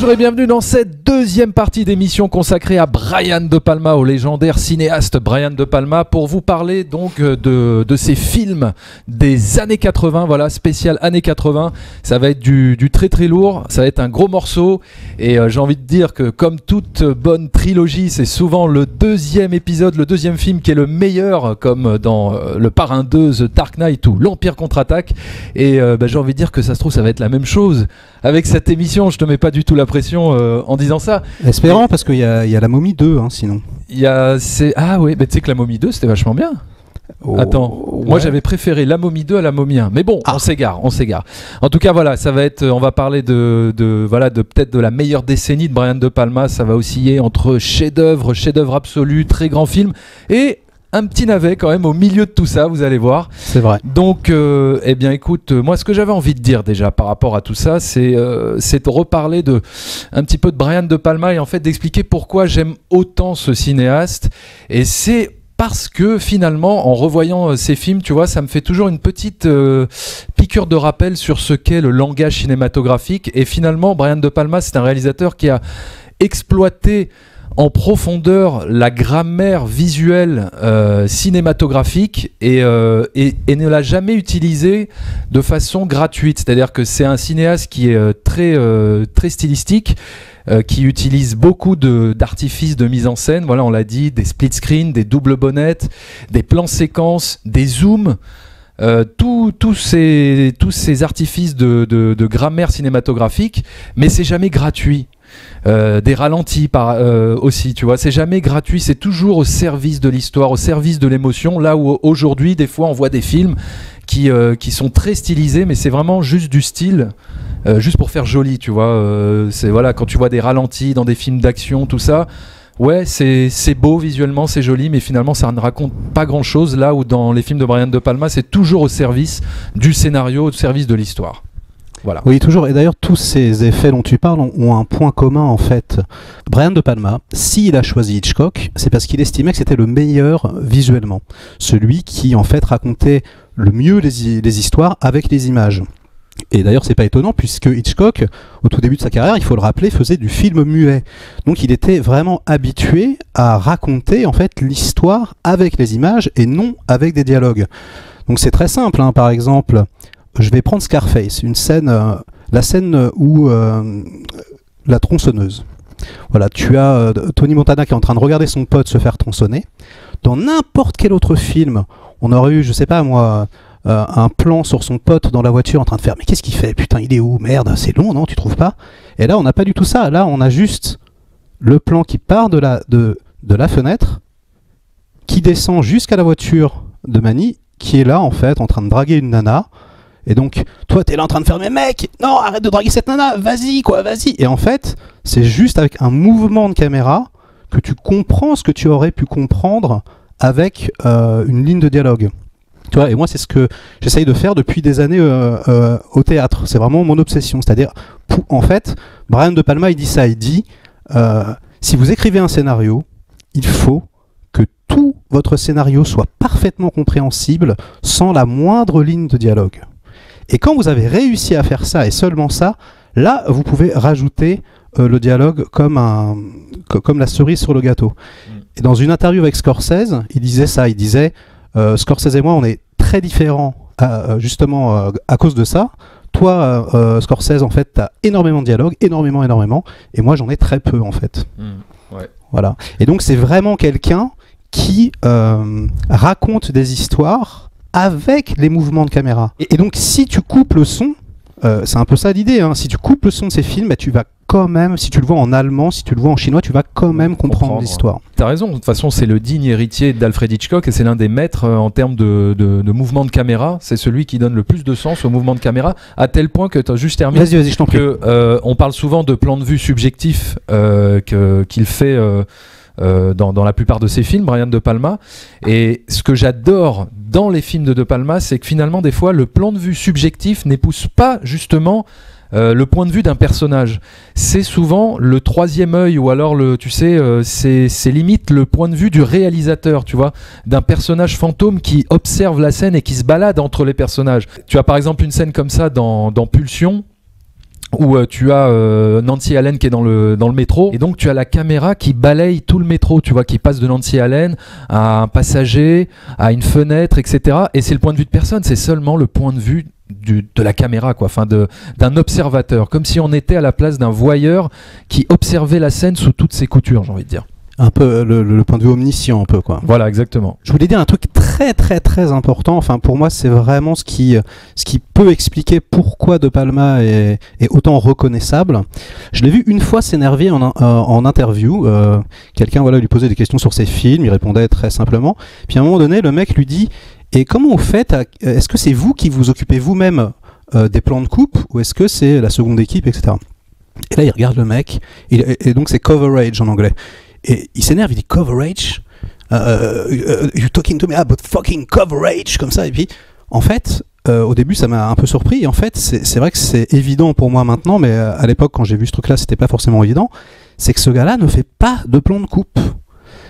Bonjour et bienvenue dans cette deuxième partie d'émission consacrée à Brian De Palma, au légendaire cinéaste Brian De Palma, pour vous parler donc de ces films des années 80, voilà, spécial années 80. Ça va être du très très lourd, ça va être un gros morceau et j'ai envie de dire que comme toute bonne trilogie, c'est souvent le deuxième épisode, le deuxième film qui est le meilleur, comme dans Le Parrain 2, The Dark Knight ou L'Empire contre-attaque. Et j'ai envie de dire que ça se trouve ça va être la même chose avec cette émission. Je te mets pas du tout la pression en disant ça. Espérant, parce qu'il y a la Momie 2, hein, sinon. Ah oui, mais tu sais que la Momie 2 c'était vachement bien. Oh, Attends, ouais. moi j'avais préféré la Momie 2 à la Momie 1. Mais bon, on s'égare. En tout cas, voilà, ça va être, on va parler de peut-être de la meilleure décennie de Brian De Palma. Ça va osciller entre chef-d'œuvre absolu, très grand film, et un petit navet quand même au milieu de tout ça, vous allez voir. C'est vrai. Donc, eh bien, écoute, moi, ce que j'avais envie de dire déjà par rapport à tout ça, c'est de reparler un petit peu de Brian De Palma et en fait d'expliquer pourquoi j'aime autant ce cinéaste. Et c'est parce que finalement, en revoyant ces films, tu vois, ça me fait toujours une petite piqûre de rappel sur ce qu'est le langage cinématographique. Et finalement, Brian De Palma, c'est un réalisateur qui a exploité en profondeur la grammaire visuelle cinématographique et ne l'a jamais utilisée de façon gratuite. C'est-à-dire que c'est un cinéaste qui est très stylistique, qui utilise beaucoup d'artifices de mise en scène. Voilà, on l'a dit, des split screens, des doubles bonnettes, des plans séquences, des zooms. Tous ces artifices de grammaire cinématographique, mais c'est jamais gratuit. Des ralentis aussi, tu vois, c'est jamais gratuit, c'est toujours au service de l'histoire, au service de l'émotion, là où aujourd'hui des fois on voit des films qui sont très stylisés, mais c'est vraiment juste du style, juste pour faire joli, tu vois. C'est, voilà, quand tu vois des ralentis dans des films d'action, tout ça, ouais, c'est beau visuellement, c'est joli, mais finalement ça ne raconte pas grand chose, là où dans les films de Brian De Palma c'est toujours au service du scénario, au service de l'histoire. Voilà. Oui, toujours. Et d'ailleurs, tous ces effets dont tu parles ont un point commun, en fait. Brian De Palma, s'il a choisi Hitchcock, c'est parce qu'il estimait que c'était le meilleur visuellement. Celui qui, en fait, racontait le mieux les histoires avec les images. Et d'ailleurs, c'est pas étonnant, puisque Hitchcock, au tout début de sa carrière, il faut le rappeler, faisait du film muet. Donc, il était vraiment habitué à raconter, en fait, l'histoire avec les images et non avec des dialogues. Donc, c'est très simple, hein. Par exemple, je vais prendre Scarface, une scène, la scène où la tronçonneuse. Voilà, tu as Tony Montana qui est en train de regarder son pote se faire tronçonner. Dans n'importe quel autre film, on aurait eu, je sais pas moi, un plan sur son pote dans la voiture en train de faire « Mais qu'est-ce qu'il fait? Putain, il est où? Merde, c'est long, non? Tu trouves pas ?» Et là, on n'a pas du tout ça. Là, on a juste le plan qui part de la fenêtre, qui descend jusqu'à la voiture de Manny, qui est là, en fait, en train de draguer une nana. Et donc, toi, t'es là en train de faire « Mais mec, non, arrête de draguer cette nana, vas-y, quoi, vas-y !» Et en fait, c'est juste avec un mouvement de caméra que tu comprends ce que tu aurais pu comprendre avec une ligne de dialogue. Tu vois, et moi, c'est ce que j'essaye de faire depuis des années au théâtre. C'est vraiment mon obsession. C'est-à-dire, en fait, Brian De Palma, il dit ça, il dit si vous écrivez un scénario, il faut que tout votre scénario soit parfaitement compréhensible sans la moindre ligne de dialogue. Et quand vous avez réussi à faire ça, et seulement ça, là, vous pouvez rajouter le dialogue comme la cerise sur le gâteau. Et dans une interview avec Scorsese, il disait ça, il disait Scorsese et moi, on est très différents, justement, à cause de ça. Toi, Scorsese, en fait, t'as énormément de dialogue, énormément, et moi, j'en ai très peu, en fait. Ouais. Voilà. Et donc, c'est vraiment quelqu'un qui raconte des histoires avec les mouvements de caméra. Et donc, si tu coupes le son, c'est un peu ça l'idée, hein, si tu coupes le son de ces films, bah, tu vas quand même, si tu le vois en allemand, si tu le vois en chinois, tu vas quand même comprendre l'histoire. T'as raison, de toute façon, c'est le digne héritier d'Alfred Hitchcock et c'est l'un des maîtres en termes de mouvement de caméra. C'est celui qui donne le plus de sens au mouvement de caméra, à tel point que tu as juste terminé. Vas-y, je t'en prie. On parle souvent de plan de vue subjectif qu'il fait dans la plupart de ses films, Brian De Palma. Et ce que j'adore dans les films de Palma, c'est que finalement, des fois, le plan de vue subjectif n'épouse pas justement le point de vue d'un personnage. C'est souvent le troisième œil, ou alors c'est limite le point de vue du réalisateur, tu vois, d'un personnage fantôme qui observe la scène et qui se balade entre les personnages. Tu as par exemple une scène comme ça dans Pulsion, où tu as Nancy Allen qui est dans le métro, et donc tu as la caméra qui balaye tout le métro, tu vois, qui passe de Nancy Allen à un passager, à une fenêtre, etc. Et c'est le point de vue de personne, c'est seulement le point de vue de la caméra, quoi, enfin d'un observateur, comme si on était à la place d'un voyeur qui observait la scène sous toutes ses coutures, j'ai envie de dire. Un peu le point de vue omniscient, un peu, quoi. Voilà, exactement. Je voulais dire un truc très très très important. Enfin, pour moi, c'est vraiment ce qui peut expliquer pourquoi De Palma est autant reconnaissable. Je l'ai vu une fois s'énerver en interview. Quelqu'un, voilà, lui posait des questions sur ses films, il répondait très simplement. Puis à un moment donné, le mec lui dit: et comment vous faites est-ce que c'est vous qui vous occupez vous-même des plans de coupe, ou est-ce que c'est la seconde équipe, etc. Et là, il regarde le mec, et donc c'est coverage en anglais. Et il s'énerve, il dit coverage, you're talking to me about fucking coverage, comme ça. Et puis, en fait, au début, ça m'a un peu surpris. Et en fait, c'est vrai que c'est évident pour moi maintenant, mais à l'époque, quand j'ai vu ce truc-là, c'était pas forcément évident. C'est que ce gars-là ne fait pas de plan de coupe.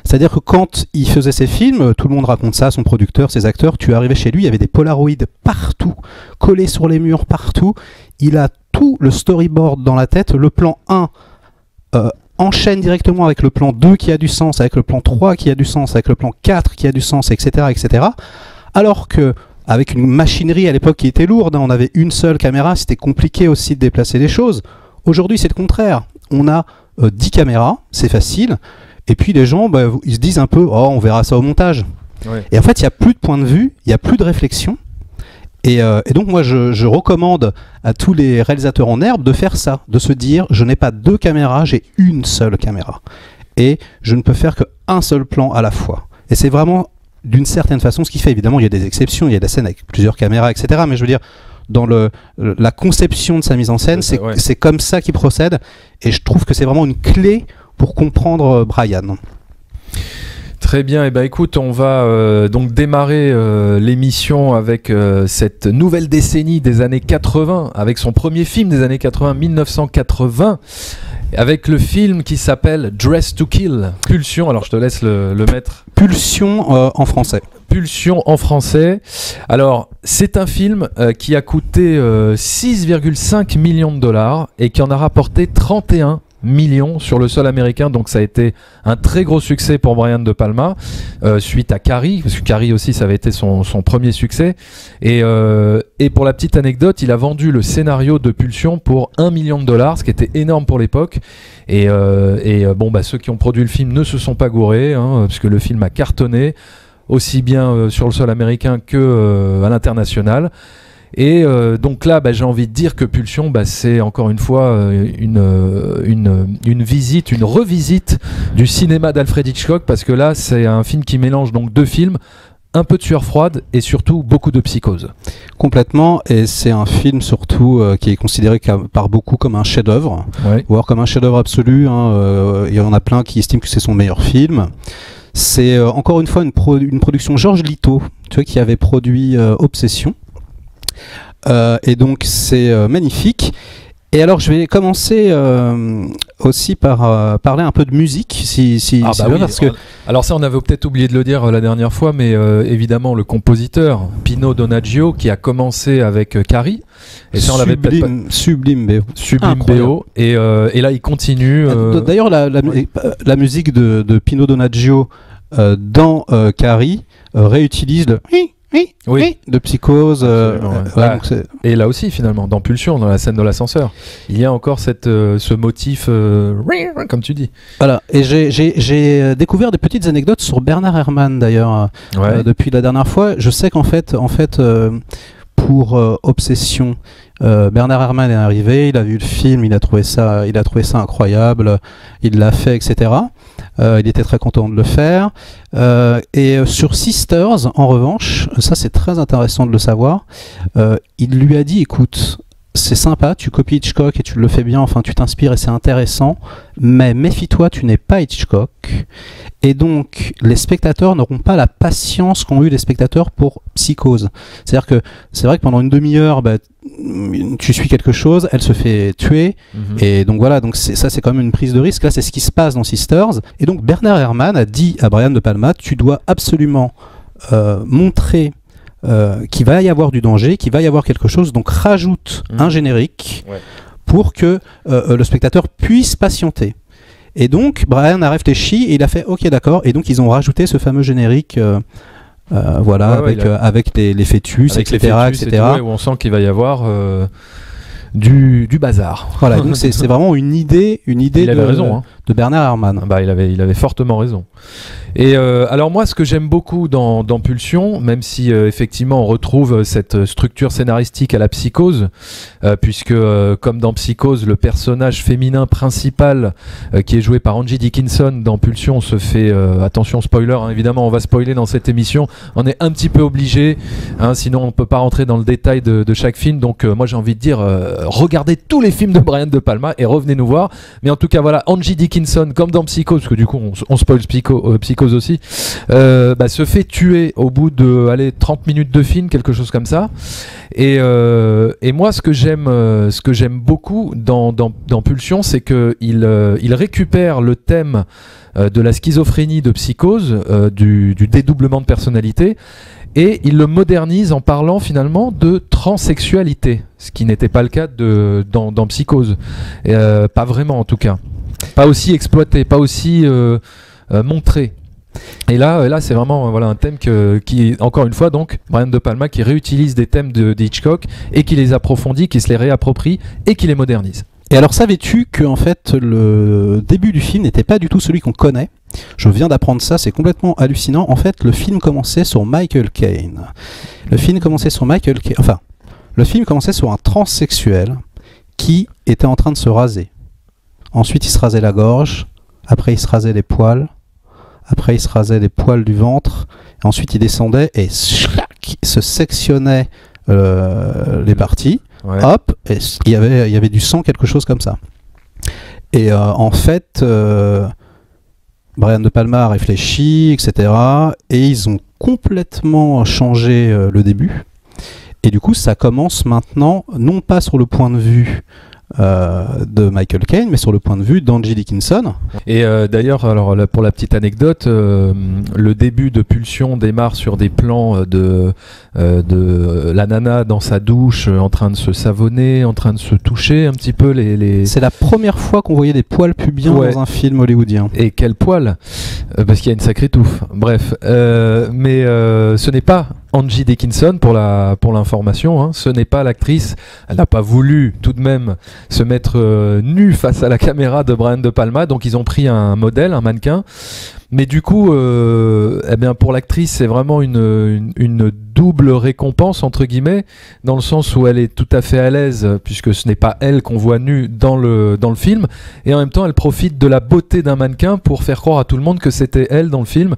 C'est-à-dire que quand il faisait ses films, tout le monde raconte ça, son producteur, ses acteurs, tu arrivais chez lui, il y avait des polaroïdes partout, collés sur les murs partout. Il a tout le storyboard dans la tête, le plan 1 enchaîne directement avec le plan 2 qui a du sens, avec le plan 3 qui a du sens, avec le plan 4 qui a du sens, etc. etc. Alors que avec une machinerie à l'époque qui était lourde, hein, on avait une seule caméra, c'était compliqué aussi de déplacer les choses. Aujourd'hui, c'est le contraire. On a 10 caméras, c'est facile, et puis les gens, ils se disent un peu, oh, on verra ça au montage. Ouais. Et en fait, il n'y a plus de point de vue, il n'y a plus de réflexion. Et donc moi je recommande à tous les réalisateurs en herbe de faire ça, de se dire je n'ai pas 2 caméras, j'ai une seule caméra. Et je ne peux faire qu'un seul plan à la fois. Et c'est vraiment d'une certaine façon ce qui fait, évidemment il y a des exceptions, il y a des scènes avec plusieurs caméras, etc. Mais je veux dire, dans la conception de sa mise en scène, c'est comme ça qu'il procède. Et je trouve que c'est vraiment une clé pour comprendre Brian. Très bien, et écoute, on va donc démarrer l'émission avec cette nouvelle décennie des années 80, avec son premier film des années 80, 1980, avec le film qui s'appelle Dressed to Kill, Pulsion. Alors je te laisse le mettre. Pulsion en français. Pulsion en français. Alors c'est un film qui a coûté 6,5 millions de dollars et qui en a rapporté 31 millions sur le sol américain, donc ça a été un très gros succès pour Brian De Palma, suite à Carrie, parce que Carrie aussi ça avait été son premier succès, et pour la petite anecdote, il a vendu le scénario de Pulsion pour 1 million de dollars, ce qui était énorme pour l'époque, et ceux qui ont produit le film ne se sont pas gourés, hein, puisque le film a cartonné, aussi bien sur le sol américain que à l'international. Et donc là, j'ai envie de dire que Pulsion, c'est encore une fois une visite, une revisite du cinéma d'Alfred Hitchcock, parce que là, c'est un film qui mélange donc 2 films, un peu de sueur froide et surtout beaucoup de psychose. Complètement, et c'est un film surtout qui est considéré par beaucoup comme un chef-d'œuvre, ouais. Voire comme un chef-d'œuvre absolu. Il y en a plein qui estiment que c'est son meilleur film. C'est encore une fois une production Georges Lito, tu vois, qui avait produit Obsession. Et donc c'est magnifique. Et alors je vais commencer aussi par parler un peu de musique, si oui, parce que... Alors ça, on avait peut-être oublié de le dire la dernière fois, mais évidemment le compositeur Pino Donaggio, qui a commencé avec Carrie, et ça on l'avait peut-être pas... Sublime BO. Sublime BO, et là il continue. D'ailleurs la musique de Pino Donaggio dans Carrie réutilise le... Oui, de Psychose. Et là aussi, finalement, dans Pulsion, dans la scène de l'ascenseur, il y a encore ce motif, comme tu dis. Voilà, et j'ai découvert des petites anecdotes sur Bernard Herrmann, d'ailleurs, depuis la dernière fois. Je sais qu'en fait pour Obsession, Bernard Herrmann est arrivé, il a vu le film, il a trouvé ça incroyable, il l'a fait, etc. Il était très content de le faire. Et sur Sisters, en revanche, ça c'est très intéressant de le savoir, il lui a dit, écoute, c'est sympa, tu copies Hitchcock et tu le fais bien, enfin tu t'inspires et c'est intéressant, mais méfie-toi, tu n'es pas Hitchcock. Et donc les spectateurs n'auront pas la patience qu'ont eu les spectateurs pour Psychose. C'est-à-dire que c'est vrai que pendant une demi-heure, tu suis quelque chose, elle se fait tuer, et donc voilà, donc ça c'est quand même une prise de risque. Là c'est ce qui se passe dans Sisters, et donc Bernard Herrmann a dit à Brian De Palma, tu dois absolument montrer qu'il va y avoir du danger, qu'il va y avoir quelque chose, donc rajoute un générique pour que le spectateur puisse patienter. Et donc Brian a réfléchi et il a fait ok d'accord, et donc ils ont rajouté ce fameux générique avec les fœtus, avec etc. les fœtus, etc. Où on sent qu'il va y avoir du bazar. Voilà, donc c'est vraiment une idée il avait raison, hein. De Bernard Herrmann. Bah, il avait fortement raison. Et alors moi, ce que j'aime beaucoup dans Pulsion, même si effectivement on retrouve cette structure scénaristique à la Psychose, puisque comme dans Psychose, le personnage féminin principal qui est joué par Angie Dickinson dans Pulsion se fait, attention spoiler, hein, évidemment on va spoiler dans cette émission, on est un petit peu obligé, hein, sinon on peut pas rentrer dans le détail de chaque film, donc moi j'ai envie de dire, regardez tous les films de Brian De Palma et revenez nous voir. Mais en tout cas voilà, Angie Dickinson, comme dans Psychose, parce que du coup on spoil Psychose aussi, se fait tuer au bout de 30 minutes de film, quelque chose comme ça. Et moi ce que j'aime beaucoup dans Pulsion, c'est qu'il récupère le thème de la schizophrénie de Psychose, du dédoublement de personnalité, et il le modernise en parlant finalement de transsexualité, ce qui n'était pas le cas dans Psychose, pas vraiment en tout cas, pas aussi exploité, pas aussi montré. Et là c'est vraiment un thème qui, encore une fois, donc Brian De Palma qui réutilise des thèmes de Hitchcock et qui les approfondit, qui se les réapproprie et qui les modernise. Et alors savais-tu que en fait le début du film n'était pas du tout celui qu'on connaît? Je viens d'apprendre ça, c'est complètement hallucinant. En fait, le film commençait sur Michael Caine. Le film commençait sur un transsexuel qui était en train de se raser. Ensuite, il se rasait la gorge, après il se rasait les poils, après il se rasait les poils du ventre, et ensuite il descendait et se sectionnait les parties. Ouais. Hop, et il y avait du sang, quelque chose comme ça. Et en fait, Brian De Palma a réfléchi, etc. Et ils ont complètement changé le début. Et du coup, ça commence maintenant, non pas sur le point de vue de Michael Caine, mais sur le point de vue d'Angie Dickinson. Et d'ailleurs, alors pour la petite anecdote, le début de Pulsion démarre sur des plans de la nana dans sa douche, en train de se savonner, en train de se toucher un petit peu les... C'est la première fois qu'on voyait des poils pubiens dans un film hollywoodien. Et quel poil, parce qu'il y a une sacrée touffe. Bref, mais ce n'est pas Angie Dickinson pour l'information, hein. Ce n'est pas l'actrice. Elle n'a pas voulu tout de même se mettre nue face à la caméra de Brian De Palma, donc ils ont pris un modèle, un mannequin. Mais du coup, pour l'actrice, c'est vraiment une double récompense, entre guillemets, dans le sens où elle est tout à fait à l'aise, puisque ce n'est pas elle qu'on voit nue dans le film, et en même temps, elle profite de la beauté d'un mannequin pour faire croire à tout le monde que c'était elle dans le film.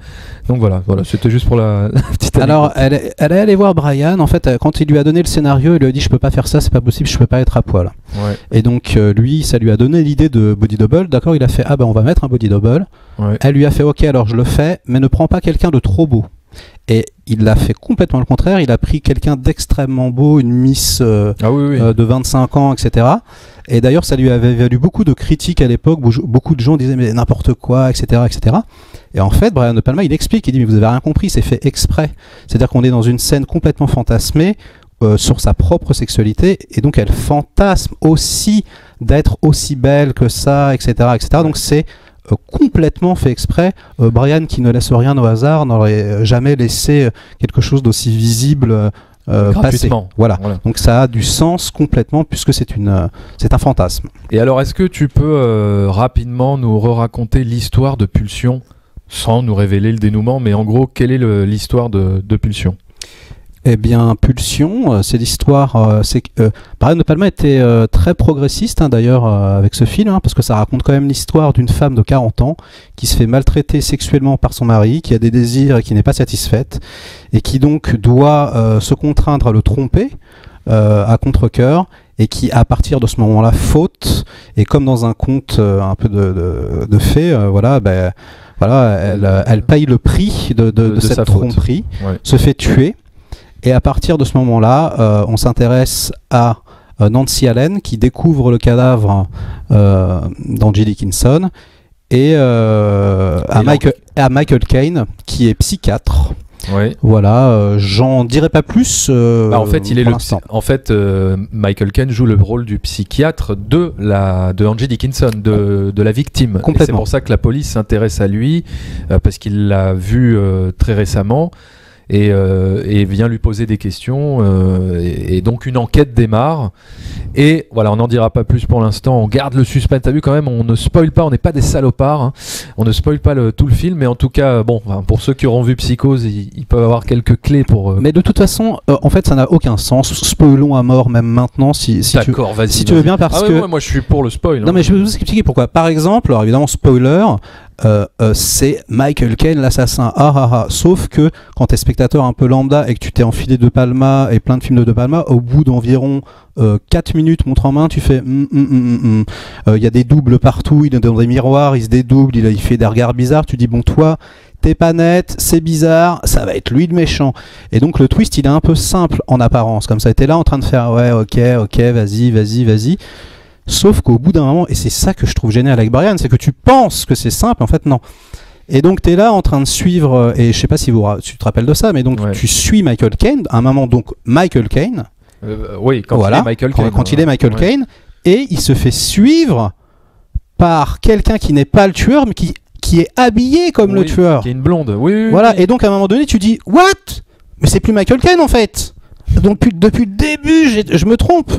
Donc voilà, c'était juste pour la petite anecdote. Alors, elle est allée voir Brian, en fait, quand il lui a donné le scénario, il lui a dit « Je peux pas faire ça, c'est pas possible, je peux pas être à poil. » Ouais. Et donc, lui, ça lui a donné l'idée de body double, d'accord, il a fait « Ah ben, on va mettre un body double. » Ouais. Elle lui a fait « Ok, alors je le fais, mais ne prends pas quelqu'un de trop beau. » Et il l'a fait complètement le contraire, il a pris quelqu'un d'extrêmement beau, une miss de 25 ans, etc. Et d'ailleurs, ça lui avait valu beaucoup de critiques à l'époque, beaucoup de gens disaient « Mais n'importe quoi, etc. etc. » Et en fait, Brian De Palma, il explique, il dit « Mais vous avez rien compris, c'est fait exprès. » C'est-à-dire qu'on est dans une scène complètement fantasmée, sur sa propre sexualité, et donc elle fantasme aussi d'être aussi belle que ça, etc. etc. Donc c'est complètement fait exprès. Brian, qui ne laisse rien au hasard, n'aurait jamais laissé quelque chose d'aussi visible passer. Voilà. Donc ça a du sens complètement, puisque c'est un fantasme. Et alors, est-ce que tu peux rapidement nous raconter l'histoire de Pulsion, sans nous révéler le dénouement, mais en gros, quelle est l'histoire de Pulsion ? Eh bien, Pulsion, c'est l'histoire... Brian De Palma était très progressiste, hein, d'ailleurs, avec ce film, hein, parce que ça raconte quand même l'histoire d'une femme de 40 ans qui se fait maltraiter sexuellement par son mari, qui a des désirs et qui n'est pas satisfaite, et qui donc doit se contraindre à le tromper à contre-cœur, et qui, à partir de ce moment-là, faute, et comme dans un conte un peu de fées, elle paye le prix de cette tromperie, se fait tuer. Et à partir de ce moment-là, on s'intéresse à Nancy Allen, qui découvre le cadavre d'Angie Dickinson, et à Michael Caine, qui est psychiatre, Oui. Voilà, j'en dirai pas plus. En fait, il est pour le. l'instant. En fait, Michael Caine joue le rôle du psychiatre de Angie Dickinson, de la victime. Et c'est pour ça que la police s'intéresse à lui parce qu'il l'a vu très récemment. Et vient lui poser des questions et donc une enquête démarre et voilà, on n'en dira pas plus pour l'instant, on garde le suspense. T'as vu quand même, on ne spoil pas, on n'est pas des salopards, hein. On ne spoil pas tout le film, mais en tout cas bon, pour ceux qui auront vu Psychose, ils peuvent avoir quelques clés pour mais de toute façon en fait ça n'a aucun sens, spoilons à mort même maintenant si d'accord, vas-y, si tu veux bien, parce que moi je suis pour le spoil, hein. Non mais je vais vous expliquer pourquoi. Par exemple, alors évidemment spoiler, c'est Michael Caine l'assassin, sauf que quand t'es spectateur un peu lambda et que tu t'es enfilé De Palma et plein de films de Palma, au bout d'environ 4 minutes montre en main, tu fais y a des doubles partout, il est dans des miroirs, il se dédouble, il fait des regards bizarres, tu dis bon, toi t'es pas net, c'est bizarre, ça va être lui le méchant. Et donc le twist il est un peu simple en apparence, comme ça t'es là en train de faire ouais ok vas-y. Sauf qu'au bout d'un moment, et c'est ça que je trouve génial avec Brian, c'est que tu penses que c'est simple, en fait non. Et donc tu es là en train de suivre, et je sais pas si tu te rappelles de ça, mais donc tu suis Michael Caine, à un moment donc Michael Caine, oui, quand il est Michael Caine, quand il est Michael Caine, et il se fait suivre par quelqu'un qui n'est pas le tueur, mais qui est habillé comme le tueur. Qui est une blonde, oui. Voilà, et donc à un moment donné tu dis, what? Mais c'est plus Michael Caine en fait. Donc depuis le début, je me trompe.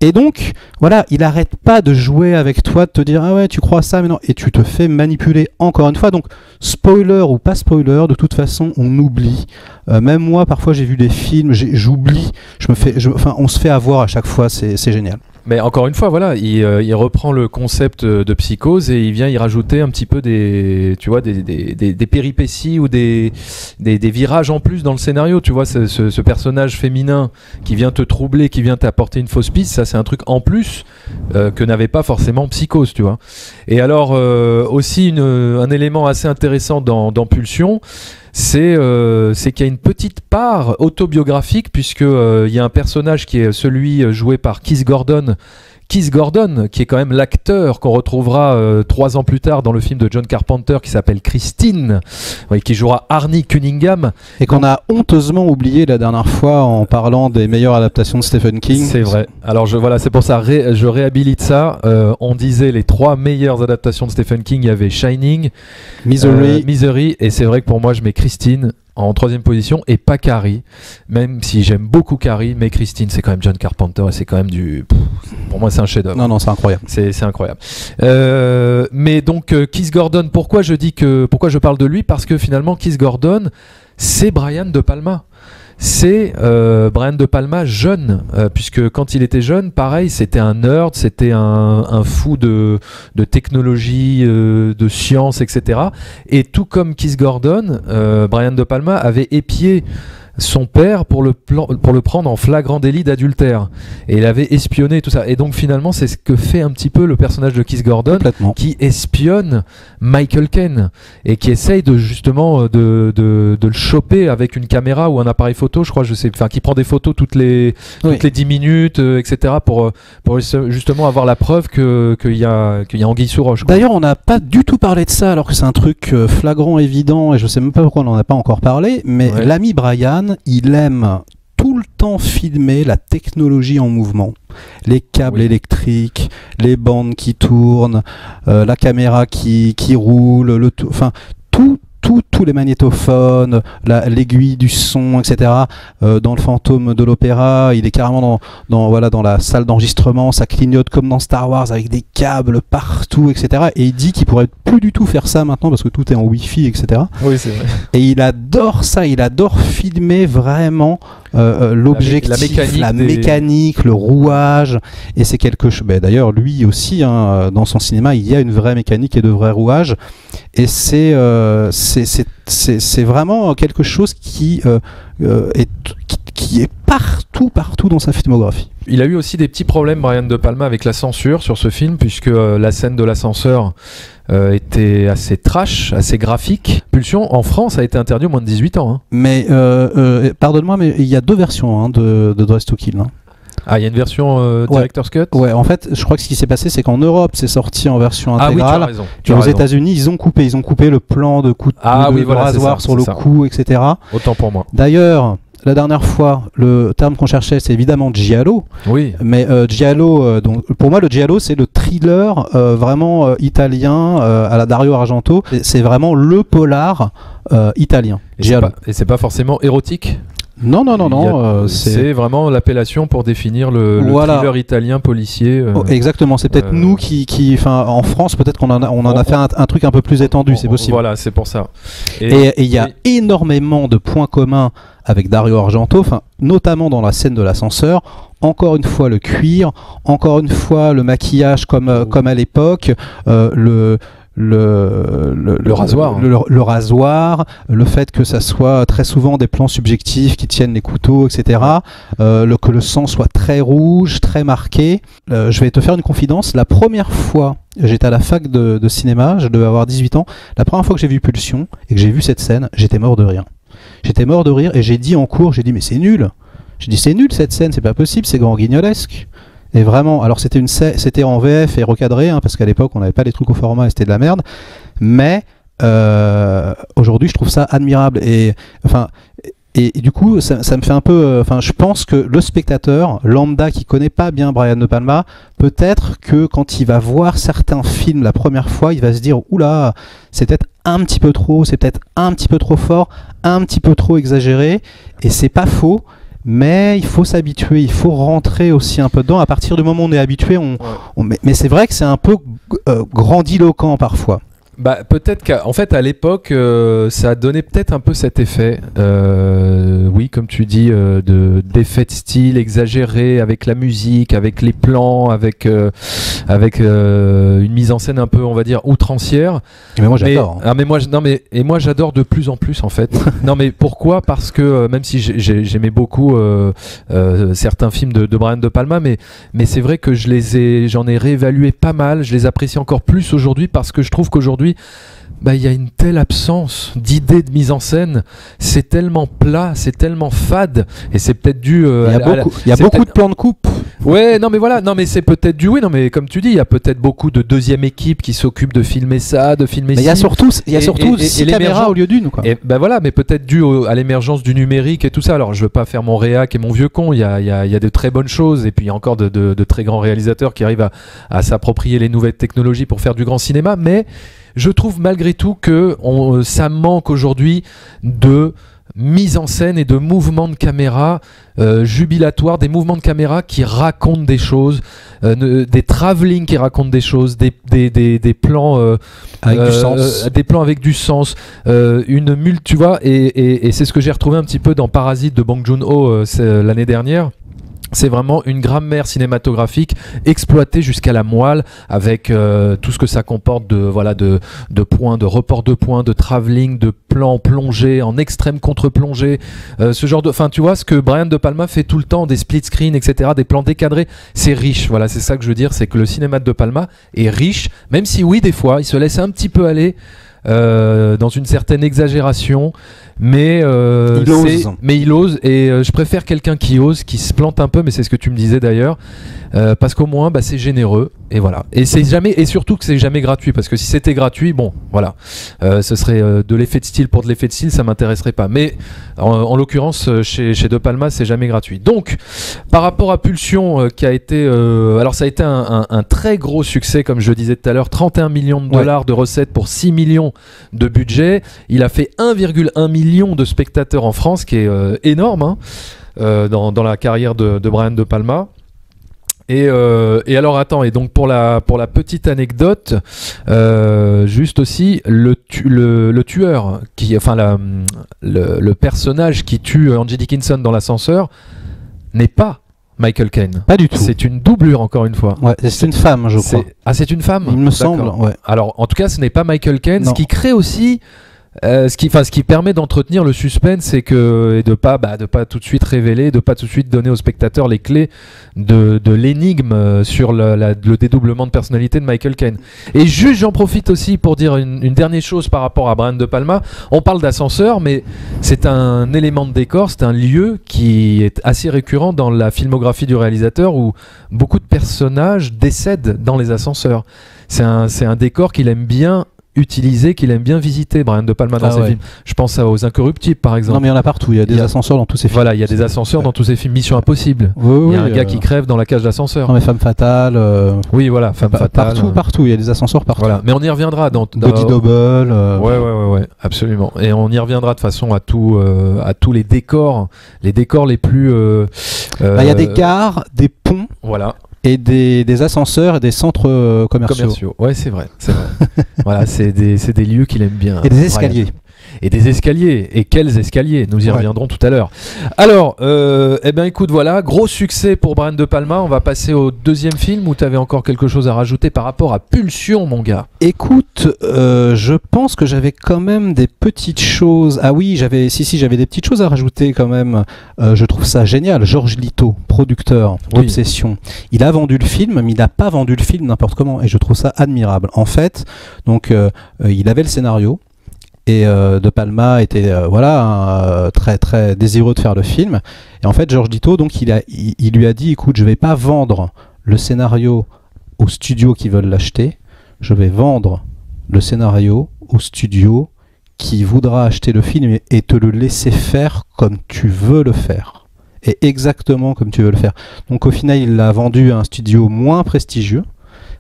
Et donc, voilà, il arrête pas de jouer avec toi, de te dire ah ouais, tu crois ça, mais non, et tu te fais manipuler encore une fois. Donc, spoiler ou pas spoiler, de toute façon, on oublie. Même moi, parfois, j'ai vu des films, j'oublie. On se fait avoir à chaque fois. C'est génial. Mais encore une fois, voilà, il reprend le concept de Psychose et il vient y rajouter un petit peu des péripéties ou des virages en plus dans le scénario. Tu vois, ce personnage féminin qui vient te troubler, qui vient t'apporter une fausse piste, ça c'est un truc en plus que n'avait pas forcément Psychose, tu vois. Et alors aussi un élément assez intéressant dans Pulsion, c'est qu'il y a une petite part autobiographique, puisque il y a un personnage qui est celui joué par Keith Gordon, qui est quand même l'acteur qu'on retrouvera 3 ans plus tard dans le film de John Carpenter qui s'appelle Christine, qui jouera Arnie Cunningham. Et qu'on a honteusement oublié la dernière fois en parlant des meilleures adaptations de Stephen King. C'est vrai. Alors c'est pour ça, je réhabilite ça. On disait les 3 meilleures adaptations de Stephen King, il y avait Shining, Misery, et c'est vrai que pour moi je mets Christine en 3e position et pas Carrie, même si j'aime beaucoup Carrie, mais Christine c'est quand même John Carpenter et c'est quand même pour moi c'est un chef-d'œuvre. Non, c'est incroyable. C'est incroyable. Mais donc Keith Gordon, pourquoi je parle de lui, parce que finalement Keith Gordon c'est Brian De Palma. C'est Brian De Palma jeune, puisque quand il était jeune, pareil, c'était un nerd, c'était un fou de technologie, de science, etc. Et tout comme Keith Gordon, Brian De Palma avait épié son père pour le prendre en flagrant délit d'adultère, et il avait espionné tout ça, et donc finalement c'est ce que fait un petit peu le personnage de Keith Gordon, qui espionne Michael Caine et qui essaye justement de le choper avec une caméra ou un appareil photo, je crois, qui prend des photos toutes les 10 minutes, etc. pour justement avoir la preuve qu'il y a anguille sous roche, quoi. D'ailleurs on n'a pas du tout parlé de ça alors que c'est un truc flagrant, évident, et je sais même pas pourquoi on n'en a pas encore parlé, mais l'ami Brian, il aime tout le temps filmer la technologie en mouvement. Les câbles électriques, les bandes qui tournent, la caméra qui roule, tous les magnétophones, l'aiguille du son, etc. Dans le Fantôme de l'Opéra, il est carrément dans la salle d'enregistrement, ça clignote comme dans Star Wars avec des câbles partout, etc. Et il dit qu'il pourrait plus du tout faire ça maintenant parce que tout est en Wi-Fi, etc. Oui, c'est vrai. Et il adore ça, il adore filmer vraiment l'objectif, la mécanique, le rouage, et c'est quelque chose. D'ailleurs, lui aussi, hein, dans son cinéma, il y a une vraie mécanique et de vrais rouages, et c'est vraiment quelque chose qui est partout dans sa filmographie. Il a eu aussi des petits problèmes, Brian De Palma, avec la censure sur ce film, puisque la scène de l'ascenseur était assez trash, assez graphique. Pulsion, en France, a été interdit au moins de 18 ans. Hein. Mais, pardonne-moi, mais il y a 2 versions de Dress to Kill. Hein. Ah, il y a une version Director's Cut. Ouais, en fait, je crois que ce qui s'est passé, c'est qu'en Europe, c'est sorti en version intégrale. Ah oui, tu as raison. Et aux États-Unis, ils ont coupé le plan de coup de rasoir sur le cou, etc. Autant pour moi. D'ailleurs, la dernière fois, le terme qu'on cherchait, c'est évidemment giallo. Oui. Mais giallo, donc pour moi, le giallo, c'est le thriller vraiment italien à la Dario Argento. C'est vraiment le polar italien. Et c'est pas forcément érotique. Non, c'est vraiment l'appellation pour définir le thriller italien policier. Exactement, c'est peut-être nous qui en France, peut-être qu'on en a fait un truc un peu plus étendu, c'est possible. Voilà, c'est pour ça. Et il y a énormément de points communs avec Dario Argento, notamment dans la scène de l'ascenseur. Encore une fois le cuir, encore une fois le maquillage comme à l'époque, le rasoir, le fait que ça soit très souvent des plans subjectifs qui tiennent les couteaux, etc. Que le sang soit très rouge, très marqué. Je vais te faire une confidence. La première fois, j'étais à la fac de cinéma, je devais avoir 18 ans. La première fois que j'ai vu Pulsion et que j'ai vu cette scène, j'étais mort de rire. J'étais mort de rire et j'ai dit en cours, mais c'est nul. J'ai dit c'est nul cette scène, c'est pas possible, c'est grand guignolesque. Et vraiment, alors c'était en VF et recadré, parce qu'à l'époque on n'avait pas les trucs au format et c'était de la merde. Mais aujourd'hui je trouve ça admirable et du coup ça me fait un peu, je pense que le spectateur lambda qui connaît pas bien Brian De Palma, peut-être que quand il va voir certains films la première fois, il va se dire oula, c'est peut-être un petit peu trop, c'est peut-être un petit peu trop fort, un petit peu trop exagéré, et c'est pas faux. Mais il faut s'habituer, il faut rentrer aussi un peu dedans. À partir du moment où on est habitué, mais c'est vrai que c'est un peu grandiloquent parfois. Bah, peut-être qu'en fait à l'époque ça a donné peut-être un peu cet effet oui comme tu dis d'effet de style exagéré avec la musique, avec les plans, avec une mise en scène un peu on va dire outrancière. Mais moi j'adore. Moi j'adore de plus en plus en fait. Non mais pourquoi? Parce que même si j'aimais beaucoup certains films de Brian De Palma, mais c'est vrai que j'en ai réévalué pas mal, je les apprécie encore plus aujourd'hui parce que je trouve qu'aujourd'hui il y a une telle absence d'idées de mise en scène, c'est tellement plat, c'est tellement fade, et c'est peut-être dû il y a beaucoup de plans de coupe. Ouais, mais c'est peut-être dû, comme tu dis, il y a peut-être beaucoup de deuxième équipe qui s'occupe de filmer ça, de filmer ça. Il y a surtout 6 caméras au lieu d'une, quoi. Et mais peut-être dû à l'émergence du numérique et tout ça. Alors je veux pas faire mon réac et mon vieux con, il y a de très bonnes choses, et puis il y a encore de très grands réalisateurs qui arrivent à s'approprier les nouvelles technologies pour faire du grand cinéma, mais je trouve malgré tout que ça manque aujourd'hui de mise en scène et de mouvements de caméra jubilatoires, des mouvements de caméra qui racontent des choses, des travelling qui racontent des choses, des plans avec du sens, des plans avec du sens, tu vois, et c'est ce que j'ai retrouvé un petit peu dans Parasite de Bong Joon-ho l'année dernière. C'est vraiment une grammaire cinématographique exploitée jusqu'à la moelle, avec tout ce que ça comporte de points, de reports de points, de travelling, de plans plongés, en extrême contre-plongée, ce genre de... Enfin, tu vois, ce que Brian De Palma fait tout le temps, des split screen, etc., des plans décadrés, c'est riche. Voilà, c'est ça que je veux dire, c'est que le cinéma de Palma est riche, même si oui, des fois, il se laisse un petit peu aller dans une certaine exagération, mais il ose, et je préfère quelqu'un qui ose, qui se plante un peu, mais c'est ce que tu me disais d'ailleurs, parce qu'au moins c'est généreux, et voilà, et surtout que c'est jamais gratuit, parce que si c'était gratuit, bon voilà, ce serait de l'effet de style pour de l'effet de style, ça m'intéresserait pas, mais en l'occurrence chez De Palma c'est jamais gratuit. Donc par rapport à Pulsion qui a été alors ça a été un très gros succès, comme je disais tout à l'heure, 31 millions de dollars de recettes pour 6 millions de budget, il a fait 1,1 million de spectateurs en France, qui est énorme dans la carrière de Brian De Palma. Et alors attends, et donc pour la petite anecdote, juste aussi le tueur le personnage qui tue Angie Dickinson dans l'ascenseur n'est pas Michael Caine. Pas du tout. C'est une doublure, encore une fois. Ouais, c'est une femme, je crois. Ah, c'est une femme? Il me semble, ouais. Alors, en tout cas, ce n'est pas Michael Caine, ce qui crée aussi Ce qui permet d'entretenir le suspense et de pas tout de suite révéler, de pas tout de suite donner au spectateur les clés de l'énigme sur le dédoublement de personnalité de Michael Caine. Et juste, j'en profite aussi pour dire une dernière chose par rapport à Brian De Palma. On parle d'ascenseur, mais c'est un élément de décor, c'est un lieu qui est assez récurrent dans la filmographie du réalisateur où beaucoup de personnages décèdent dans les ascenseurs. C'est un décor qu'il aime bien utilisé, qu'il aime bien visiter, Brian De Palma, dans ses films. Je pense aux Incorruptibles, par exemple. Non, mais il y en a partout. Il y a des ascenseurs dans tous ses films. Voilà, il y a des ascenseurs dans tous ses films. Mission Impossible. Il y a un gars qui crève dans la cage d'ascenseur. Non, mais Femme Fatale. Oui, voilà, Femme Fatale. Partout. Il y a des ascenseurs partout. Voilà. Mais on y reviendra dans Body Double. Ouais, absolument. Et on y reviendra de façon à tous les décors les plus. Il y a des gares, des ponts. Voilà. Et des ascenseurs et des centres commerciaux. Ouais, c'est vrai. Voilà, c'est des lieux qu'il aime bien. Et des escaliers. Et des escaliers. Et quels escaliers? Nous y reviendrons tout à l'heure. Alors, écoute, voilà, gros succès pour Brian De Palma. On va passer au deuxième film où tu avais encore quelque chose à rajouter par rapport à Pulsion, mon gars. Écoute, je pense que j'avais quand même des petites choses. Ah oui, j'avais des petites choses à rajouter quand même. Je trouve ça génial. Georges Lito, producteur d'Obsession. Il a vendu le film, mais il n'a pas vendu le film n'importe comment. Et je trouve ça admirable. En fait, donc, il avait le scénario. Et De Palma était très très désireux de faire le film. Et en fait, Georges Lito, donc, il lui a dit, écoute, je vais pas vendre le scénario aux studios qui veulent l'acheter. Je vais vendre le scénario au studio qui voudra acheter le film et te le laisser faire comme tu veux le faire. Et exactement comme tu veux le faire. Donc au final, il l'a vendu à un studio moins prestigieux,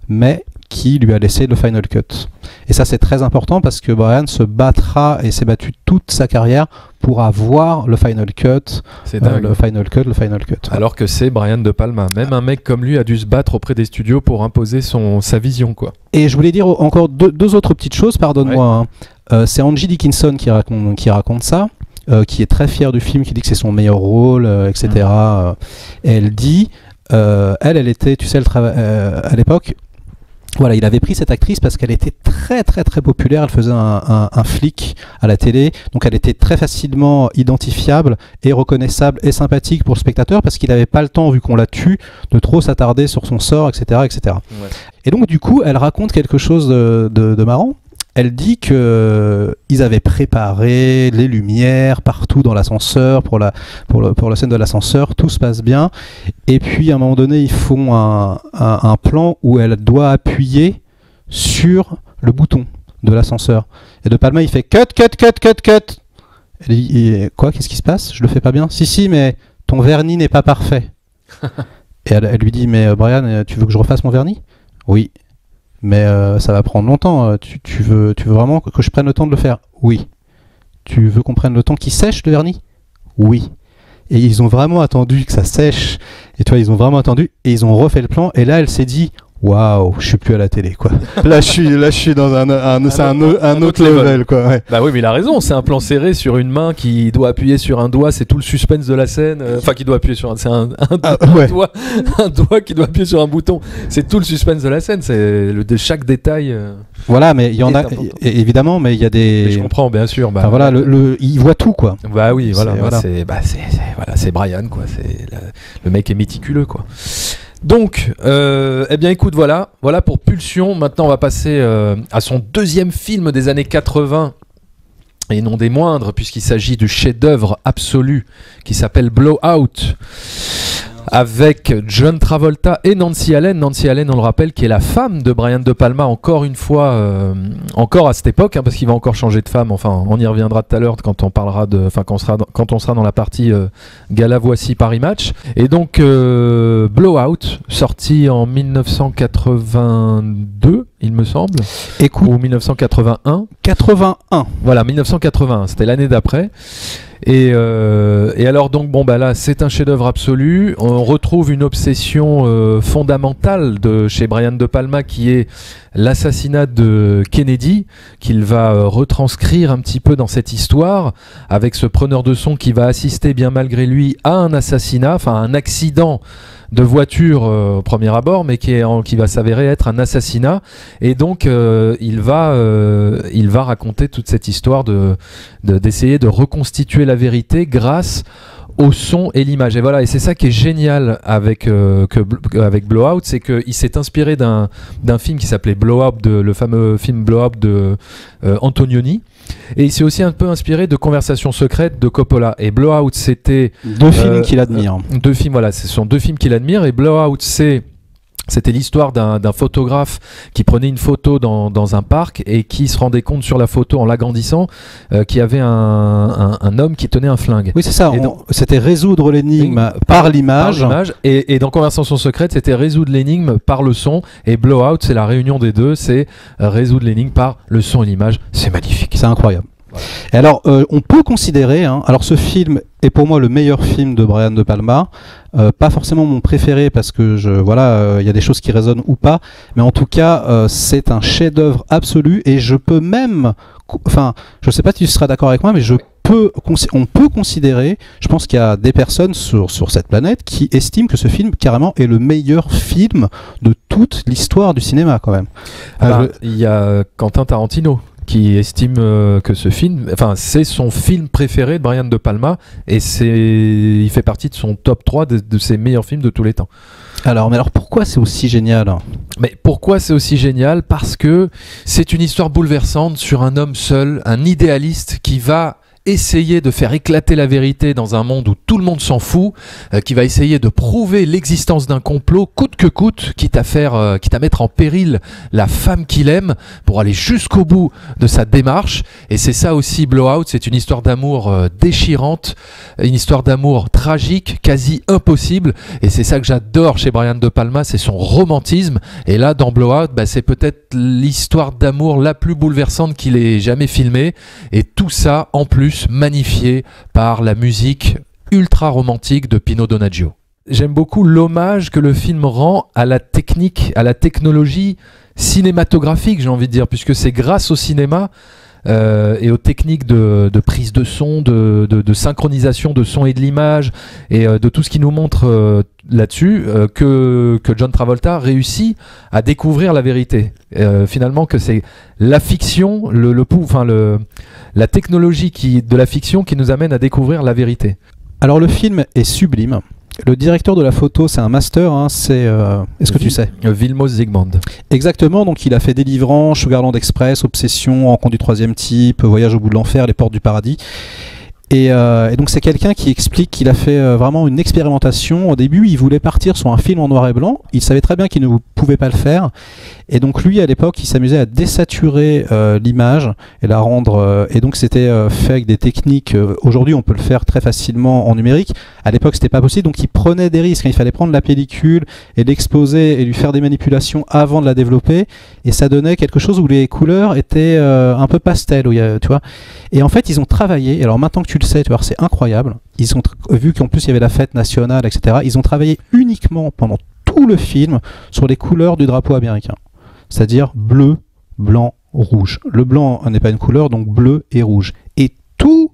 mais qui lui a laissé le Final Cut. Et ça, c'est très important parce que Brian se battra et s'est battu toute sa carrière pour avoir le Final Cut. C'est dingue. Le Final Cut. Alors que c'est Brian De Palma. Même un mec comme lui a dû se battre auprès des studios pour imposer sa vision, quoi. Et je voulais dire encore deux autres petites choses, pardonne-moi. Ouais. C'est Angie Dickinson qui raconte ça. Qui est très fière du film, qui dit que c'est son meilleur rôle, etc. Et elle dit, elle était, tu sais, à l'époque, voilà, il avait pris cette actrice parce qu'elle était très très très populaire, elle faisait un flic à la télé, donc elle était très facilement identifiable et reconnaissable et sympathique pour le spectateur parce qu'il n'avait pas le temps, vu qu'on la tue, de trop s'attarder sur son sort, etc. etc. Ouais. Et donc du coup, elle raconte quelque chose de marrant. Elle dit qu'ils avaient préparé les lumières partout dans l'ascenseur pour la scène de l'ascenseur, tout se passe bien. Et puis à un moment donné, ils font un plan où elle doit appuyer sur le bouton de l'ascenseur. Et De Palma, il fait cut. Elle dit quoi, qu'est-ce qui se passe? Je le fais pas bien. Si, mais ton vernis n'est pas parfait. Et elle lui dit, mais Brian, tu veux que je refasse mon vernis? Oui. Mais ça va prendre longtemps. Tu veux vraiment que je prenne le temps de le faire? Oui. Tu veux qu'on prenne le temps qu'il sèche le vernis? Oui. Et ils ont vraiment attendu que ça sèche. Et toi, ils ont vraiment attendu et ils ont refait le plan. Et là, elle s'est dit, waouh, je suis plus à la télé, quoi. Là, je suis dans un autre level, quoi. Ouais. Bah oui, mais il a raison. C'est un plan serré sur une main qui doit appuyer sur un doigt. C'est tout le suspense de la scène. Enfin, qui doit appuyer sur un doigt qui doit appuyer sur un bouton. C'est tout le suspense de la scène. C'est de chaque détail. Voilà, mais il y en a évidemment, mais il y a des. Mais je comprends, bien sûr. Bah, enfin, voilà, il voit tout, quoi. Bah oui, voilà. C'est Brian, quoi. Le mec est méticuleux, quoi. Donc, écoute, voilà pour Pulsion. Maintenant, on va passer à son deuxième film des années 80, et non des moindres, puisqu'il s'agit du chef-d'œuvre absolu qui s'appelle Blowout, avec John Travolta et Nancy Allen. Nancy Allen, on le rappelle, qui est la femme de Brian De Palma, encore une fois, encore à cette époque, parce qu'il va encore changer de femme. Enfin, on y reviendra tout à l'heure quand on parlera quand on sera dans la partie Gala Voici Paris Match. Et donc, Blowout, sorti en 1982, il me semble. Écoute, ou 1981. 81. Voilà, 1981, c'était l'année d'après. Et alors donc bon bah là c'est un chef-d'œuvre absolu. On retrouve une obsession fondamentale de chez Brian De Palma qui est l'assassinat de Kennedy, qu'il va retranscrire un petit peu dans cette histoire avec ce preneur de son qui va assister bien malgré lui à un assassinat, enfin un accident de voiture au premier abord, mais qui va s'avérer être un assassinat. Et donc il va raconter toute cette histoire d'essayer de reconstituer la vérité grâce au son et l'image. Et voilà, et c'est ça qui est génial avec Blowout, c'est qu'il s'est inspiré d'un film qui s'appelait Blowout, le fameux film Blowout de Antonioni. Et il s'est aussi un peu inspiré de Conversations secrètes de Coppola. Et Blowout, c'était... Deux films qu'il admire. Deux films, voilà, ce sont deux films qu'il admire. Et Blowout, c'était l'histoire d'un photographe qui prenait une photo dans un parc et qui se rendait compte sur la photo en l'agrandissant qu'il y avait un homme qui tenait un flingue. Oui, c'est ça. C'était résoudre l'énigme par l'image. Et dans Conversation secrète, c'était résoudre l'énigme par le son. Et Blowout, c'est la réunion des deux. C'est résoudre l'énigme par le son et l'image. C'est magnifique. C'est incroyable. Voilà. Et alors, on peut considérer, alors ce film est pour moi le meilleur film de Brian De Palma, pas forcément mon préféré parce que il y a des choses qui résonnent ou pas, mais en tout cas, c'est un chef-d'œuvre absolu et je peux même, je sais pas si tu seras d'accord avec moi, mais on peut considérer, je pense qu'il y a des personnes sur cette planète qui estiment que ce film carrément est le meilleur film de toute l'histoire du cinéma quand même. Il y a Quentin Tarantino qui estime que ce film, c'est son film préféré de Brian De Palma et il fait partie de son top 3 de ses meilleurs films de tous les temps. Alors pourquoi c'est aussi génial ? Mais pourquoi c'est aussi génial ? Parce que c'est une histoire bouleversante sur un homme seul, un idéaliste qui va essayer de faire éclater la vérité dans un monde où tout le monde s'en fout, qui va essayer de prouver l'existence d'un complot coûte que coûte, quitte à mettre en péril la femme qu'il aime pour aller jusqu'au bout de sa démarche. Et c'est ça aussi Blowout, c'est une histoire d'amour déchirante, une histoire d'amour tragique, quasi impossible. Et c'est ça que j'adore chez Brian De Palma, c'est son romantisme. Et là, dans Blowout, c'est peut-être l'histoire d'amour la plus bouleversante qu'il ait jamais filmée. Et tout ça, en plus, magnifié par la musique ultra romantique de Pino Donaggio. J'aime beaucoup l'hommage que le film rend à la technique, à la technologie cinématographique, j'ai envie de dire, puisque c'est grâce au cinéma et aux techniques de prise de son, de synchronisation de son et de l'image, et de tout ce qui nous montre là-dessus, que John Travolta réussit à découvrir la vérité. Finalement, que c'est la fiction, la technologie de la fiction qui nous amène à découvrir la vérité. Alors le film est sublime. Le directeur de la photo, c'est un master, est-ce que tu sais ? Vilmos Zsigmond. Exactement, donc il a fait Délivrance, Sugarland Express, Obsession, Rencontre du troisième type, Voyage au bout de l'enfer, Les portes du paradis. Et donc c'est quelqu'un qui explique qu'il a fait vraiment une expérimentation. Au début, il voulait partir sur un film en noir et blanc. Il savait très bien qu'il ne pouvait pas le faire. Et donc lui, à l'époque, il s'amusait à désaturer l'image et la rendre... et donc c'était fait avec des techniques... aujourd'hui, on peut le faire très facilement en numérique. À l'époque, c'était pas possible. Donc il prenait des risques. Il fallait prendre la pellicule et l'exposer et lui faire des manipulations avant de la développer. Et ça donnait quelque chose où les couleurs étaient un peu pastel. Tu vois. Et en fait, ils ont travaillé. Alors maintenant que tu le sais, tu vois, c'est incroyable. Ils ont vu qu'en plus il y avait la fête nationale, etc. Ils ont travaillé uniquement pendant tout le film sur les couleurs du drapeau américain, c'est-à-dire bleu, blanc, rouge. Le blanc n'est pas une couleur, donc bleu et rouge. Et tout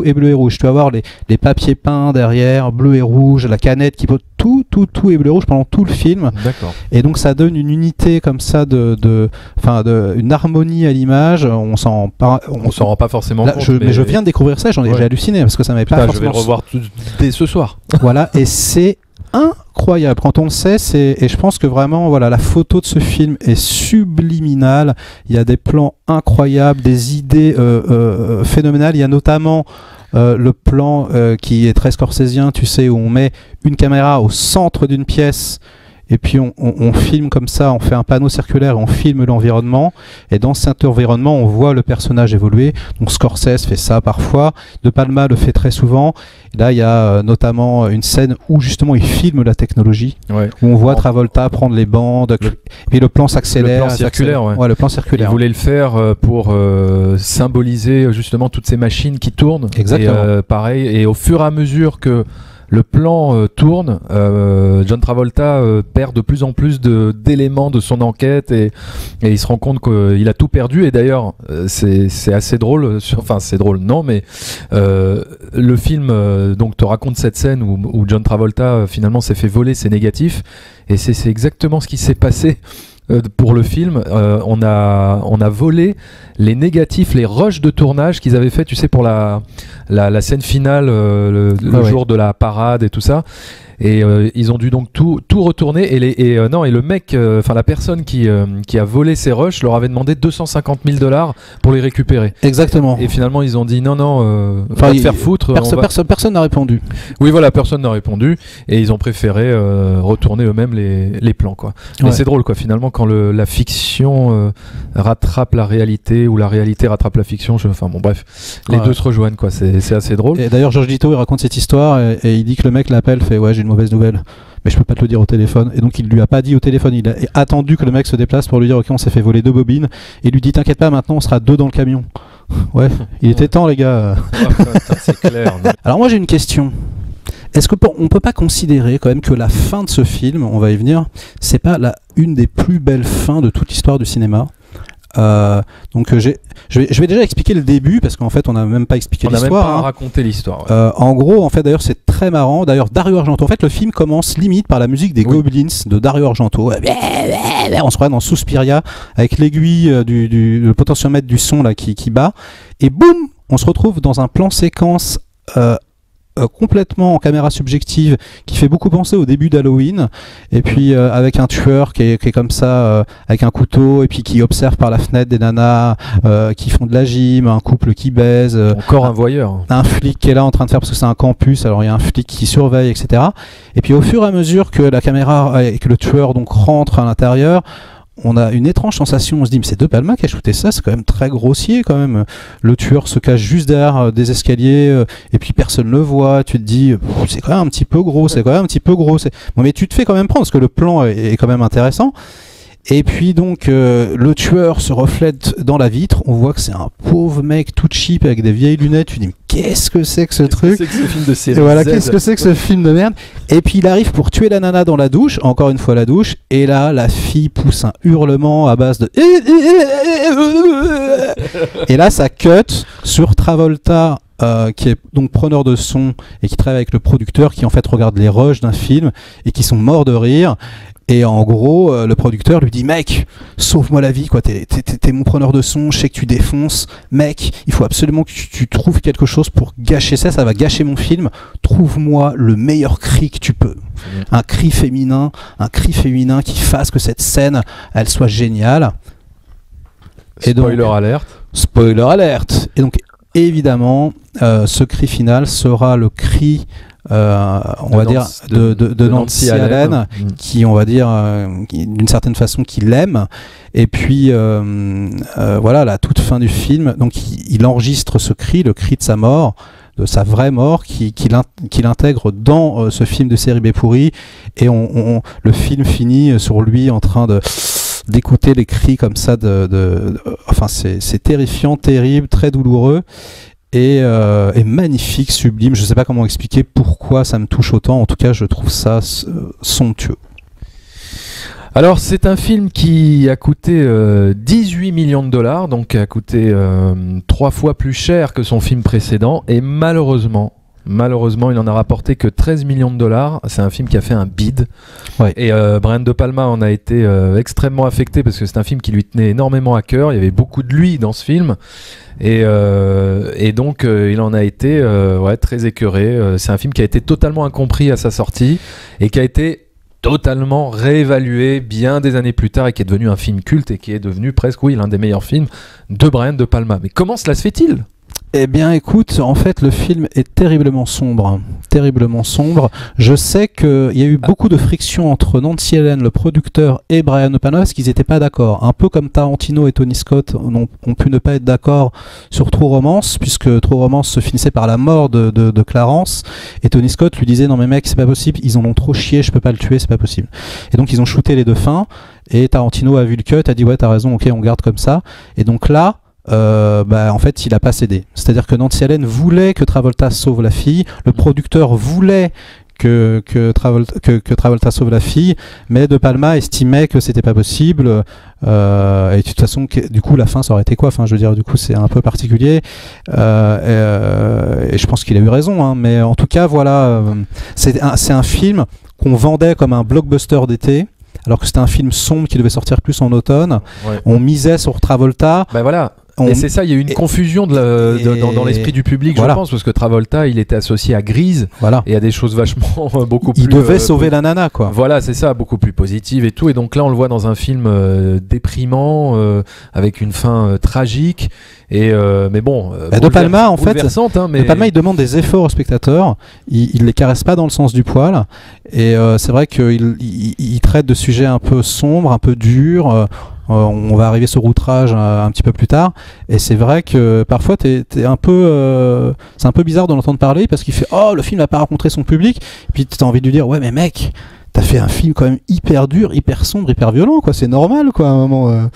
est bleu et rouge. Tu vas voir les papiers peints derrière, bleu et rouge, la canette qui peut tout est bleu et rouge pendant tout le film. D'accord. Et donc ça donne une unité comme ça une harmonie à l'image. On s'en rend pas forcément compte. Mais je viens de découvrir ça, j'ai halluciné parce que ça m'avait pas forcément... Je vais le revoir dès ce soir. Voilà, et c'est incroyable quand on le sait, et je pense que vraiment la photo de ce film est subliminale. Il y a des plans incroyables, des idées phénoménales. Il y a notamment le plan qui est très scorsésien, tu sais, où on met une caméra au centre d'une pièce et puis on filme comme ça, on fait un panneau circulaire, on filme l'environnement, et dans cet environnement on voit le personnage évoluer. Donc Scorsese fait ça parfois, De Palma le fait très souvent. Et là il y a notamment une scène où justement il filme la technologie, où on voit Travolta prendre les bandes, et puis le plan s'accélère. Le plan circulaire, ouais, le plan circulaire. Il voulait le faire pour symboliser justement toutes ces machines qui tournent. Exactement. Et pareil, et au fur et à mesure que le plan tourne, John Travolta perd de plus en plus d'éléments de son enquête, et il se rend compte qu'il a tout perdu. Et d'ailleurs, c'est assez drôle, enfin c'est drôle, non, mais le film donc te raconte cette scène où John Travolta finalement s'est fait voler ses négatifs, et c'est exactement ce qui s'est passé. Pour le film, on a volé les négatifs, les rushs de tournage qu'ils avaient fait, tu sais, pour la scène finale, le jour de la parade et tout ça. Et ils ont dû donc tout retourner, et le mec, enfin la personne qui a volé ces rushs leur avait demandé 250 000 $ pour les récupérer. Exactement. Et finalement ils ont dit non, on va te faire foutre. Personne n'a répondu. Oui voilà, personne n'a répondu, et ils ont préféré retourner eux-mêmes les plans, quoi. Mais c'est drôle, quoi, finalement, quand la fiction rattrape la réalité, ou la réalité rattrape la fiction. Enfin bon, bref, les deux se rejoignent, quoi. C'est assez drôle. Et d'ailleurs Georges Dito il raconte cette histoire, et il dit que le mec l'appelle, fait ouais, j'ai une mauvaise nouvelle, mais je peux pas te le dire au téléphone. Et donc il lui a pas dit au téléphone, il a attendu que le mec se déplace pour lui dire ok, on s'est fait voler 2 bobines, et il lui dit t'inquiète pas, maintenant on sera 2 dans le camion. Ouais, il était temps, les gars. C'est clair. Alors moi j'ai une question. Est-ce qu'on peut pas considérer quand même que la fin de ce film, on va y venir, c'est pas une des plus belles fins de toute l'histoire du cinéma? Donc je vais déjà expliquer le début, parce qu'en fait on n'a même pas expliqué l'histoire. On n'a même pas raconté l'histoire. En gros, en fait, d'ailleurs c'est très marrant. D'ailleurs Dario Argento, en fait le film commence limite par la musique des Goblins de Dario Argento. On se croit dans Suspiria avec l'aiguille le potentiomètre du son là qui bat, et boum, on se retrouve dans un plan séquence complètement en caméra subjective qui fait beaucoup penser au début d'Halloween, et puis avec un tueur qui est comme ça avec un couteau, et puis qui observe par la fenêtre des nanas qui font de la gym, un couple qui baise, encore un voyeur, un flic qui est là en train de faire, parce que c'est un campus, alors il y a un flic qui surveille, etc. Et puis au fur et à mesure que la caméra et que le tueur donc rentre à l'intérieur, on a une étrange sensation, on se dit mais c'est De Palma qui a shooté ça, c'est quand même très grossier quand même. Le tueur se cache juste derrière des escaliers, et puis personne le voit, tu te dis c'est quand même un petit peu gros, Bon, mais tu te fais quand même prendre, parce que le plan est quand même intéressant. Et puis donc le tueur se reflète dans la vitre, on voit que c'est un pauvre mec tout cheap avec des vieilles lunettes, tu dis mais qu'est-ce que c'est que ce truc, qu'est-ce que c'est que ce film de série, et voilà, qu'est-ce que c'est que ce film de merde. Et puis il arrive pour tuer la nana dans la douche, encore une fois la douche, et là la fille pousse un hurlement à base de et là ça cut sur Travolta, qui est donc preneur de son et qui travaille avec le producteur, qui en fait regarde les rushs d'un film et qui sont morts de rire. Et en gros, le producteur lui dit mec, sauve-moi la vie, quoi. T'es mon preneur de son, je sais que tu défonces, mec. Il faut absolument que tu trouves quelque chose pour gâcher ça. Ça va gâcher mon film. Trouve-moi le meilleur cri que tu peux. Un cri féminin qui fasse que cette scène, elle soit géniale. Et spoiler alerte. Spoiler alerte. Et donc évidemment, ce cri final sera le cri, on va dire, de Nancy Allen, qui, on va dire, d'une certaine façon, qui l'aime. Et puis, voilà, la toute fin du film, donc il enregistre ce cri, le cri de sa mort, de sa vraie mort, qu'il intègre dans ce film de série B pourri. Et le film finit sur lui en train d'écouter les cris comme ça, enfin c'est terrifiant, terrible, très douloureux. Et magnifique, sublime. Je ne sais pas comment expliquer pourquoi ça me touche autant. En tout cas, je trouve ça somptueux. Alors, c'est un film qui a coûté 18 millions de $, donc a coûté 3 fois plus cher que son film précédent. Et malheureusement, il en a rapporté que 13 millions de $. C'est un film qui a fait un bide. Ouais. Et Brian De Palma en a été extrêmement affecté, parce que c'est un film qui lui tenait énormément à cœur. Il y avait beaucoup de lui dans ce film. Et donc il en a été très écœuré. C'est un film qui a été totalement incompris à sa sortie, et qui a été totalement réévalué bien des années plus tard, et qui est devenu un film culte, et qui est devenu presque l'un des meilleurs films de Brian De Palma. Mais comment cela se fait-il ? Eh bien, écoute, en fait, le film est terriblement sombre. Terriblement sombre. Je sais qu'il y a eu beaucoup de friction entre Nancy Allen, le producteur, et Brian De Palma parce qu'ils n'étaient pas d'accord. Un peu comme Tarantino et Tony Scott ont pu ne pas être d'accord sur True Romance, puisque True Romance se finissait par la mort de Clarence. Et Tony Scott lui disait: non mais mec, c'est pas possible, ils en ont trop chié, je peux pas le tuer, c'est pas possible. Et donc ils ont shooté les deux fins. Et Tarantino a vu le cut, a dit ouais, t'as raison, ok, on garde comme ça. Et donc là, en fait, il a pas cédé. C'est-à-dire que Nancy Allen voulait que Travolta sauve la fille, le producteur voulait que Travolta sauve la fille, mais De Palma estimait que c'était pas possible. Et de toute façon, du coup, la fin, ça aurait été quoi? Enfin, je veux dire, du coup, c'est un peu particulier. Et je pense qu'il a eu raison, hein, mais en tout cas, voilà, c'est un film qu'on vendait comme un blockbuster d'été. Alors que c'était un film sombre qui devait sortir plus en automne. Ouais. On misait sur Travolta. Ben voilà. Et c'est ça, il y a eu une confusion dans l'esprit du public, voilà. Je pense, parce que Travolta, il était associé à Grease, voilà. Et à des choses vachement beaucoup plus... Il devait sauver la nana, quoi. Voilà, c'est ça, beaucoup plus positive et tout. Et donc là, on le voit dans un film déprimant, avec une fin tragique. Et mais bon, De Palma, en fait, hein, mais... De Palma, il demande des efforts aux spectateurs. Il les caresse pas dans le sens du poil. Et c'est vrai qu'il traite de sujets un peu sombres, un peu durs. On va arriver sur Outrage un petit peu plus tard, et c'est vrai que parfois t'es un peu, c'est un peu bizarre de l'entendre parler parce qu'il fait oh, le film n'a pas rencontré son public, et puis t'as envie de lui dire ouais mais mec, t'as fait un film quand même hyper dur, hyper sombre, hyper violent, quoi, c'est normal, quoi, à un moment.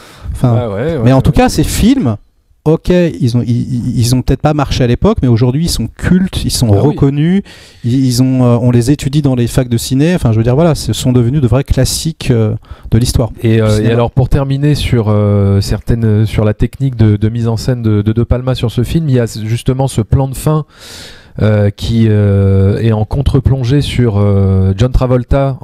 Mais en tout cas, ces films, ok, ils ont peut-être pas marché à l'époque, mais aujourd'hui ils sont cultes, ils sont reconnus, on les étudie dans les facs de ciné. Enfin, je veux dire, voilà, ce sont devenus de vrais classiques de l'histoire. Et alors, pour terminer sur la technique de mise en scène de Palma sur ce film, il y a justement ce plan de fin. Qui est en contre-plongée sur John Travolta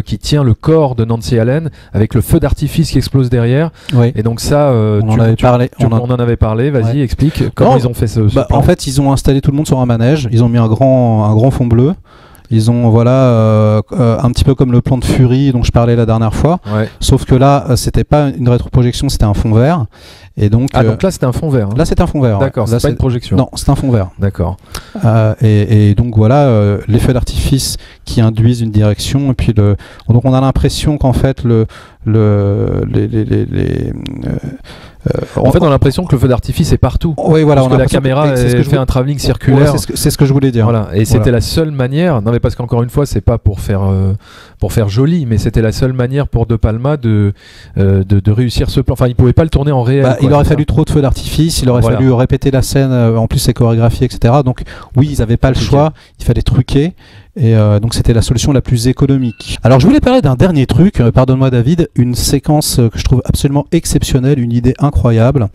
qui tient le corps de Nancy Allen avec le feu d'artifice qui explose derrière. Oui. Et donc ça, on en avait parlé. Vas-y, explique comment ils ont fait ce plan. En fait, ils ont installé tout le monde sur un manège. Ils ont mis un grand fond bleu. Ils ont un petit peu comme le plan de Fury dont je parlais la dernière fois. Ouais. Sauf que là, c'était pas une rétroprojection, c'était un fond vert. Et donc, donc là c'était un fond vert. Hein. Là c'est un fond vert. D'accord, ouais. C'est pas une projection. Non, c'est un fond vert. D'accord. Et donc voilà, les feux d'artifice qui induisent une direction, et puis donc on a l'impression qu'en fait en fait, on a l'impression que le feu d'artifice est partout. Oui, voilà. Parce que la caméra fait un travelling circulaire. Ouais, c'est ce que je voulais dire. Voilà. Et c'était la seule manière. Non, mais parce qu'encore une fois, c'est pas pour faire joli, mais c'était la seule manière pour De Palma de réussir ce plan. Enfin, il pouvait pas le tourner en réel. Il aurait fallu trop de feux d'artifice. Il aurait fallu répéter la scène. En plus, c'est chorégraphié, etc. Donc, oui, ils avaient pas le choix. Il fallait truquer. Et donc c'était la solution la plus économique. Alors je voulais parler d'un dernier truc, pardonne-moi David, une séquence que je trouve absolument exceptionnelle, une idée incroyable.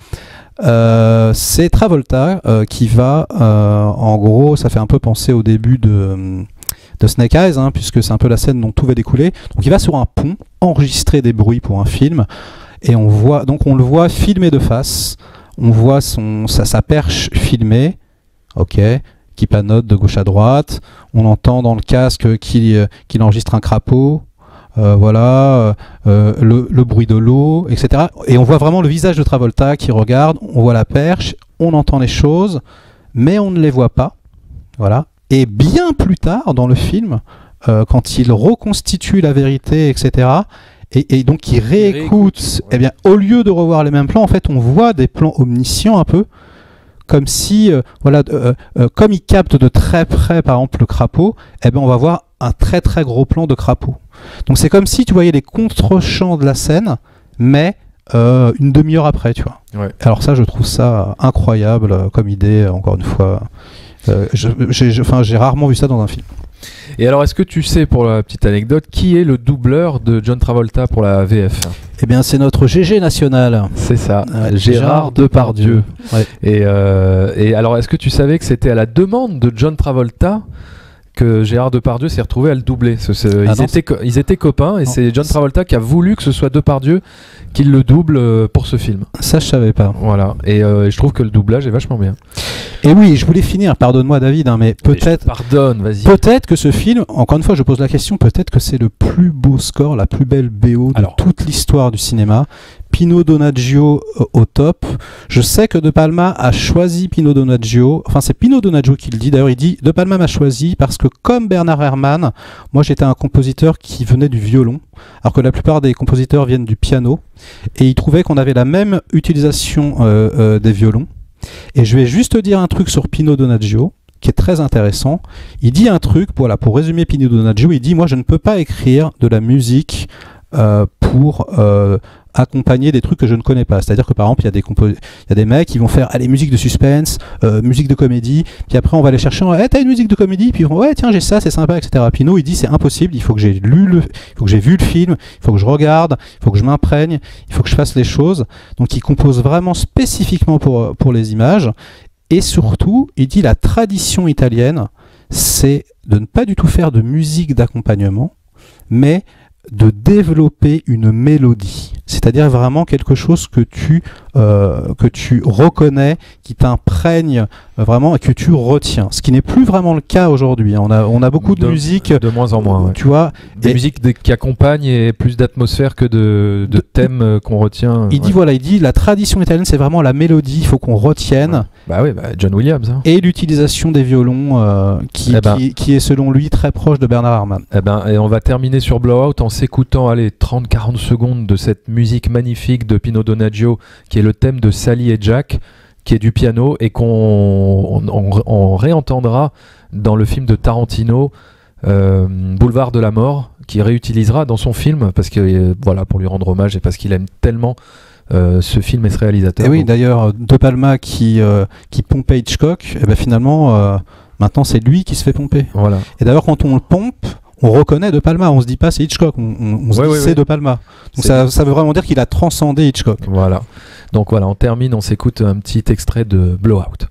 C'est Travolta qui va, en gros, ça fait un peu penser au début de Snake Eyes, hein, puisque c'est un peu la scène dont tout va découler. Donc il va sur un pont, enregistrer des bruits pour un film, et on le voit filmer de face, on voit sa perche filmée, ok, qui planote de gauche à droite, on entend dans le casque qu'il enregistre un crapaud, le bruit de l'eau, etc. Et on voit vraiment le visage de Travolta qui regarde, on voit la perche, on entend les choses, mais on ne les voit pas. Voilà. Et bien plus tard dans le film, quand il reconstitue la vérité, etc., et donc il réécoute, eh bien, au lieu de revoir les mêmes plans, en fait, on voit des plans omniscients un peu, comme si, comme il capte de très près, par exemple, le crapaud, eh ben, on va voir un très très gros plan de crapaud. Donc c'est comme si tu voyais les contre-champs de la scène, mais une demi-heure après, tu vois. Ouais. Alors ça, je trouve ça incroyable comme idée, encore une fois. J'ai rarement vu ça dans un film. Et alors, est-ce que tu sais, pour la petite anecdote, qui est le doubleur de John Travolta pour la VF ? Eh bien, c'est notre GG national. C'est ça, Gérard Depardieu. Ouais. Et alors, est-ce que tu savais que c'était à la demande de John Travolta que Gérard Depardieu s'est retrouvé à le doubler? Ils étaient copains, et c'est John Travolta qui a voulu que ce soit Depardieu qui le double pour ce film. Ça, je savais pas. Voilà, et je trouve que le doublage est vachement bien. Et oui, je voulais finir, pardonne-moi David, hein, mais peut-être... Pardonne, vas-y. Peut-être que ce film, encore une fois je pose la question, peut-être que c'est le plus beau score, la plus belle BO de toute l'histoire du cinéma, Pino Donaggio au top. Je sais que De Palma a choisi Pino Donaggio, enfin c'est Pino Donaggio qui le dit, d'ailleurs il dit De Palma m'a choisi parce que comme Bernard Herrmann, moi j'étais un compositeur qui venait du violon, alors que la plupart des compositeurs viennent du piano, et il trouvait qu'on avait la même utilisation des violons. Et je vais juste dire un truc sur Pino Donaggio qui est très intéressant. Il dit un truc, voilà, pour résumer Pino Donaggio, il dit moi je ne peux pas écrire de la musique pour accompagner des trucs que je ne connais pas. C'est-à-dire que par exemple, il y a des mecs qui vont faire allez, musique de suspense, musique de comédie, puis après on va aller chercher t'as une musique de comédie, puis ouais tiens j'ai ça, c'est sympa, etc. Pino il dit c'est impossible, il faut que j'ai vu le film, il faut que je regarde, il faut que je m'imprègne, il faut que je fasse les choses. Donc il compose vraiment spécifiquement pour les images, et surtout il dit la tradition italienne c'est de ne pas du tout faire de musique d'accompagnement, mais de développer une mélodie, c'est-à-dire vraiment quelque chose que tu reconnais, qui t'imprègne vraiment et que tu retiens. Ce qui n'est plus vraiment le cas aujourd'hui. On a beaucoup de musique de moins en moins. Ouais. Tu vois, des musiques qui accompagnent et plus d'atmosphère que de thèmes qu'on retient. Il dit voilà, il dit la tradition italienne c'est vraiment la mélodie, il faut qu'on retienne. Ouais. Bah oui, John Williams. Hein. Et l'utilisation des violons qui est selon lui très proche de Bernard Herrmann. Et on va terminer sur Blowout en s'écoutant 30-40 secondes de cette musique magnifique de Pino Donaggio qui est le thème de Sally et Jack, qui est du piano et qu'on réentendra dans le film de Tarantino, Boulevard de la Mort, qui réutilisera dans son film parce que voilà, pour lui rendre hommage et parce qu'il aime tellement ce film et ce réalisateur. Et oui, d'ailleurs, De Palma qui pompait Hitchcock, et ben finalement maintenant c'est lui qui se fait pomper. Voilà. Et d'ailleurs quand on le pompe, on reconnaît De Palma, on se dit pas c'est Hitchcock, on se dit c'est De Palma. Donc ça veut vraiment dire qu'il a transcendé Hitchcock. Voilà. Donc voilà, on termine, on s'écoute un petit extrait de Blowout.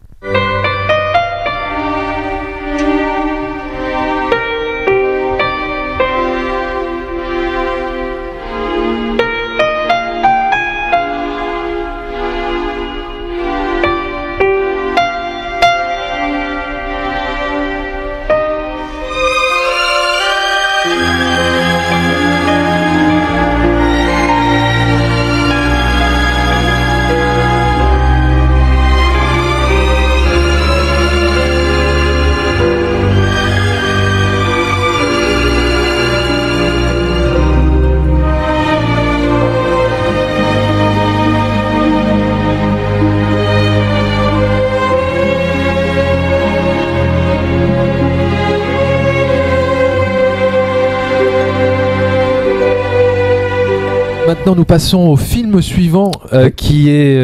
Maintenant, nous passons au film suivant, qui est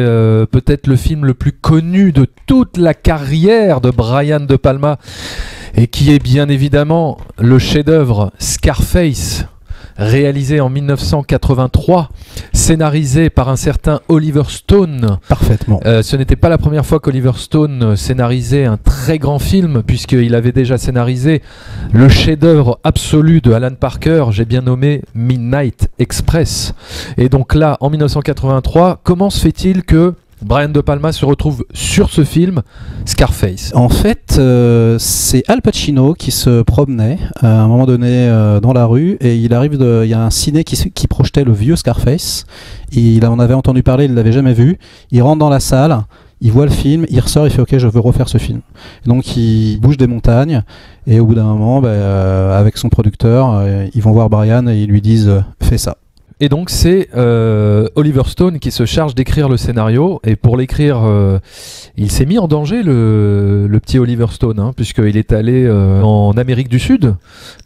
peut-être le film le plus connu de toute la carrière de Brian De Palma, et qui est bien évidemment le chef-d'œuvre Scarface, réalisé en 1983, scénarisé par un certain Oliver Stone. Parfaitement. Ce n'était pas la première fois qu'Oliver Stone scénarisait un très grand film, puisqu'il avait déjà scénarisé le chef-d'œuvre absolu de Alan Parker, j'ai bien nommé Midnight Express. Et donc là, en 1983, comment se fait-il que Brian De Palma se retrouve sur ce film, Scarface? En fait, c'est Al Pacino qui se promenait à un moment donné dans la rue, et il y a un ciné qui projetait le vieux Scarface. Il en avait entendu parler, il ne l'avait jamais vu. Il rentre dans la salle, il voit le film, il ressort, il fait ok, je veux refaire ce film. Et donc il bouge des montagnes, et au bout d'un moment, avec son producteur, ils vont voir Brian et ils lui disent fais ça. Et donc c'est Oliver Stone qui se charge d'écrire le scénario, et pour l'écrire il s'est mis en danger le petit Oliver Stone, hein, puisqu'il est allé en Amérique du Sud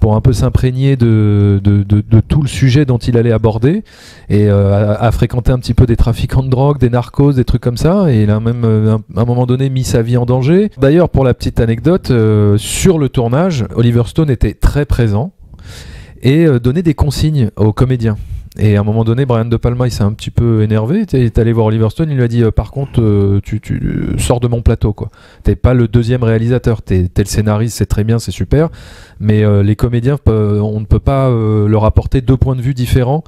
pour un peu s'imprégner de tout le sujet dont il allait aborder, et a fréquenté un petit peu des trafiquants de drogue, des narcos, des trucs comme ça, et il a même à un moment donné mis sa vie en danger. D'ailleurs, pour la petite anecdote, sur le tournage, Oliver Stone était très présent et donnait des consignes aux comédiens. Et à un moment donné, Brian De Palma, il s'est un petit peu énervé. Il est allé voir Oliver Stone, il lui a dit par contre, tu sors de mon plateau, quoi. T'es pas le deuxième réalisateur, t'es le scénariste, c'est très bien, c'est super, mais les comédiens, on ne peut pas leur apporter deux points de vue différents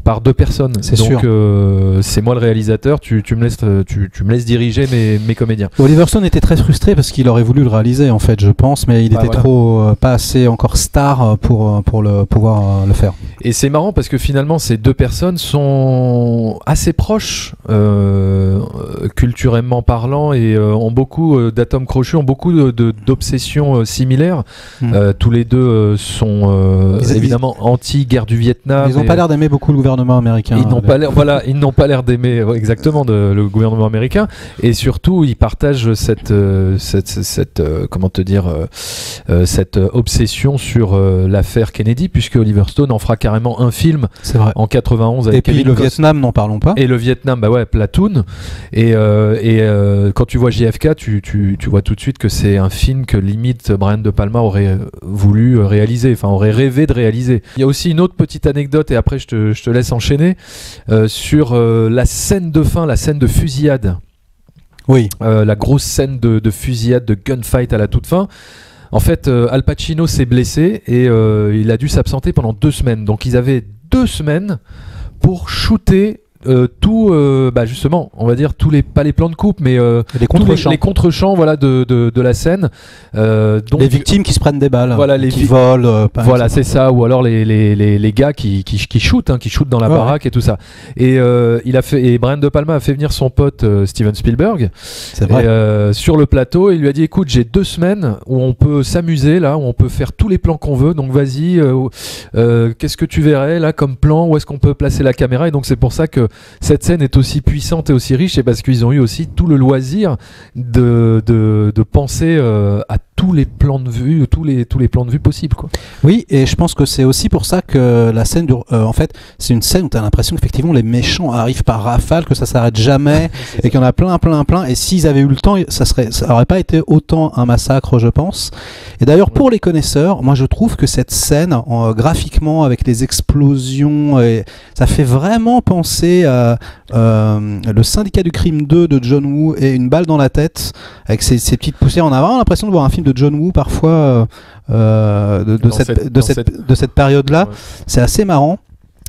par 2 personnes. C'est donc sûr. c'est moi le réalisateur, tu me laisses diriger mes comédiens. Oliver Stone était très frustré parce qu'il aurait voulu le réaliser en fait, je pense, mais il était trop pas assez encore star pour pouvoir le faire. Et c'est marrant parce que finalement ces 2 personnes sont assez proches culturellement parlant et ont beaucoup d'atomes crochus, ont beaucoup d'obsessions similaires. Tous les deux sont évidemment anti-guerre du Vietnam. Ils n'ont pas l'air d'aimer beaucoup le gouvernement américain. Ils n'ont pas l'air, ils n'ont pas l'air d'aimer exactement le gouvernement américain, et surtout ils partagent cette comment te dire cette obsession sur l'affaire Kennedy, puisque Oliver Stone en fera carrément un film en 91 avec Kevin Costner. Vietnam, n'en parlons pas. Et le Vietnam, Platoon. Et quand tu vois JFK, tu vois tout de suite que c'est un film que limite Brian De Palma aurait voulu réaliser, enfin aurait rêvé de réaliser. Il y a aussi une autre petite anecdote, et après je te laisse enchaîner, sur la scène de fin, la scène de fusillade. Oui. La grosse scène de fusillade, de gunfight à la toute fin. En fait, Al Pacino s'est blessé et il a dû s'absenter pendant 2 semaines. Donc ils avaient 2 semaines pour shooter tout, justement, on va dire pas les plans de coupe, mais les contre-champs, voilà, de la scène. Donc, les victimes qui se prennent des balles, voilà, qui volent. Voilà, c'est ça. Ou alors les gars qui shootent, qui shootent dans la baraque et tout ça. Et Brian De Palma a fait venir son pote Steven Spielberg. C'est vrai. Sur le plateau, et il lui a dit, écoute, j'ai 2 semaines où on peut s'amuser là, où on peut faire tous les plans qu'on veut. Donc vas-y, qu'est-ce que tu verrais là comme plan? Où est-ce qu'on peut placer la caméra? Et donc c'est pour ça que cette scène est aussi puissante et aussi riche, et parce qu'ils ont eu aussi tout le loisir de penser à tous les plans de vue, tous les plans de vue possibles, quoi. Oui, et je pense que c'est aussi pour ça que la scène en fait, c'est une scène où tu as l'impression qu'effectivement les méchants arrivent par rafale, que ça s'arrête jamais et qu'il y en a plein, et s'ils avaient eu le temps, ça aurait pas été autant un massacre, je pense. Et d'ailleurs, pour les connaisseurs, moi je trouve que cette scène, graphiquement, avec les explosions, ça fait vraiment penser à le Syndicat du crime 2 de John Woo et Une balle dans la tête, avec ces petites poussières. On a vraiment l'impression de voir un film de John Woo parfois, de cette période-là. Ouais. C'est assez marrant.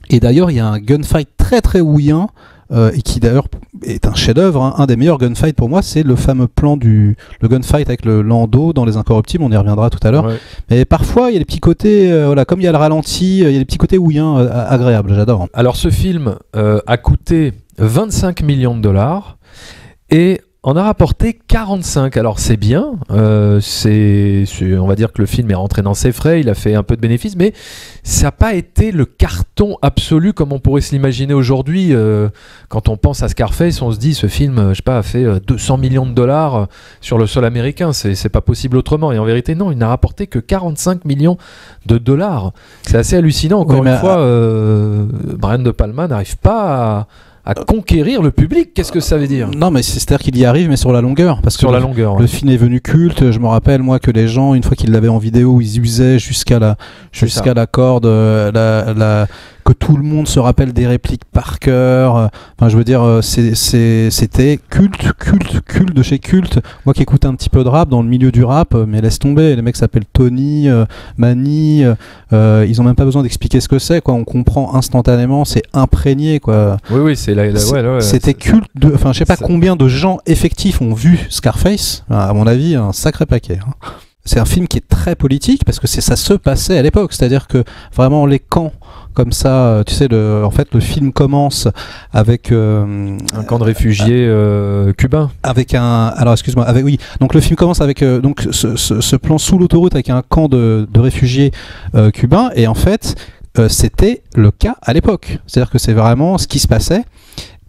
Et d'ailleurs, il y a un gunfight très très ouillant, et qui d'ailleurs est un chef-d'œuvre, hein. Un des meilleurs gunfights pour moi, c'est le fameux plan le gunfight avec le Lando dans Les Incorruptibles. On y reviendra tout à l'heure. Ouais. Mais parfois, il y a des petits côtés, comme il y a le ralenti, il y a des petits côtés ouillants agréables. J'adore. Alors, ce film a coûté 25 millions de dollars et en a rapporté 45. Alors c'est bien, on va dire que le film est rentré dans ses frais, il a fait un peu de bénéfices, mais ça n'a pas été le carton absolu comme on pourrait se l'imaginer aujourd'hui. Quand on pense à Scarface, on se dit ce film, a fait 200 millions de dollars sur le sol américain, c'est pas possible autrement. Et en vérité, non, il n'a rapporté que 45 millions de dollars. C'est assez hallucinant. Encore une fois, Brian De Palma n'arrive pas à conquérir le public. Qu'est-ce que ça veut dire? Non, mais c'est-à-dire qu'il y arrive, mais sur la longueur. Parce sur que la longueur, le film est venu culte. Je me rappelle, moi, que les gens, une fois qu'ils l'avaient en vidéo, ils usaient jusqu'à la corde, que tout le monde se rappelle des répliques par cœur. Enfin, je veux dire, c'était culte de chez culte. Moi qui écoute un petit peu de rap, dans le milieu du rap, mais laisse tomber. Les mecs s'appellent Tony, Manny. Ils ont même pas besoin d'expliquer ce que c'est, quoi. On comprend instantanément. C'est imprégné, quoi. Oui, c'est c'était culte. Enfin, je sais pas combien de gens effectifs ont vu Scarface. À mon avis, un sacré paquet. Hein. C'est un film qui est très politique parce que ça se passait à l'époque. C'est-à-dire que vraiment les camps comme ça, tu sais, le film commence avec un camp de réfugiés cubains. Donc le film commence avec donc ce plan sous l'autoroute avec un camp de réfugiés cubains, et en fait c'était le cas à l'époque. C'est-à-dire que c'est vraiment ce qui se passait.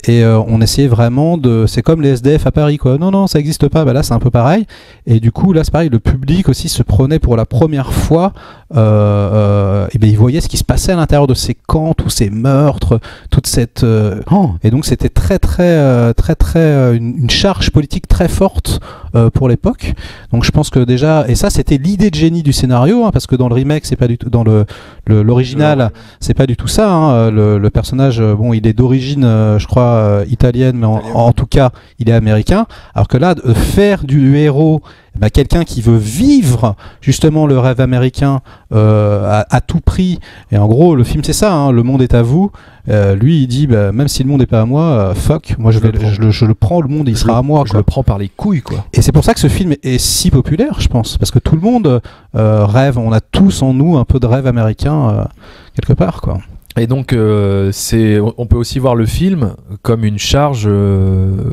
Et on essayait vraiment c'est comme les SDF à Paris, quoi. Non, ça n'existe pas. Là, c'est un peu pareil. Et du coup, là, c'est pareil. Le public aussi se prenait pour la première fois. Il voyait ce qui se passait à l'intérieur de ces camps, tous ces meurtres, toute cette. Et donc, c'était très, une charge politique très forte pour l'époque. Donc, je pense que déjà, et ça, c'était l'idée de génie du scénario, hein, parce que dans le remake, c'est pas du tout, dans l'original, c'est pas du tout ça. Hein. Le personnage, il est d'origine, je crois, fois italienne, mais en tout cas, il est américain. Alors que là, de faire du héros quelqu'un qui veut vivre justement le rêve américain à tout prix, et en gros le film c'est ça, hein, le monde est à vous, lui il dit même si le monde n'est pas à moi, fuck, moi je le prends, le monde il sera à moi, je le prends par les couilles quoi. Et c'est pour ça que ce film est si populaire, je pense, parce que tout le monde rêve, on a tous en nous un peu de rêve américain quelque part quoi. Et donc, on peut aussi voir le film comme une charge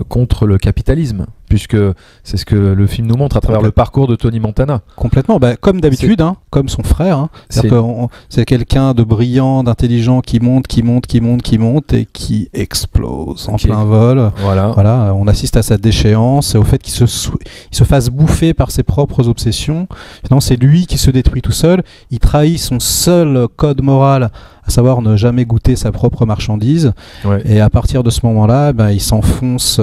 contre le capitalisme, puisque c'est ce que le film nous montre à travers le parcours de Tony Montana. Complètement, comme d'habitude, hein, comme son frère. Hein. C'est quelqu'un de brillant, d'intelligent qui monte et qui explose en plein vol. Voilà, on assiste à sa déchéance et au fait qu'il se fasse bouffer par ses propres obsessions. Finalement, c'est lui qui se détruit tout seul. Il trahit son seul code moral, à savoir ne jamais goûter sa propre marchandise. Ouais. Et à partir de ce moment-là, il s'enfonce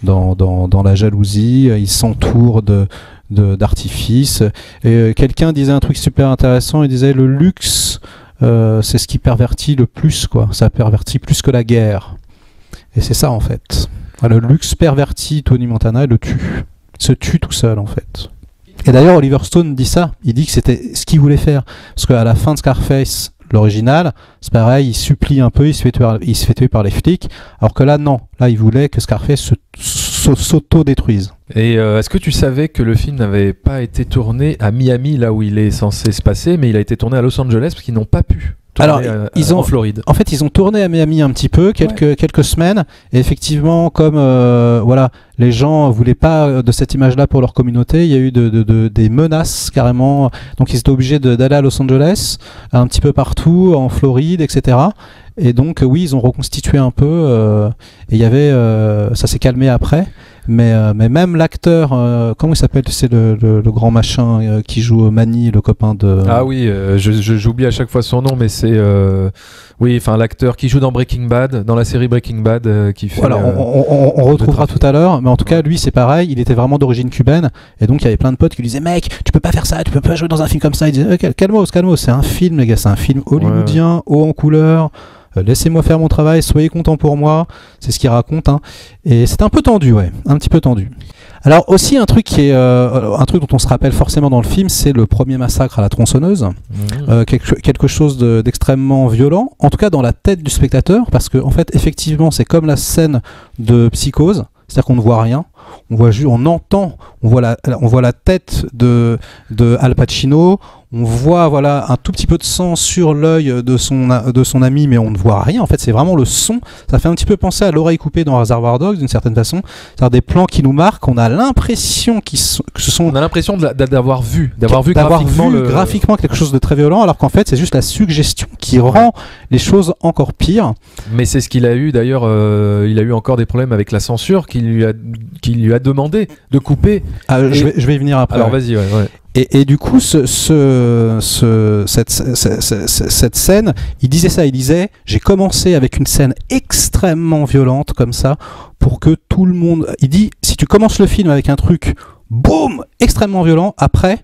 dans la jalousie, il s'entoure d'artifices. Et quelqu'un disait un truc super intéressant, il disait le luxe, c'est ce qui pervertit le plus, quoi. Ça pervertit plus que la guerre. Et c'est ça en fait. Le luxe pervertit Tony Montana et le tue. Il se tue tout seul en fait. Et d'ailleurs Oliver Stone dit ça, il dit que c'était ce qu'il voulait faire. Parce qu'à la fin de Scarface, l'original, c'est pareil, il supplie un peu, il se fait tuer par les flics, alors que là non, là il voulait que Scarface s'auto-détruise. Et est-ce que tu savais que le film n'avait pas été tourné à Miami, là où il est censé se passer, mais il a été tourné à Los Angeles parce qu'ils n'ont pas pu tourner en Floride. En fait, ils ont tourné à Miami un petit peu, quelques semaines, et effectivement, comme les gens voulaient pas de cette image-là pour leur communauté, il y a eu des menaces carrément, donc ils étaient obligés d'aller à Los Angeles, un petit peu partout, en Floride, etc. Et donc oui, ils ont reconstitué un peu, et il y avait, ça s'est calmé après. Mais même l'acteur, comment il s'appelle, c'est le grand machin qui joue Manny, le copain de... Ah oui, j'oublie à chaque fois son nom, mais c'est l'acteur qui joue dans Breaking Bad, dans la série Breaking Bad, qui fait... Voilà, on retrouvera tout à l'heure, mais en tout cas, lui, c'est pareil, il était vraiment d'origine cubaine, et donc il y avait plein de potes qui lui disaient « Mec, tu peux pas faire ça, tu peux pas jouer dans un film comme ça », il disait « Calmos, c'est un film, les gars, c'est un film hollywoodien, haut en couleur ». Laissez-moi faire mon travail, soyez contents pour moi, c'est ce qu'il raconte, hein. Et c'est un peu tendu, un petit peu tendu. Alors aussi un truc qui est un truc dont on se rappelle forcément dans le film, c'est le premier massacre à la tronçonneuse, quelque chose d'extrêmement violent, en tout cas dans la tête du spectateur, parce que en fait effectivement c'est comme la scène de Psychose, c'est-à-dire qu'on ne voit rien. On voit la tête de Al Pacino, on voit un tout petit peu de sang sur l'œil de son ami, mais on ne voit rien. En fait, c'est vraiment le son. Ça fait un petit peu penser à l'oreille coupée dans Reservoir Dogs d'une certaine façon. C'est-à-dire des plans qui nous marquent. On a l'impression que ce sont. On a l'impression d'avoir vu graphiquement quelque chose de très violent, alors qu'en fait, c'est juste la suggestion qui rend les choses encore pires. Mais c'est ce qu'il a eu d'ailleurs. Il a eu encore des problèmes avec la censure qui lui a demandé de couper. Je vais y venir après. Alors vas-y, ouais. Et du coup, cette scène, il disait, j'ai commencé avec une scène extrêmement violente comme ça, pour que tout le monde... Il dit, si tu commences le film avec un truc, boum, extrêmement violent, après,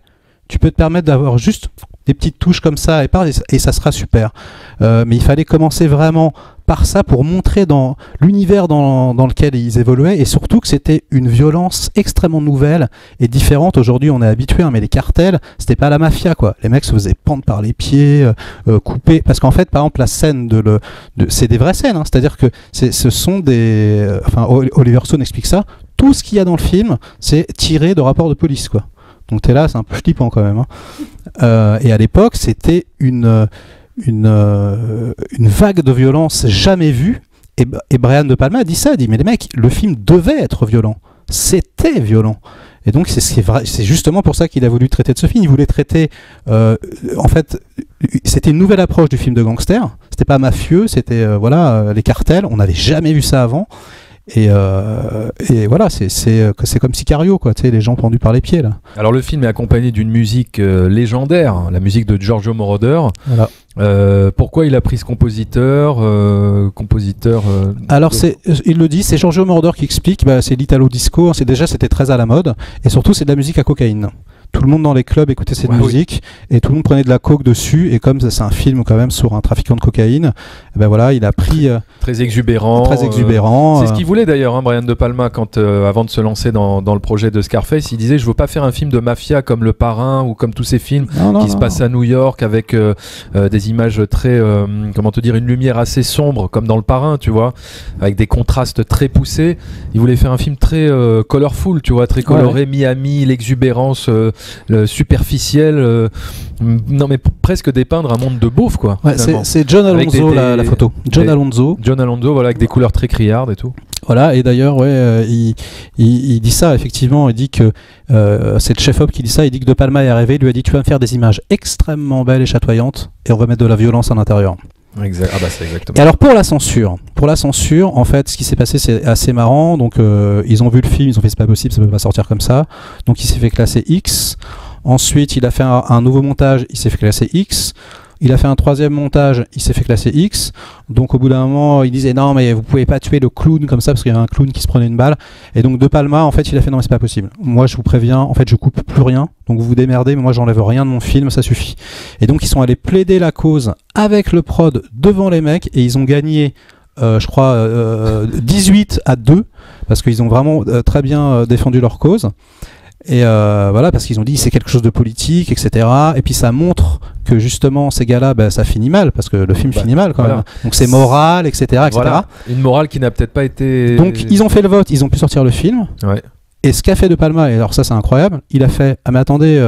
tu peux te permettre d'avoir juste des petites touches comme ça, et ça sera super. Mais il fallait commencer vraiment par ça pour montrer dans l'univers dans lequel ils évoluaient, et surtout que c'était une violence extrêmement nouvelle et différente. Aujourd'hui on est habitué, mais les cartels, c'était pas la mafia quoi. Les mecs se faisaient pendre par les pieds, couper, parce qu'en fait par exemple la scène c'est des vraies scènes, hein. C'est-à-dire que ce sont des... Oliver Stone explique ça, tout ce qu'il y a dans le film c'est tiré de rapports de police quoi. Donc t'es là, c'est un peu flippant quand même, hein. Et à l'époque c'était une vague de violence jamais vue, et Brian De Palma a dit ça, mais les mecs, le film devait être violent, c'était violent, et donc c'est justement pour ça qu'il a voulu traiter de ce film. Il voulait traiter en fait, c'était une nouvelle approche du film de gangster, c'était pas mafieux, c'était les cartels, on n'avait jamais vu ça avant. Et voilà, c'est comme Sicario quoi, tu sais, les gens pendus par les pieds là. Alors le film est accompagné d'une musique légendaire, la musique de Giorgio Moroder. Voilà. Pourquoi il a pris ce compositeur Alors il le dit, c'est Giorgio Moroder qui explique, c'est l'italo disco, c'était très à la mode, et surtout c'est de la musique à cocaïne. tout le monde dans les clubs écoutait cette musique et tout le monde prenait de la coke dessus. Et comme c'est un film quand même sur un trafiquant de cocaïne, ben voilà, il a pris très exubérant. C'est ce qu'il voulait d'ailleurs, hein, Brian De Palma, quand avant de se lancer dans le projet de Scarface, il disait je veux pas faire un film de mafia comme Le Parrain ou comme tous ces films qui se passent à New York avec des images très comment te dire, une lumière assez sombre comme dans Le Parrain, tu vois, avec des contrastes très poussés. Il voulait faire un film très colorful, tu vois, très coloré, Miami, l'exubérance superficielle, non mais presque dépeindre un monde de beauf, quoi. Ouais, c'est John Alonso la photo. John Alonso, voilà, avec des couleurs très criardes et tout. Voilà, et d'ailleurs, il dit ça, effectivement, il dit que c'est le chef-op qui dit ça, il dit que De Palma est arrivé, il lui a dit tu vas me faire des images extrêmement belles et chatoyantes, et on va mettre de la violence à l'intérieur. Exact. Ah bah c'est exactement. Et alors pour la censure, en fait, ce qui s'est passé, c'est assez marrant. Donc ils ont vu le film, ils ont fait c'est pas possible, ça peut pas sortir comme ça. Donc il s'est fait classer X. Ensuite, il a fait un nouveau montage, il s'est fait classer X. Il a fait un troisième montage, il s'est fait classer X. Donc au bout d'un moment, il disait non mais vous pouvez pas tuer le clown comme ça parce qu'il y avait un clown qui se prenait une balle. Et donc De Palma, en fait, il a fait non mais c'est pas possible. Moi je vous préviens, en fait je coupe plus rien. Donc vous vous démerdez, mais moi j'enlève rien de mon film, ça suffit. Et donc ils sont allés plaider la cause avec le prod devant les mecs et ils ont gagné. Je crois 18-2 parce qu'ils ont vraiment très bien défendu leur cause. Et voilà, parce qu'ils ont dit c'est quelque chose de politique, etc. Et puis ça montre que justement ces gars-là, ça finit mal, parce que le film finit mal quand même. Donc c'est moral, etc. Voilà. Une morale qui n'a peut-être pas été... Donc ils ont fait le vote, ils ont pu sortir le film. Ouais. Et ce qu'a fait De Palma, et alors ça c'est incroyable, il a fait, ah mais attendez,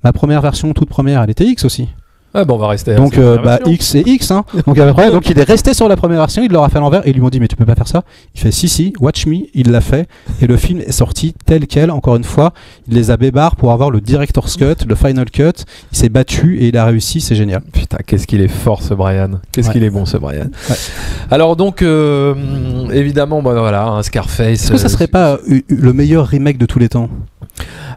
ma première version, toute première, elle était X aussi. Ah bon, on va rester. Donc X et X, hein. Donc après, donc il est resté sur la première version, il leur a fait à l'envers et ils lui ont dit mais tu peux pas faire ça. Il fait si, watch me, il l'a fait et le film est sorti tel quel. Encore une fois, il les a bébards pour avoir le director's cut, le final cut. Il s'est battu et il a réussi, c'est génial. Putain, qu'est-ce qu'il est fort ce Brian. Qu'est-ce qu'il est bon ce Brian. Ouais. Alors donc évidemment, voilà, un Scarface. Est-ce que ça serait pas le meilleur remake de tous les temps?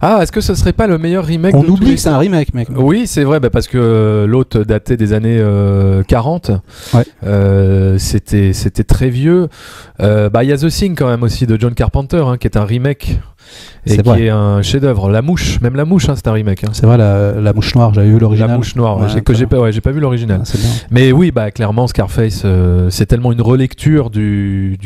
Ah, est-ce que ce serait pas le meilleur remake? On oublie que c'est un remake, mec. Oui, c'est vrai, parce que l'autre datait des années 40. Ouais. C'était très vieux. Il y a The Thing quand même aussi de John Carpenter, qui est un remake. Et qui est un chef-d'œuvre. La Mouche, même La Mouche, c'est un remake. C'est vrai, la Mouche Noire, j'avais vu l'original. La Mouche Noire, j'ai pas vu l'original. Ah, mais oui, clairement, Scarface, c'est tellement une relecture du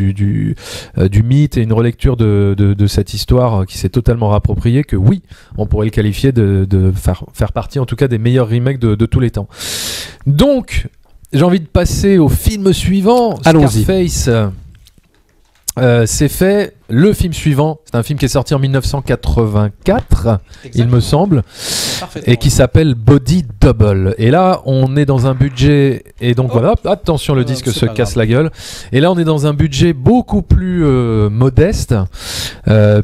mythe et une relecture de cette histoire qui s'est totalement rappropriée que oui, on pourrait le qualifier de faire partie en tout cas des meilleurs remakes de tous les temps. Donc, j'ai envie de passer au film suivant. Allons-y. Scarface. C'est fait. Le film suivant, c'est un film qui est sorti en 1984, il me semble, et qui s'appelle Body Double. Et là, on est dans un budget, et donc voilà, attention, le disque se casse la gueule. Et là, on est dans un budget beaucoup plus modeste,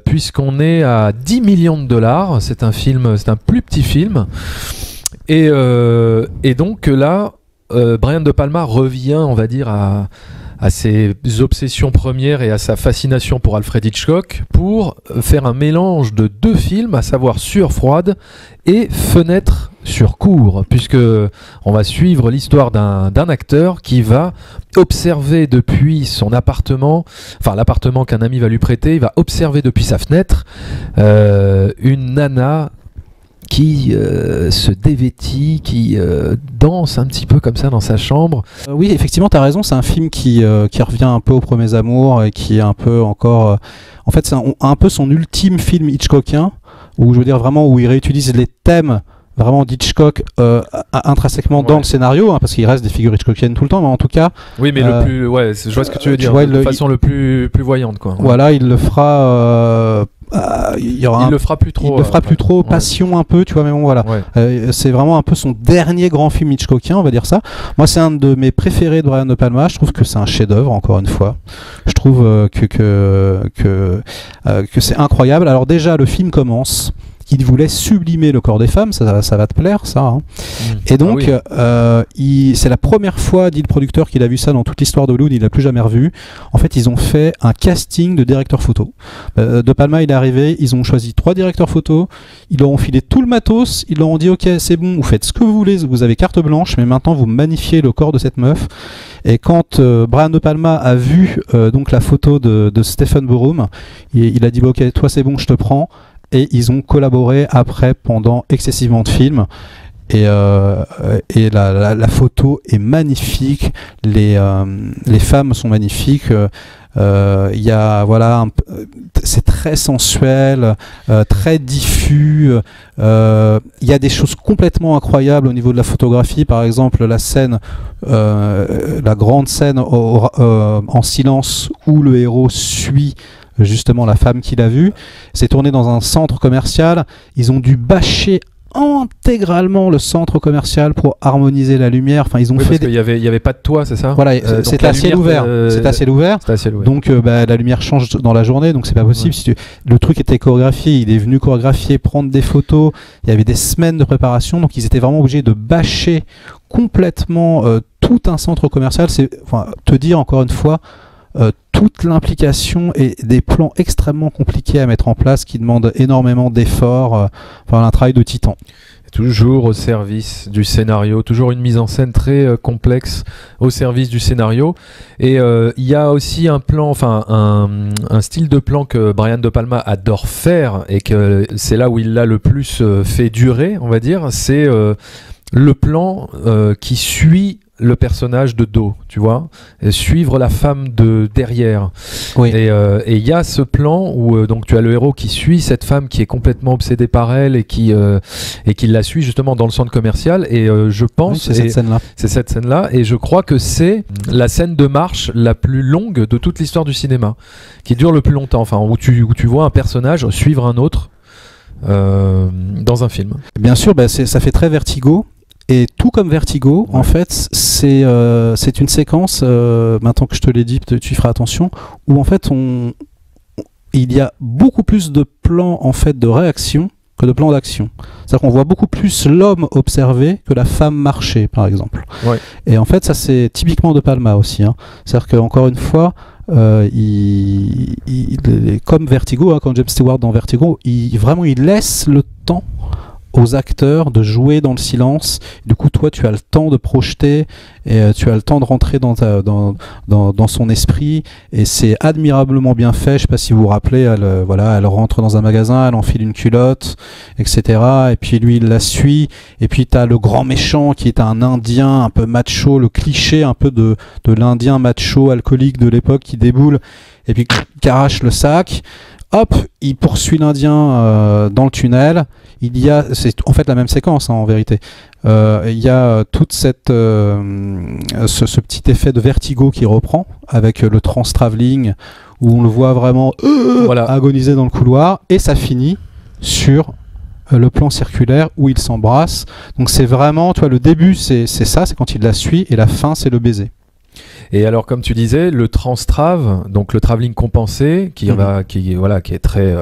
puisqu'on est à 10 millions de dollars. C'est un film, c'est un plus petit film. Et donc là, Brian De Palma revient, on va dire, à ses obsessions premières et à sa fascination pour Alfred Hitchcock pour faire un mélange de deux films, à savoir Sueur froide et Fenêtre sur cour, puisque on va suivre l'histoire d'un acteur qui va observer depuis son appartement, enfin l'appartement qu'un ami va lui prêter, il va observer depuis sa fenêtre une nana qui se dévêtit, qui danse un petit peu comme ça dans sa chambre. Oui, effectivement, tu as raison, c'est un film qui revient un peu aux premiers amours et qui est un peu encore... en fait, c'est un peu son ultime film Hitchcockien, où je veux dire vraiment où il réutilise les thèmes vraiment d'Hitchcock intrinsèquement dans le scénario, parce qu'il reste des figures Hitchcockiennes tout le temps, mais en tout cas... Oui, mais le plus... Ouais, je vois ce que tu veux dire, de façon le plus voyante, quoi. Voilà, il le fera... il le fera plus trop. Il le fera plus trop, passion un peu, tu vois, mais bon, voilà. Ouais. C'est vraiment un peu son dernier grand film Hitchcockien, on va dire ça. Moi, c'est un de mes préférés de Brian De Palma. Je trouve que c'est un chef-d'œuvre, encore une fois. Je trouve que c'est incroyable. Alors déjà, le film commence. Il voulait sublimer le corps des femmes, ça va te plaire, ça. Hein. Et donc, c'est la première fois, dit le producteur, qu'il a vu ça dans toute l'histoire d'Hollywood, il l'a plus jamais revu. En fait, ils ont fait un casting de directeurs photo. De Palma, il est arrivé, ils ont choisi 3 directeurs photo, ils leur ont filé tout le matos, ils leur ont dit ok, c'est bon, vous faites ce que vous voulez, vous avez carte blanche, mais maintenant vous magnifiez le corps de cette meuf. Et quand Brian De Palma a vu donc la photo de Stephen Borum, il a dit ok, toi c'est bon, je te prends. et ils ont collaboré après pendant excessivement de films. Et la photo est magnifique, les femmes sont magnifiques. Il y a c'est très sensuel, très diffus. Il y a des choses complètement incroyables au niveau de la photographie. Par exemple, la scène, la grande scène en silence où le héros suit justement la femme qu'il a vue. C'est tourné dans un centre commercial. Ils ont dû bâcher intégralement le centre commercial pour harmoniser la lumière. Enfin, ils ont fait parce qu'il y avait pas de toit, c'est ça? Voilà, c'était à ciel ouvert. C'était à ciel ouvert. Donc la lumière change dans la journée, donc c'est pas possible. Ouais. Le truc était chorégraphié, il est venu chorégraphier, prendre des photos. Il y avait des semaines de préparation, donc ils étaient vraiment obligés de bâcher complètement tout un centre commercial. Te dire encore une fois, toute l'implication et des plans extrêmement compliqués à mettre en place qui demandent énormément d'efforts, un travail de titan. Toujours au service du scénario, toujours une mise en scène très complexe au service du scénario. Et il y a aussi un plan, un style de plan que Brian De Palma adore faire et que c'est là où il l'a le plus fait durer, on va dire, c'est le plan qui suit le personnage de dos, tu vois, et suivre la femme de derrière. Oui. Et il y a ce plan où donc tu as le héros qui suit cette femme qui est complètement obsédée par elle et qui la suit justement dans le centre commercial. Et je pense, oui, c'est cette scène-là. Et je crois que c'est la scène de marche la plus longue de toute l'histoire du cinéma, qui dure le plus longtemps. Où tu vois un personnage suivre un autre dans un film. Bien sûr, ça fait très Vertigo. Et tout comme Vertigo, en fait, c'est une séquence, maintenant que je te l'ai dit, tu y feras attention, où en fait, il y a beaucoup plus de plans en fait, de réaction que de plans d'action. C'est-à-dire qu'on voit beaucoup plus l'homme observer que la femme marcher, par exemple. Ouais. Et en fait, ça c'est typiquement De Palma aussi. C'est-à-dire qu'encore une fois, comme Vertigo, comme James Stewart dans Vertigo, il laisse le temps aux acteurs de jouer dans le silence. Du coup, toi, tu as le temps de projeter et tu as le temps de rentrer dans son esprit. Et c'est admirablement bien fait. Je sais pas si vous vous rappelez, elle rentre dans un magasin, elle enfile une culotte, etc. Et puis lui, il la suit. Et puis tu as le grand méchant qui est un Indien un peu macho, le cliché un peu de l'Indien macho alcoolique de l'époque qui déboule et puis qui arrache le sac. Hop, il poursuit l'Indien dans le tunnel. C'est en fait la même séquence en vérité. Il y a toute ce petit effet de vertigo qui reprend avec le trans-travelling où on le voit vraiment agoniser dans le couloir et ça finit sur le plan circulaire où ils s'embrassent. Donc c'est vraiment, tu vois, le début c'est ça, c'est quand il la suit et la fin c'est le baiser. Et alors, comme tu disais, le transtrave, donc le travelling compensé, qui est très,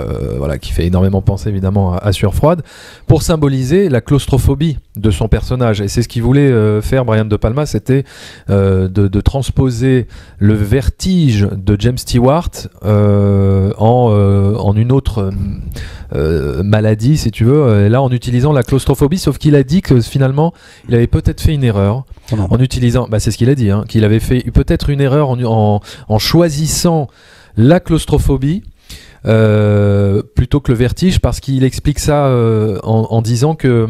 qui fait énormément penser évidemment à Sueur froide, pour symboliser la claustrophobie de son personnage. Et c'est ce qu'il voulait faire Brian De Palma, c'était de transposer le vertige de James Stewart en une autre maladie, si tu veux. Et là, en utilisant la claustrophobie, sauf qu'il a dit que finalement, il avait peut-être fait une erreur. En utilisant, c'est ce qu'il a dit, qu'il avait fait peut-être une erreur en choisissant la claustrophobie plutôt que le vertige, parce qu'il explique ça en disant que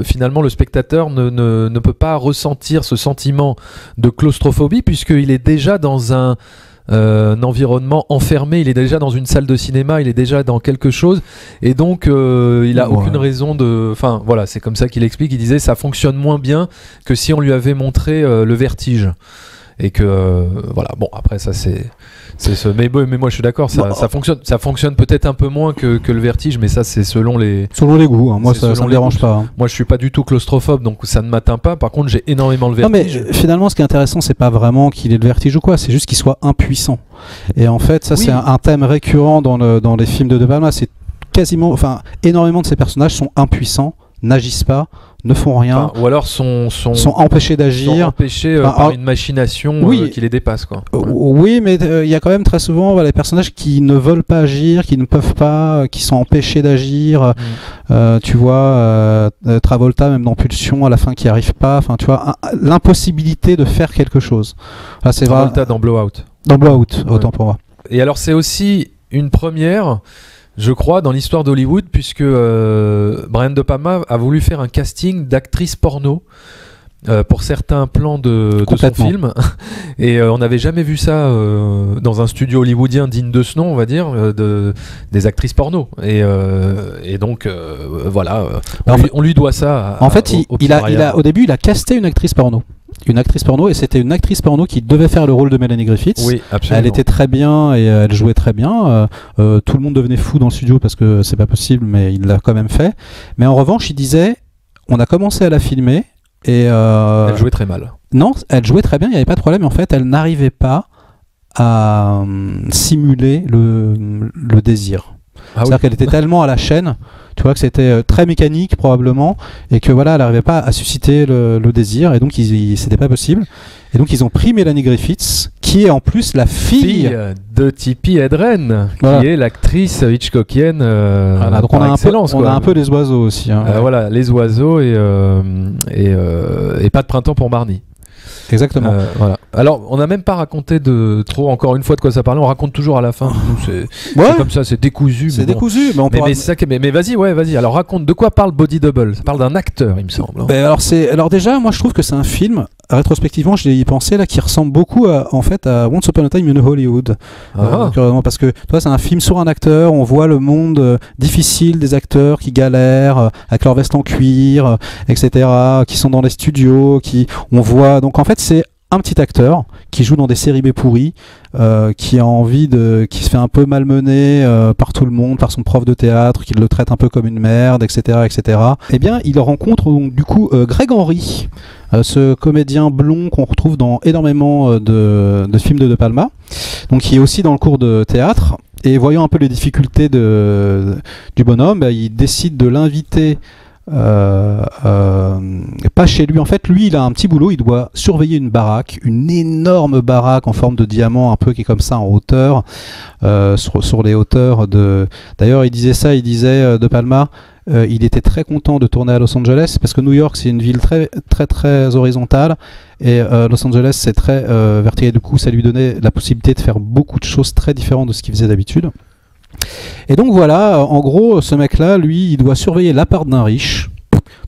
finalement le spectateur ne peut pas ressentir ce sentiment de claustrophobie puisqu'il est déjà dans un environnement enfermé, il est déjà dans une salle de cinéma, il est déjà dans quelque chose et donc il a aucune raison de... Enfin voilà, c'est comme ça qu'il explique, il disait ça fonctionne moins bien que si on lui avait montré le vertige et que voilà, bon après ça c'est mais moi je suis d'accord, ça fonctionne peut-être un peu moins que le vertige, mais ça c'est selon les goûts, moi ça me dérange pas. Moi je suis pas du tout claustrophobe, donc ça ne m'atteint pas. Par contre j'ai énormément le vertige. Non mais finalement ce qui est intéressant c'est pas vraiment qu'il ait le vertige ou quoi, c'est juste qu'il soit impuissant. Et en fait ça c'est un thème récurrent dans les films de Palma, c'est quasiment, énormément de ces personnages sont impuissants, n'agissent pas, ne font rien, ou alors sont empêchés d'agir, par une machination qui les dépasse, quoi. Oui, mais il y a quand même très souvent les personnages qui ne veulent pas agir, qui ne peuvent pas, qui sont empêchés d'agir. Tu vois, Travolta même dans Pulsion à la fin qui arrive pas. Enfin, tu vois, l'impossibilité de faire quelque chose. Là, c'est Travolta dans Blowout. Dans Blowout, autant pour moi. Et alors c'est aussi une première. Je crois, dans l'histoire d'Hollywood, puisque Brian De Palma a voulu faire un casting d'actrice porno pour certains plans de son film. Et on n'avait jamais vu ça dans un studio hollywoodien digne de ce nom, on va dire, des actrices porno. Et donc, voilà, on lui doit ça. En fait, au début, il a casté une actrice porno. Une actrice porno, et c'était une actrice porno qui devait faire le rôle de Melanie Griffiths. Oui, absolument. Elle était très bien et elle jouait très bien. Tout le monde devenait fou dans le studio parce que c'est pas possible, mais il l'a quand même fait. Mais en revanche, il disait, on a commencé à la filmer et elle jouait très mal. Non, elle jouait très bien, il n'y avait pas de problème. En fait, elle n'arrivait pas à simuler le désir. C'est-à-dire qu'elle était tellement à la chaîne, tu vois, que c'était très mécanique probablement, et que voilà, elle n'arrivait pas à susciter le désir, et donc c'était pas possible. Et donc ils ont pris Melanie Griffiths, qui est en plus la fille de Tippi Hedren, voilà, qui est l'actrice hitchcockienne. Voilà, donc on a un peu les oiseaux aussi. Hein. Voilà, les oiseaux et pas de printemps pour Marnie. Exactement. Voilà. Alors, on n'a même pas raconté encore une fois de quoi ça parlait. On raconte toujours à la fin. C'est comme ça, c'est décousu. C'est décousu, mais vas-y. Alors, raconte de quoi parle Body Double. Ça parle d'un acteur, il me semble. Alors déjà, moi, je trouve que c'est un film. Rétrospectivement, je l'ai pensé là, qui ressemble beaucoup à Once Upon a Time in Hollywood. Parce que toi, c'est un film sur un acteur. On voit le monde difficile des acteurs qui galèrent avec leur veste en cuir, etc., qui sont dans les studios, on voit. Donc en fait, c'est un petit acteur qui joue dans des séries B pourries, qui a envie qui se fait un peu malmener par tout le monde, par son prof de théâtre, qui le traite un peu comme une merde, etc., etc. Eh bien, il rencontre donc du coup Greg Henry, ce comédien blond qu'on retrouve dans énormément de films de Palma, donc qui est aussi dans le cours de théâtre. Et voyant un peu les difficultés du bonhomme, il décide de l'inviter. Pas chez lui. En fait, lui, il a un petit boulot. Il doit surveiller une baraque, une énorme baraque en forme de diamant, un peu qui est comme ça en hauteur, sur les hauteurs de. D'ailleurs, il disait De Palma. Il était très content de tourner à Los Angeles parce que New York, c'est une ville très très très horizontale et Los Angeles, c'est très vertical. Du coup, ça lui donnait la possibilité de faire beaucoup de choses très différentes de ce qu'il faisait d'habitude. Et donc voilà, en gros, ce mec-là, lui, il doit surveiller l'appart d'un riche.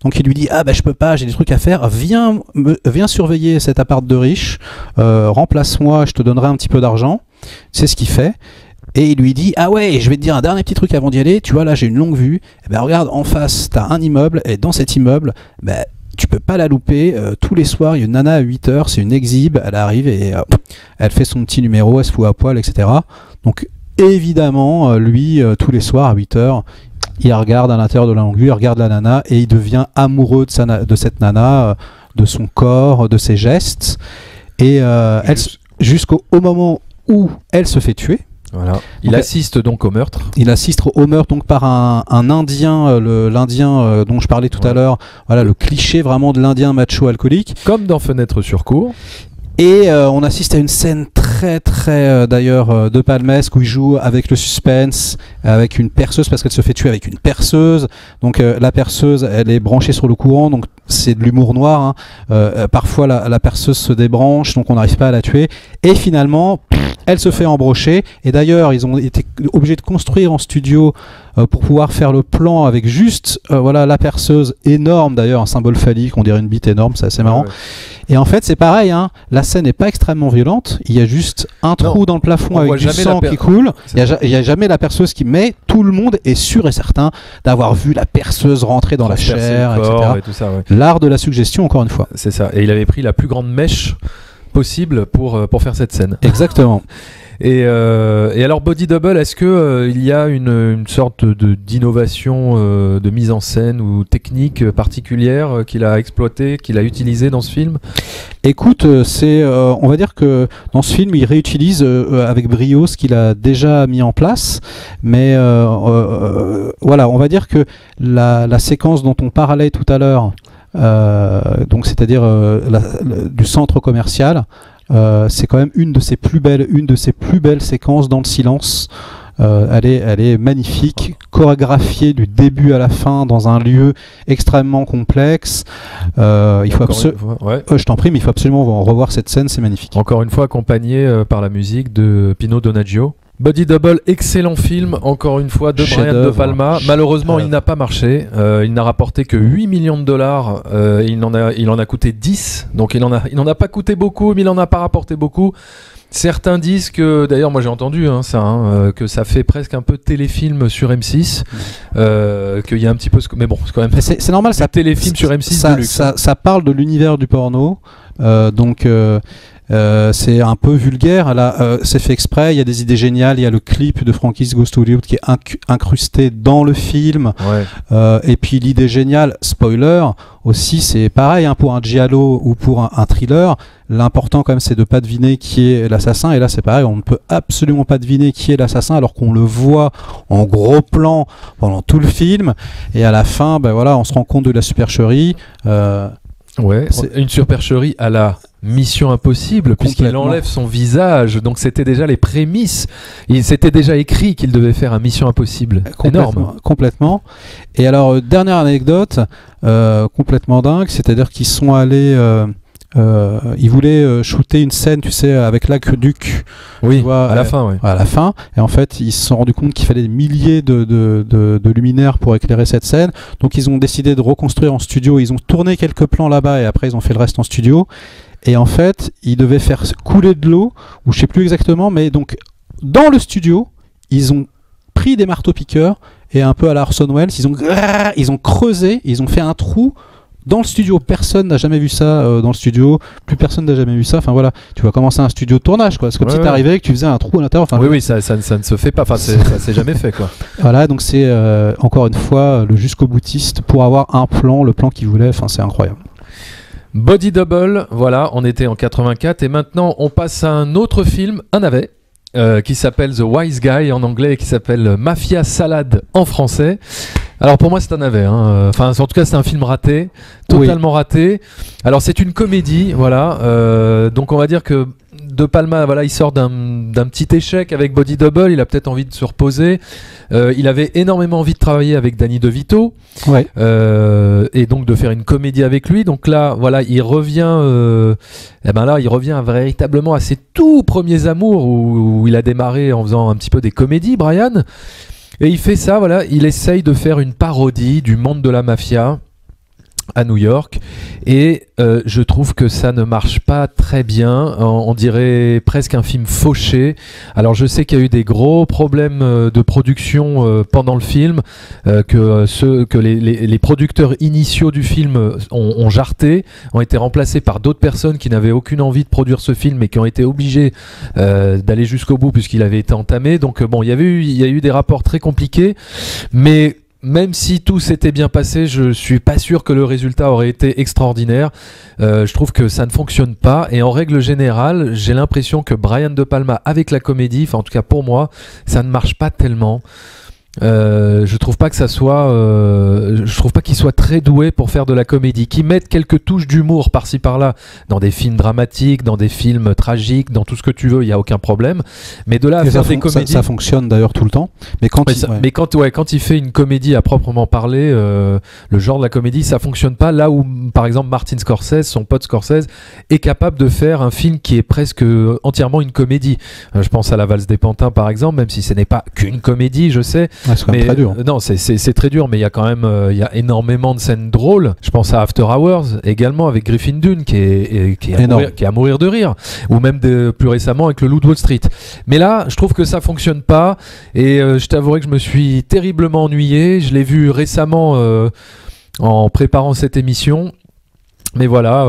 Donc il lui dit, je peux pas, j'ai des trucs à faire, viens surveiller cet appart de riche, remplace-moi, je te donnerai un petit peu d'argent. C'est ce qu'il fait. Et il lui dit, je vais te dire un dernier petit truc avant d'y aller, tu vois, là j'ai une longue vue, regarde, en face, t'as un immeuble, et dans cet immeuble, tu peux pas la louper, tous les soirs, il y a une nana à 8h, c'est une exhibe, elle arrive et elle fait son petit numéro, elle se fout à poil, etc. Donc évidemment, lui, tous les soirs à 8h, il regarde à l'intérieur de la longue vue, il regarde la nana et il devient amoureux de cette nana, de son corps, de ses gestes. Et jusqu'au moment où elle se fait tuer. Voilà. Il assiste donc au meurtre. Il assiste au meurtre donc par un Indien, l'Indien dont je parlais tout à l'heure. Voilà, le cliché vraiment de l'Indien macho alcoolique. Comme dans Fenêtre sur cour. Et on assiste à une scène très très d'ailleurs de Palmesque où il joue avec le suspense, avec une perceuse parce qu'elle se fait tuer avec une perceuse. Donc la perceuse, elle est branchée sur le courant, donc c'est de l'humour noir. Parfois la perceuse se débranche, donc on n'arrive pas à la tuer. Et finalement, elle se fait embrocher. Et d'ailleurs, ils ont été obligés de construire en studio pour pouvoir faire le plan avec juste la perceuse énorme, d'ailleurs un symbole phallique, on dirait une bite énorme, c'est assez marrant. Ouais. Et en fait c'est pareil, la scène n'est pas extrêmement violente, il y a juste un trou dans le plafond avec du sang qui coule, il n'y a jamais la perceuse mais tout le monde est sûr et certain d'avoir vu la perceuse rentrer dans la chair, etc. Et tout ça, ouais. L'art de la suggestion, encore une fois. C'est ça, et il avait pris la plus grande mèche possible pour faire cette scène. Exactement. Et alors Body Double, est-ce que il y a une sorte d'innovation de mise en scène ou technique particulière qu'il a exploitée, qu'il a utilisée dans ce film? Écoute, on va dire que dans ce film, il réutilise avec brio ce qu'il a déjà mis en place, mais voilà, on va dire que la séquence dont on parlait tout à l'heure, donc c'est-à-dire du centre commercial. C'est quand même une de ses plus belles séquences dans le silence. Elle est magnifique, chorégraphiée du début à la fin dans un lieu extrêmement complexe. Je t'en prie, mais il faut absolument revoir cette scène, c'est magnifique. Encore une fois accompagné par la musique de Pino Donaggio. Body Double, excellent film, encore une fois, de Brian De Palma. Malheureusement, il n'a pas marché. Il n'a rapporté que 8 millions de dollars. Il en a coûté 10. Donc il en a pas coûté beaucoup, mais il en a pas rapporté beaucoup. Certains disent que, d'ailleurs moi j'ai entendu que ça fait presque un peu téléfilm sur M6, qu'il y a un petit peu, mais bon c'est quand même c'est normal, ça téléfilm sur M6 de luxe. Ça parle de l'univers du porno, donc c'est un peu vulgaire. Là, c'est fait exprès. Il y a des idées géniales. Il y a le clip de Frankie's Goes to Hollywood qui est incrusté dans le film. Ouais. Et puis l'idée géniale, spoiler aussi, c'est pareil pour un giallo ou pour un thriller. L'important quand même, c'est de pas deviner qui est l'assassin. Et là, c'est pareil, on ne peut absolument pas deviner qui est l'assassin, alors qu'on le voit en gros plan pendant tout le film. Et à la fin, on se rend compte de la supercherie. Ouais, c'est une supercherie à la Mission Impossible, puisqu'il enlève son visage. Donc c'était déjà les prémices. Il s'était déjà écit qu'il devait faire un Mission Impossible. Énorme. Complètement. Et alors, dernière anecdote, complètement dingue, c'est-à-dire qu'ils sont allés... ils voulaient shooter une scène, tu sais, avec l'aqueduc. Oui, à la fin, oui. À la fin. Et en fait, ils se sont rendus compte qu'il fallait des milliers de luminaires pour éclairer cette scène. Donc, ils ont décidé de reconstruire en studio. Ils ont tourné quelques plans là-bas et après, ils ont fait le reste en studio. Et en fait, ils devaient faire couler de l'eau, ou je sais plus exactement, mais donc, dans le studio, ils ont pris des marteaux-piqueurs et un peu à la Orson Welles, ils ont creusé, ils ont fait un trou dans le studio. Personne n'a jamais vu ça dans le studio, plus personne n'a jamais vu ça. Enfin voilà, tu vois comment c'est un studio de tournage, quoi. C'est comme si t'arrivais et que tu faisais un trou à l'intérieur. Enfin, oui, ça ne se fait pas. Enfin, ça s'est jamais fait, quoi. Voilà, donc c'est encore une fois le jusqu'au boutiste pour avoir un plan, le plan qu'il voulait. Enfin, c'est incroyable. Body Double, voilà, on était en 84 et maintenant on passe à un autre film, un navet. Qui s'appelle The Wise Guy en anglais et qui s'appelle Mafia Salad en français. Alors pour moi c'est un navet, enfin en tout cas c'est un film raté, totalement raté. Alors c'est une comédie, voilà, donc on va dire que De Palma, voilà, il sort d'un petit échec avec Body Double, il a peut-être envie de se reposer. Il avait énormément envie de travailler avec Danny DeVito, et donc de faire une comédie avec lui. Donc là, voilà, il revient, il revient véritablement à ses tout premiers amours où il a démarré en faisant un petit peu des comédies, Brian. Et il fait ça, voilà, il essaye de faire une parodie du monde de la mafia à New York et je trouve que ça ne marche pas très bien, on dirait presque un film fauché. Alors je sais qu'il y a eu des gros problèmes de production pendant le film, que les producteurs initiaux du film ont jarté, ont été remplacés par d'autres personnes qui n'avaient aucune envie de produire ce film et qui ont été obligés d'aller jusqu'au bout puisqu'il avait été entamé. Donc bon, il y a eu des rapports très compliqués, mais même si tout s'était bien passé, je suis pas sûr que le résultat aurait été extraordinaire. Je trouve que ça ne fonctionne pas. Et en règle générale, j'ai l'impression que Brian De Palma, avec la comédie, enfin en tout cas pour moi, ça ne marche pas tellement. Je trouve pas que ça soit, je trouve pas qu'il soit très doué pour faire de la comédie, qu'il mette quelques touches d'humour par-ci par-là dans des films dramatiques, dans des films tragiques, dans tout ce que tu veux, il y a aucun problème. Mais de là à faire des comédies, ça fonctionne d'ailleurs tout le temps. Mais quand il fait une comédie à proprement parler, le genre de la comédie, ça fonctionne pas. Là où par exemple Martin Scorsese, son pote Scorsese, est capable de faire un film qui est presque entièrement une comédie. Je pense à La Valse des Pantins par exemple, même si ce n'est pas qu'une comédie, je sais. C'est quand même très dur. Non, c'est très dur, mais il y a quand même il y a énormément de scènes drôles. Je pense à After Hours également avec Griffin Dunne qui est à mourir de rire, ou même plus récemment avec Le Loup de Wall Street. Mais là, je trouve que ça fonctionne pas et je t'avouerai que je me suis terriblement ennuyé. Je l'ai vu récemment en préparant cette émission. Mais voilà,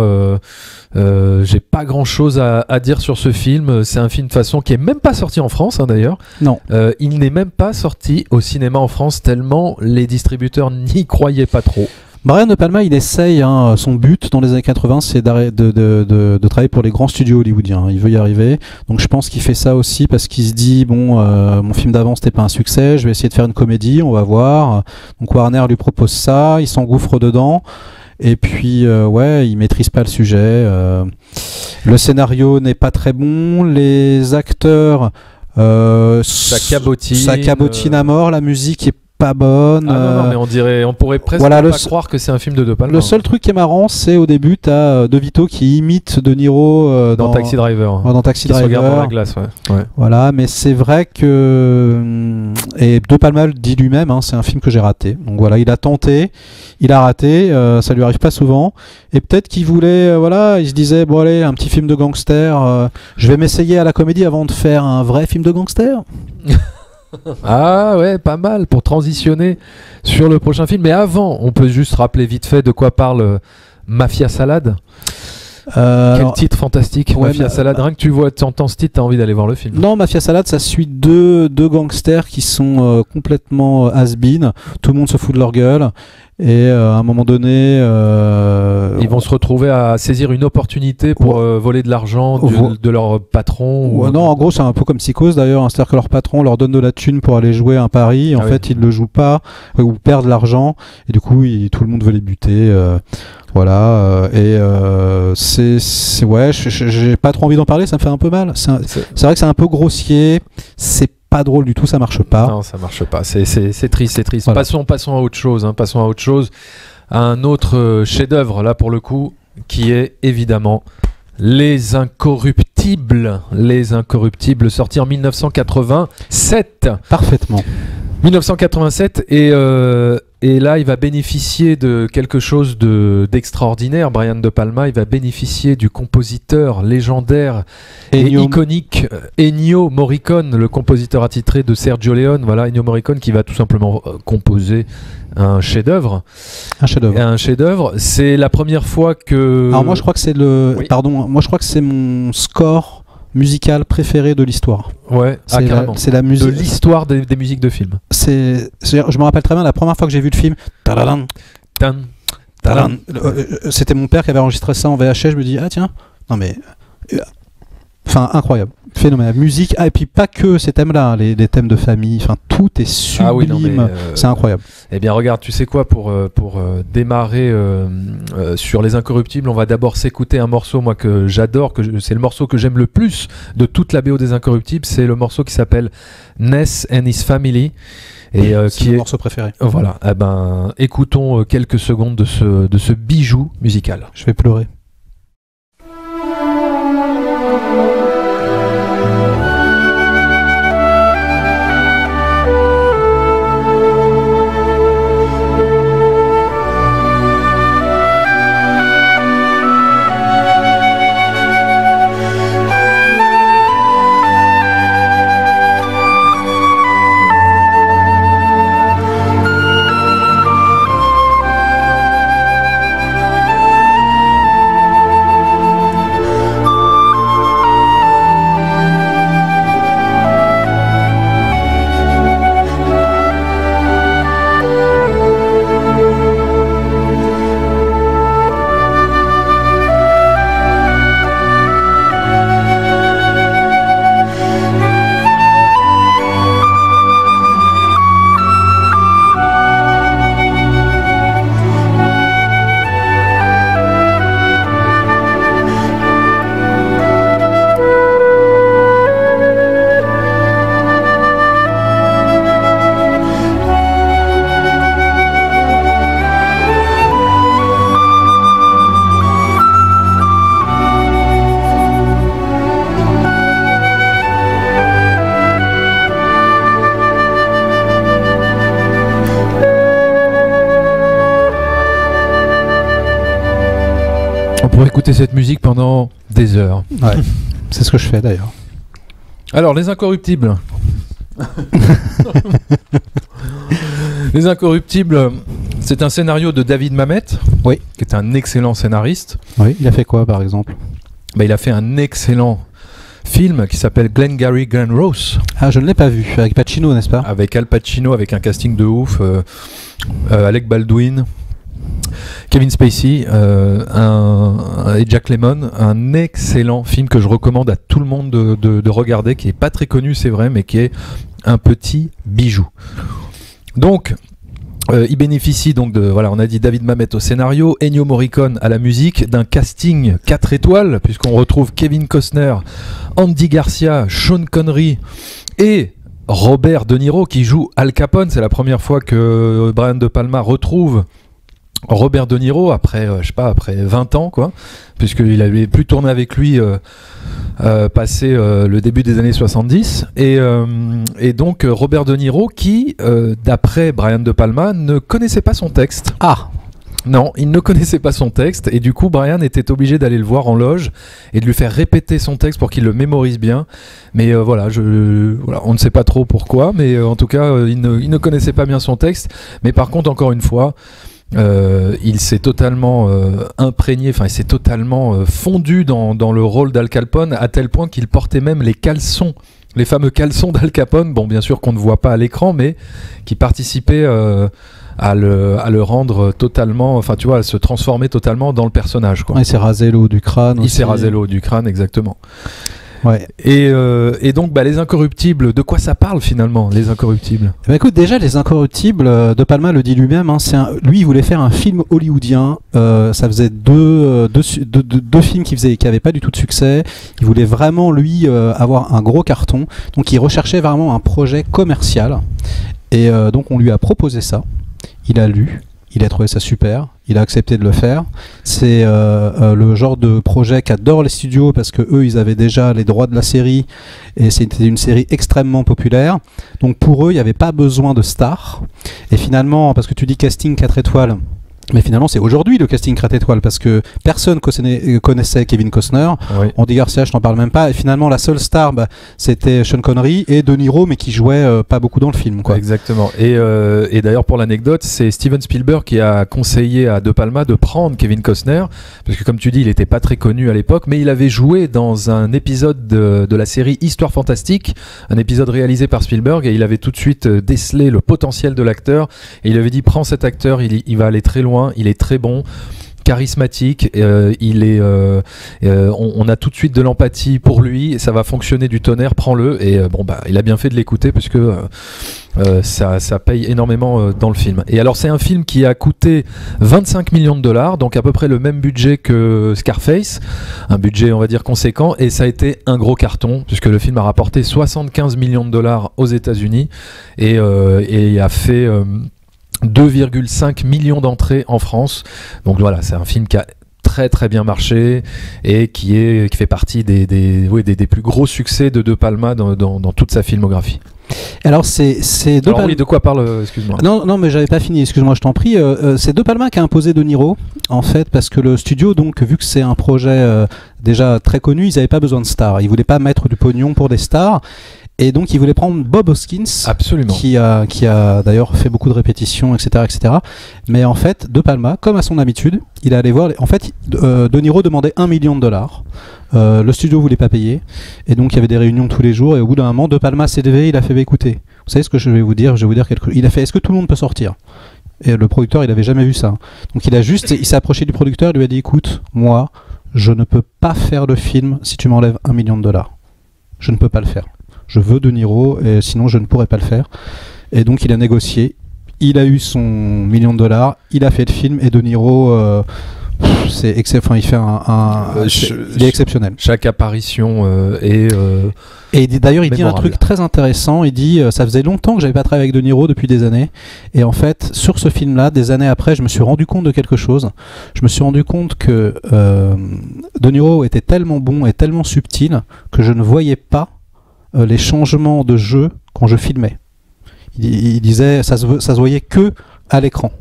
j'ai pas grand chose à dire sur ce film. C'est un film de façon qui est même pas sorti en France, d'ailleurs. Non. Il n'est même pas sorti au cinéma en France tellement les distributeurs n'y croyaient pas trop. Brian De Palma, il essaye, son but dans les années 80, c'est de travailler pour les grands studios hollywoodiens. Il veut y arriver. Donc je pense qu'il fait ça aussi parce qu'il se dit, mon film d'avant c'était pas un succès, je vais essayer de faire une comédie, on va voir. Donc Warner lui propose ça, il s'engouffre dedans. Et puis, il maîtrise pas le sujet. Le scénario n'est pas très bon. Les acteurs, ça cabotine à mort. La musique est pas bonne. Non, mais on pourrait presque voilà, pas croire que c'est un film de De Palma. Le seul truc qui est marrant, c'est au début, t'as De Vito qui imite De Niro dans Taxi Driver. Dans Taxi qui Driver. se regarde dans la glace, ouais. Voilà, mais c'est vrai que et De Palma le dit lui-même, c'est un film que j'ai raté. Donc voilà, il a tenté, il a raté, ça lui arrive pas souvent. Et peut-être qu'il voulait, il se disait bon allez, un petit film de gangster, je vais m'essayer à la comédie avant de faire un vrai film de gangster. Ah ouais, pas mal pour transitionner sur le prochain film. Mais avant, on peut juste rappeler vite fait de quoi parle Mafia Salade. Quel titre fantastique, ouais, Mafia Salade. Rien que tu entends ce titre, t'as envie d'aller voir le film. Non, Mafia Salade, ça suit deux gangsters qui sont complètement has-been. Tout le monde se fout de leur gueule. Et à un moment donné... ils vont se retrouver à saisir une opportunité pour voler de l'argent de leur patron. Non, en gros, c'est un peu comme Psychose d'ailleurs. C'est-à-dire que leur patron leur donne de la thune pour aller jouer un pari. En fait, ils ne le jouent pas ou perdent de l'argent. Et du coup, tout le monde veut les buter. Voilà. J'ai pas trop envie d'en parler. Ça me fait un peu mal. C'est vrai que c'est un peu grossier. C'est pas drôle du tout, ça marche pas. Non, ça marche pas. C'est triste, c'est triste. Voilà. Passons à autre chose. Passons à autre chose. À un autre chef-d'œuvre là pour le coup, qui est évidemment Les Incorruptibles. Les Incorruptibles, sorti en 1987. Parfaitement. 1987 et là il va bénéficier de quelque chose d'extraordinaire. Brian De Palma, il va bénéficier du compositeur légendaire et iconique Ennio Morricone, le compositeur attitré de Sergio Leone. Voilà, Ennio Morricone qui va tout simplement composer un chef-d'œuvre. Un chef-d'œuvre. C'est la première fois que. Alors moi je crois que c'est moi je crois que c'est mon score musical préféré de l'histoire. Ouais, carrément. C'est la musique de l'histoire des musiques de films. Je me rappelle très bien la première fois que j'ai vu le film. C'était mon père qui avait enregistré ça en VHS. Je me dis tiens, non mais, incroyable, phénoménal. Musique, et puis pas que ces thèmes-là, les thèmes de famille. Tout est sublime. C'est incroyable. Eh bien, regarde, tu sais quoi, pour démarrer sur Les Incorruptibles, on va d'abord s'écouter un morceau, moi, que j'adore, c'est le morceau que j'aime le plus de toute la BO des Incorruptibles, c'est le morceau qui s'appelle Ness and His Family. Et c'est mon morceau préféré. Voilà, écoutons quelques secondes de ce bijou musical. Je vais pleurer. Pour écouter cette musique pendant des heures. Ouais, c'est ce que je fais d'ailleurs. Alors, Les Incorruptibles. Les Incorruptibles, c'est un scénario de David Mamet, oui, qui est un excellent scénariste. Oui, il a fait quoi par exemple? Il a fait un excellent film qui s'appelle Glengarry Glen Ross. Ah, je ne l'ai pas vu, avec Pacino, n'est-ce pas? Avec Al Pacino, avec un casting de ouf, Alec Baldwin, Kevin Spacey et Jack Lemmon. Un excellent film que je recommande à tout le monde de regarder, qui est pas très connu, c'est vrai, mais qui est un petit bijou. Donc il bénéficie donc on a dit David Mamet au scénario, Ennio Morricone à la musique, d'un casting 4 étoiles, puisqu'on retrouve Kevin Costner, Andy Garcia, Sean Connery et Robert De Niro qui joue Al Capone. C'est la première fois que Brian De Palma retrouve Robert De Niro après, après 20 ans, quoi, puisqu'il avait plus tourné avec lui passé le début des années 70. Et donc Robert De Niro qui, d'après Brian De Palma, ne connaissait pas son texte. Ah! Non, il ne connaissait pas son texte et du coup Brian était obligé d'aller le voir en loge et de lui faire répéter son texte pour qu'il le mémorise bien. Mais voilà, on ne sait pas trop pourquoi, mais en tout cas il ne connaissait pas bien son texte. Mais par contre, encore une fois, il s'est totalement imprégné, enfin il s'est totalement fondu dans le rôle d'Al Capone à tel point qu'il portait même les caleçons. Les fameux caleçons d'Al Capone, bon bien sûr qu'on ne voit pas à l'écran, mais qui participaient à le rendre totalement, enfin tu vois, à se transformer totalement dans le personnage, quoi. Ouais, il s'est rasé le haut du crâne. Il s'est rasé le haut du crâne, exactement. Ouais. Et donc Les Incorruptibles, de quoi ça parle finalement, Les Incorruptibles? Écoute, déjà Les Incorruptibles, De Palma le dit lui-même, hein, lui il voulait faire un film hollywoodien, ça faisait deux films qui n'avaient pas du tout de succès, il voulait vraiment lui avoir un gros carton, donc il recherchait vraiment un projet commercial, et donc on lui a proposé ça, il a lu, il a trouvé ça super, il a accepté de le faire. C'est le genre de projet qu'adorent les studios parce que eux ils avaient déjà les droits de la série et c'était une série extrêmement populaire. Donc pour eux il n'y avait pas besoin de stars. Et finalement, parce que tu dis casting 4 étoiles, mais finalement c'est aujourd'hui le casting 4 étoiles parce que personne connaissait Kevin Costner. Oui. Andy Garcia, je t'en parle même pas. Et finalement la seule star c'était Sean Connery et De Niro, mais qui jouait pas beaucoup dans le film, quoi. Exactement. Et d'ailleurs pour l'anecdote, c'est Steven Spielberg qui a conseillé à De Palma de prendre Kevin Costner parce que comme tu dis il n'était pas très connu à l'époque, mais il avait joué dans un épisode de la série Histoire Fantastique, un épisode réalisé par Spielberg, et il avait tout de suite décelé le potentiel de l'acteur et il avait dit prends cet acteur, il va aller très loin. Il est très bon, charismatique, on a tout de suite de l'empathie pour lui, ça va fonctionner du tonnerre, prends-le. Et il a bien fait de l'écouter parce que ça paye énormément dans le film. Et alors c'est un film qui a coûté 25 millions de dollars, donc à peu près le même budget que Scarface, un budget on va dire conséquent, et ça a été un gros carton puisque le film a rapporté 75 millions de dollars aux États-Unis et a fait 2,5 millions d'entrées en France. Donc voilà, c'est un film qui a très très bien marché et qui fait partie des plus gros succès de Palma dans toute sa filmographie. Alors c'est De Palma. Oui, de quoi parle, excuse-moi. Non, mais j'avais pas fini, excuse-moi, je t'en prie. C'est De Palma qui a imposé De Niro, en fait, parce que le studio, donc, vu que c'est un projet déjà très connu, ils n'avaient pas besoin de stars. Ils voulaient pas mettre du pognon pour des stars. Et donc, ils voulaient prendre Bob Hoskins, absolument, qui a d'ailleurs fait beaucoup de répétitions, etc., etc. Mais en fait, De Palma, comme à son habitude, il allait voir. En fait, De Niro demandait 1 million de dollars. Le studio voulait pas payer, et donc il y avait des réunions tous les jours. Et au bout d'un moment, De Palma s'est levé, il a fait écoutez, vous savez ce que je vais vous dire quelque chose. Il a fait est-ce que tout le monde peut sortir? Et le producteur, il avait jamais vu ça. Donc il s'est approché du producteur, il lui a dit écoute, moi, je ne peux pas faire le film si tu m'enlèves 1 million de dollars. Je ne peux pas le faire. Je veux De Niro, et sinon je ne pourrais pas le faire. Et donc il a négocié, il a eu son 1 million de dollars, il a fait le film, et De Niro, il fait il est exceptionnel. Chaque apparition est... Et d'ailleurs il dit un truc très intéressant, il dit ça faisait longtemps que j'avais pas travaillé avec De Niro, depuis des années, et en fait sur ce film là, des années après, je me suis rendu compte de quelque chose. Je me suis rendu compte que De Niro était tellement bon et tellement subtil que je ne voyais pas les changements de jeu quand je filmais. Il disait ça se voyait que à l'écran,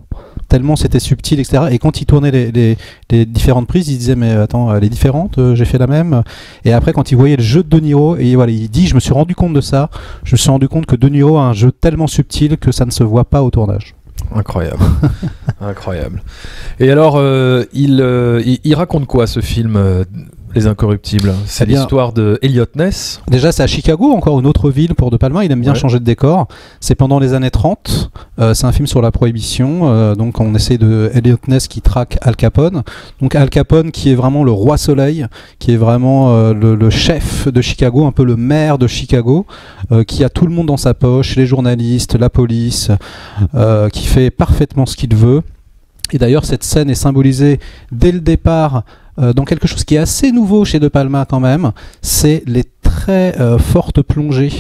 tellement c'était subtil, etc. Et quand il tournait les différentes prises, il disait mais attends, elle est différente, j'ai fait la même. Et après quand il voyait le jeu de De Niro, et voilà, il dit je me suis rendu compte de ça, je me suis rendu compte que De Niro a un jeu tellement subtil que ça ne se voit pas au tournage. Incroyable. Incroyable. Et alors il raconte quoi ce film Les Incorruptibles? C'est l'histoire de Elliot Ness. Déjà, c'est à Chicago, encore une autre ville pour De Palma. Il aime bien changer de décor. C'est pendant les années 30. C'est un film sur la prohibition. Donc, on essaie de Elliot Ness qui traque Al Capone. Donc, Al Capone qui est vraiment le roi soleil, qui est vraiment le chef de Chicago, un peu le maire de Chicago, qui a tout le monde dans sa poche, les journalistes, la police, qui fait parfaitement ce qu'il veut. Et d'ailleurs, cette scène est symbolisée dès le départ dans quelque chose qui est assez nouveau chez De Palma quand même, c'est les très fortes plongées.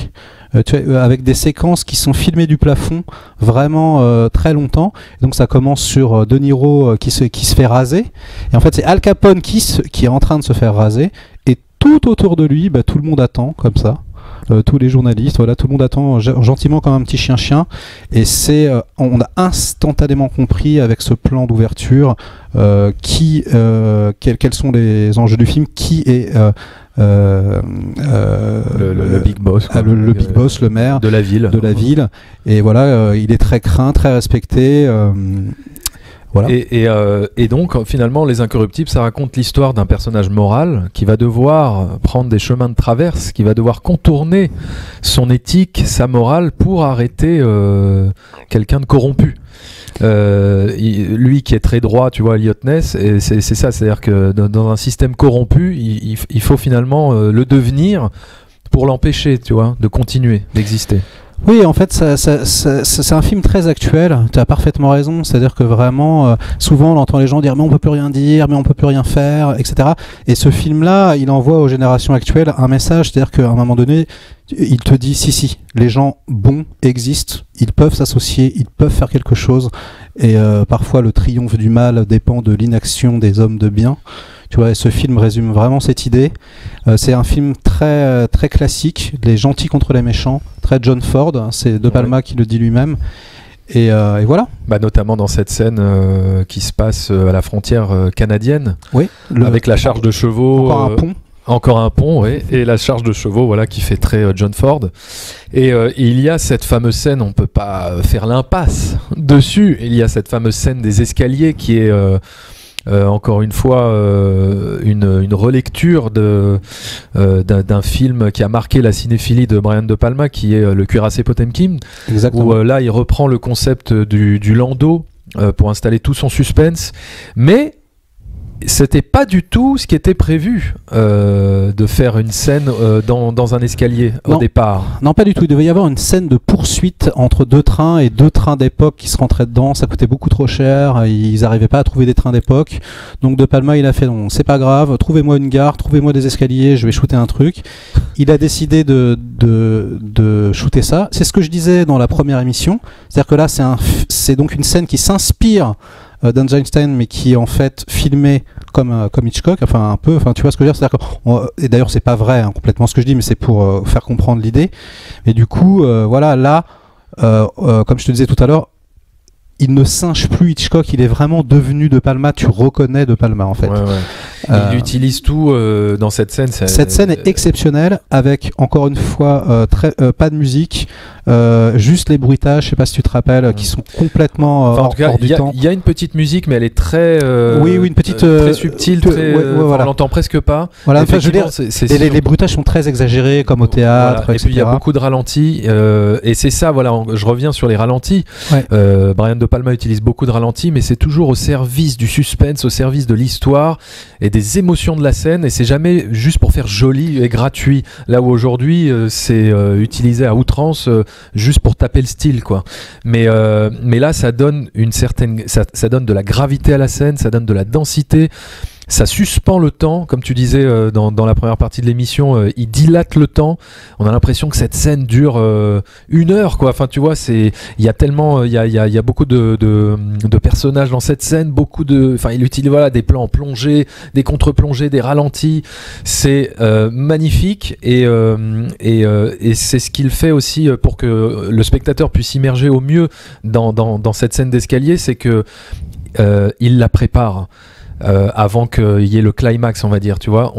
Avec des séquences qui sont filmées du plafond vraiment très longtemps. Donc ça commence sur De Niro qui se fait raser. Et en fait, c'est Al Capone qui est en train de se faire raser. Et tout autour de lui, tout le monde attend comme ça. Tous les journalistes, voilà, tout le monde attend gentiment comme un petit chien. Et on a instantanément compris avec ce plan d'ouverture quels sont les enjeux du film, qui est le big boss, quoi. Le big boss, le maire de la ville. Et voilà, il est très craint, très respecté. Voilà. Et donc finalement Les Incorruptibles, ça raconte l'histoire d'un personnage moral qui va devoir prendre des chemins de traverse, qui va devoir contourner son éthique, sa morale pour arrêter quelqu'un de corrompu. Lui qui est très droit, tu vois, Elliot Ness, et c'est ça, c'est-à-dire que dans un système corrompu, il faut finalement le devenir pour l'empêcher, tu vois, de continuer d'exister. Oui, en fait, c'est un film très actuel. Tu as parfaitement raison. C'est-à-dire que vraiment, souvent, on entend les gens dire mais on peut plus rien dire, mais on peut plus rien faire, etc. Et ce film-là, il envoie aux générations actuelles un message. C'est-à-dire qu'à un moment donné, il te dit si, les gens bons existent, ils peuvent s'associer, ils peuvent faire quelque chose. Et parfois, le triomphe du mal dépend de l'inaction des hommes de bien. Tu vois, ce film résume vraiment cette idée. C'est un film très, très classique, les gentils contre les méchants, très John Ford, hein, c'est De Palma qui le dit lui-même. Et voilà. Notamment dans cette scène qui se passe à la frontière canadienne, avec la charge de chevaux. Encore un pont. Oui, et la charge de chevaux, voilà, qui fait très John Ford. Et il y a cette fameuse scène, on ne peut pas faire l'impasse dessus, il y a cette fameuse scène des escaliers qui est... encore une fois une relecture d'un film qui a marqué la cinéphilie de Brian De Palma, qui est Le Cuirassé Potemkin. Exactement. Où là il reprend le concept du landau pour installer tout son suspense, mais c'était pas du tout ce qui était prévu de faire une scène dans un escalier au départ. Non, pas du tout. Il devait y avoir une scène de poursuite entre deux trains et deux trains d'époque qui se rentraient dedans. Ça coûtait beaucoup trop cher. Ils n'arrivaient pas à trouver des trains d'époque. Donc De Palma, il a fait non, c'est pas grave. Trouvez-moi une gare, trouvez-moi des escaliers. Je vais shooter un truc. Il a décidé de shooter ça. C'est ce que je disais dans la première émission. C'est-à-dire que là, c'est donc une scène qui s'inspire d'Einstein, mais qui est en fait filmé comme Hitchcock, enfin un peu, enfin tu vois ce que je veux dire, et d'ailleurs c'est pas vrai complètement ce que je dis, mais c'est pour faire comprendre l'idée. Et du coup, voilà, là, comme je te disais tout à l'heure, il ne singe plus Hitchcock, il est vraiment devenu De Palma, tu reconnais De Palma en fait. Il utilise tout dans cette scène. Cette scène est exceptionnelle, avec encore une fois pas de musique, juste les bruitages, je sais pas si tu te rappelles, qui sont complètement hors du temps. Il y a une petite musique, mais elle est très une petite très subtile, voilà. On l'entend presque pas. Voilà, enfin, je veux dire, les bruitages sont très exagérés, comme au théâtre, voilà. Et puis il y a beaucoup de ralentis, et c'est ça, voilà, je reviens sur les ralentis. Brian De Palma utilise beaucoup de ralentis, mais c'est toujours au service du suspense, au service de l'histoire et des émotions de la scène, et c'est jamais juste pour faire joli et gratuit, là où aujourd'hui c'est utilisé à outrance juste pour taper le style, quoi. Mais là ça donne ça donne de la gravité à la scène, ça donne de la densité, ça suspend le temps, comme tu disais dans la première partie de l'émission, il dilate le temps. On a l'impression que cette scène dure 1 heure, quoi. Enfin, tu vois, il y a beaucoup de personnages dans cette scène, il utilise des plans en plongée, des contre-plongées, des ralentis. C'est magnifique, et c'est ce qu'il fait aussi pour que le spectateur puisse immerger au mieux dans cette scène d'escalier, c'est que il la prépare. Avant qu'il y ait le climax, on va dire, tu vois,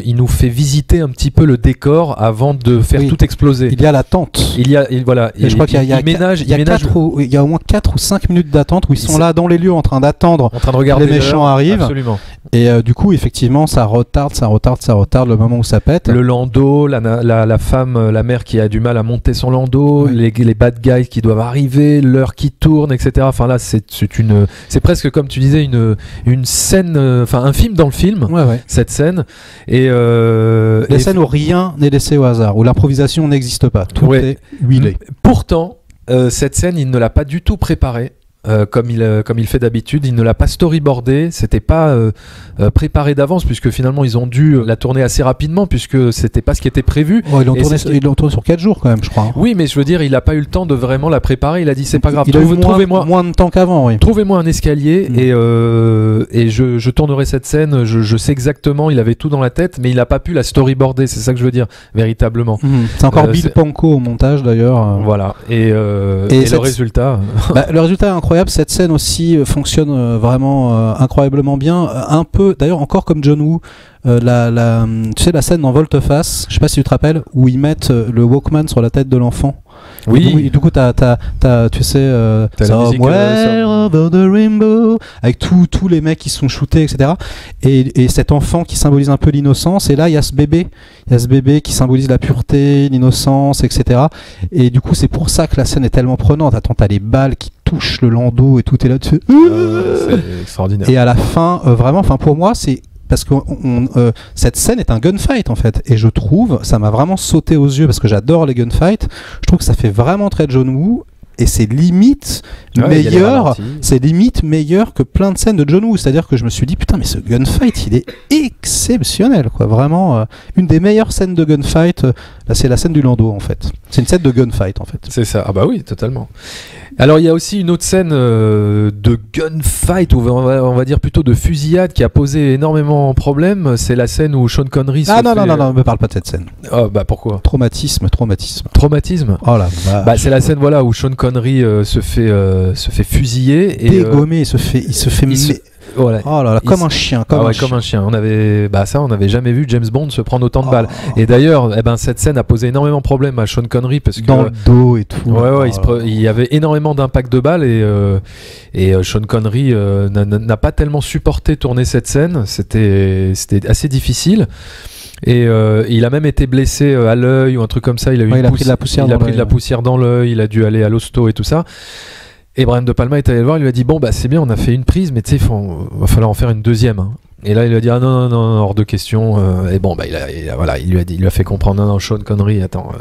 il nous fait visiter un petit peu le décor avant de faire tout exploser. Il y a l'attente. Je crois qu'il y a au moins 4 ou 5 minutes d'attente où ils sont là dans les lieux en train d'attendre de regarder les méchants arrivent. Absolument. Et du coup, effectivement, ça retarde le moment où ça pète. Le landau, la femme, la mère qui a du mal à monter son landau, les bad guys qui doivent arriver, l'heure qui tourne, etc. Enfin là, c'est presque comme tu disais une scène, un film dans le film, cette scène. Et les scènes où rien n'est laissé au hasard, où l'improvisation n'existe pas, tout est huilé. Pourtant, cette scène, il ne l'a pas du tout préparée. comme il fait d'habitude. Il ne l'a pas storyboardé, c'était pas préparé d'avance, puisque finalement ils ont dû la tourner assez rapidement, puisque c'était pas ce qui était prévu. Ils l'ont tourné sur 4 jours quand même, je crois. Oui, mais je veux dire, il n'a pas eu le temps de vraiment la préparer. Il a dit c'est pas grave, il a eu trouvez-moi moins de temps qu'avant. Oui. Trouvez-moi un escalier et je tournerai cette scène. Je sais exactement, il avait tout dans la tête, mais il n'a pas pu la storyboarder. C'est ça que je veux dire, véritablement. C'est encore Bill Pankow au montage d'ailleurs. Voilà. Et le résultat. Le résultat est incroyable. Cette scène aussi fonctionne vraiment incroyablement bien. Un peu, d'ailleurs, encore comme John Woo. Tu sais la scène dans Volte-Face, je sais pas si tu te rappelles, où ils mettent le Walkman sur la tête de l'enfant. Oui. Et du coup, t'as tu sais, Somewhere over the rainbow, avec tous les mecs qui sont shootés, etc. Et cet enfant qui symbolise un peu l'innocence. Et là, il y a ce bébé qui symbolise la pureté, l'innocence, etc. Et du coup, c'est pour ça que la scène est tellement prenante. Attends, t'as les balles qui touchent le landau et tout est là. Tu fais, c'est extraordinaire. Et à la fin, vraiment, pour moi, c'est parce que cette scène est un gunfight en fait, et je trouve, ça m'a vraiment sauté aux yeux parce que j'adore les gunfights. Je trouve que ça fait vraiment très John Woo. Et c'est limite meilleur que plein de scènes de John Woo. C'est-à-dire que je me suis dit, putain, mais ce gunfight, il est exceptionnel, quoi. Vraiment, une des meilleures scènes de gunfight, là, c'est la scène du landau, en fait. C'est une scène de gunfight, en fait. C'est ça. Ah bah oui, totalement. Alors, il y a aussi une autre scène de gunfight, ou on va dire plutôt de fusillade, qui a posé énormément de problèmes. C'est la scène où Sean Connery non, ne me parle pas de cette scène. Ah bah pourquoi ? Traumatisme. Traumatisme. Oh là. Bah c'est la scène voilà où Sean Connery se fait fusiller et dégommé, il se fait voilà. Oh là là, comme un chien. Comme un chien. On n'avait jamais vu James Bond se prendre autant de balles. Et d'ailleurs, cette scène a posé énormément de problèmes à Sean Connery parce que dans le dos et tout. Il y avait énormément d'impact de balles et Sean Connery n'a pas tellement supporté tourner cette scène. C'était assez difficile. Et il a même été blessé à l'œil ou un truc comme ça. Il a pris de la poussière dans l'œil. Il a dû aller à l'hosto et tout ça. Et Brian De Palma est allé le voir. Il lui a dit bon c'est bien, on a fait une prise, mais tu sais, va falloir en faire une deuxième. Hein. Et là il lui a dit non, hors de question. Et il lui a fait comprendre non, Sean Connery, attends,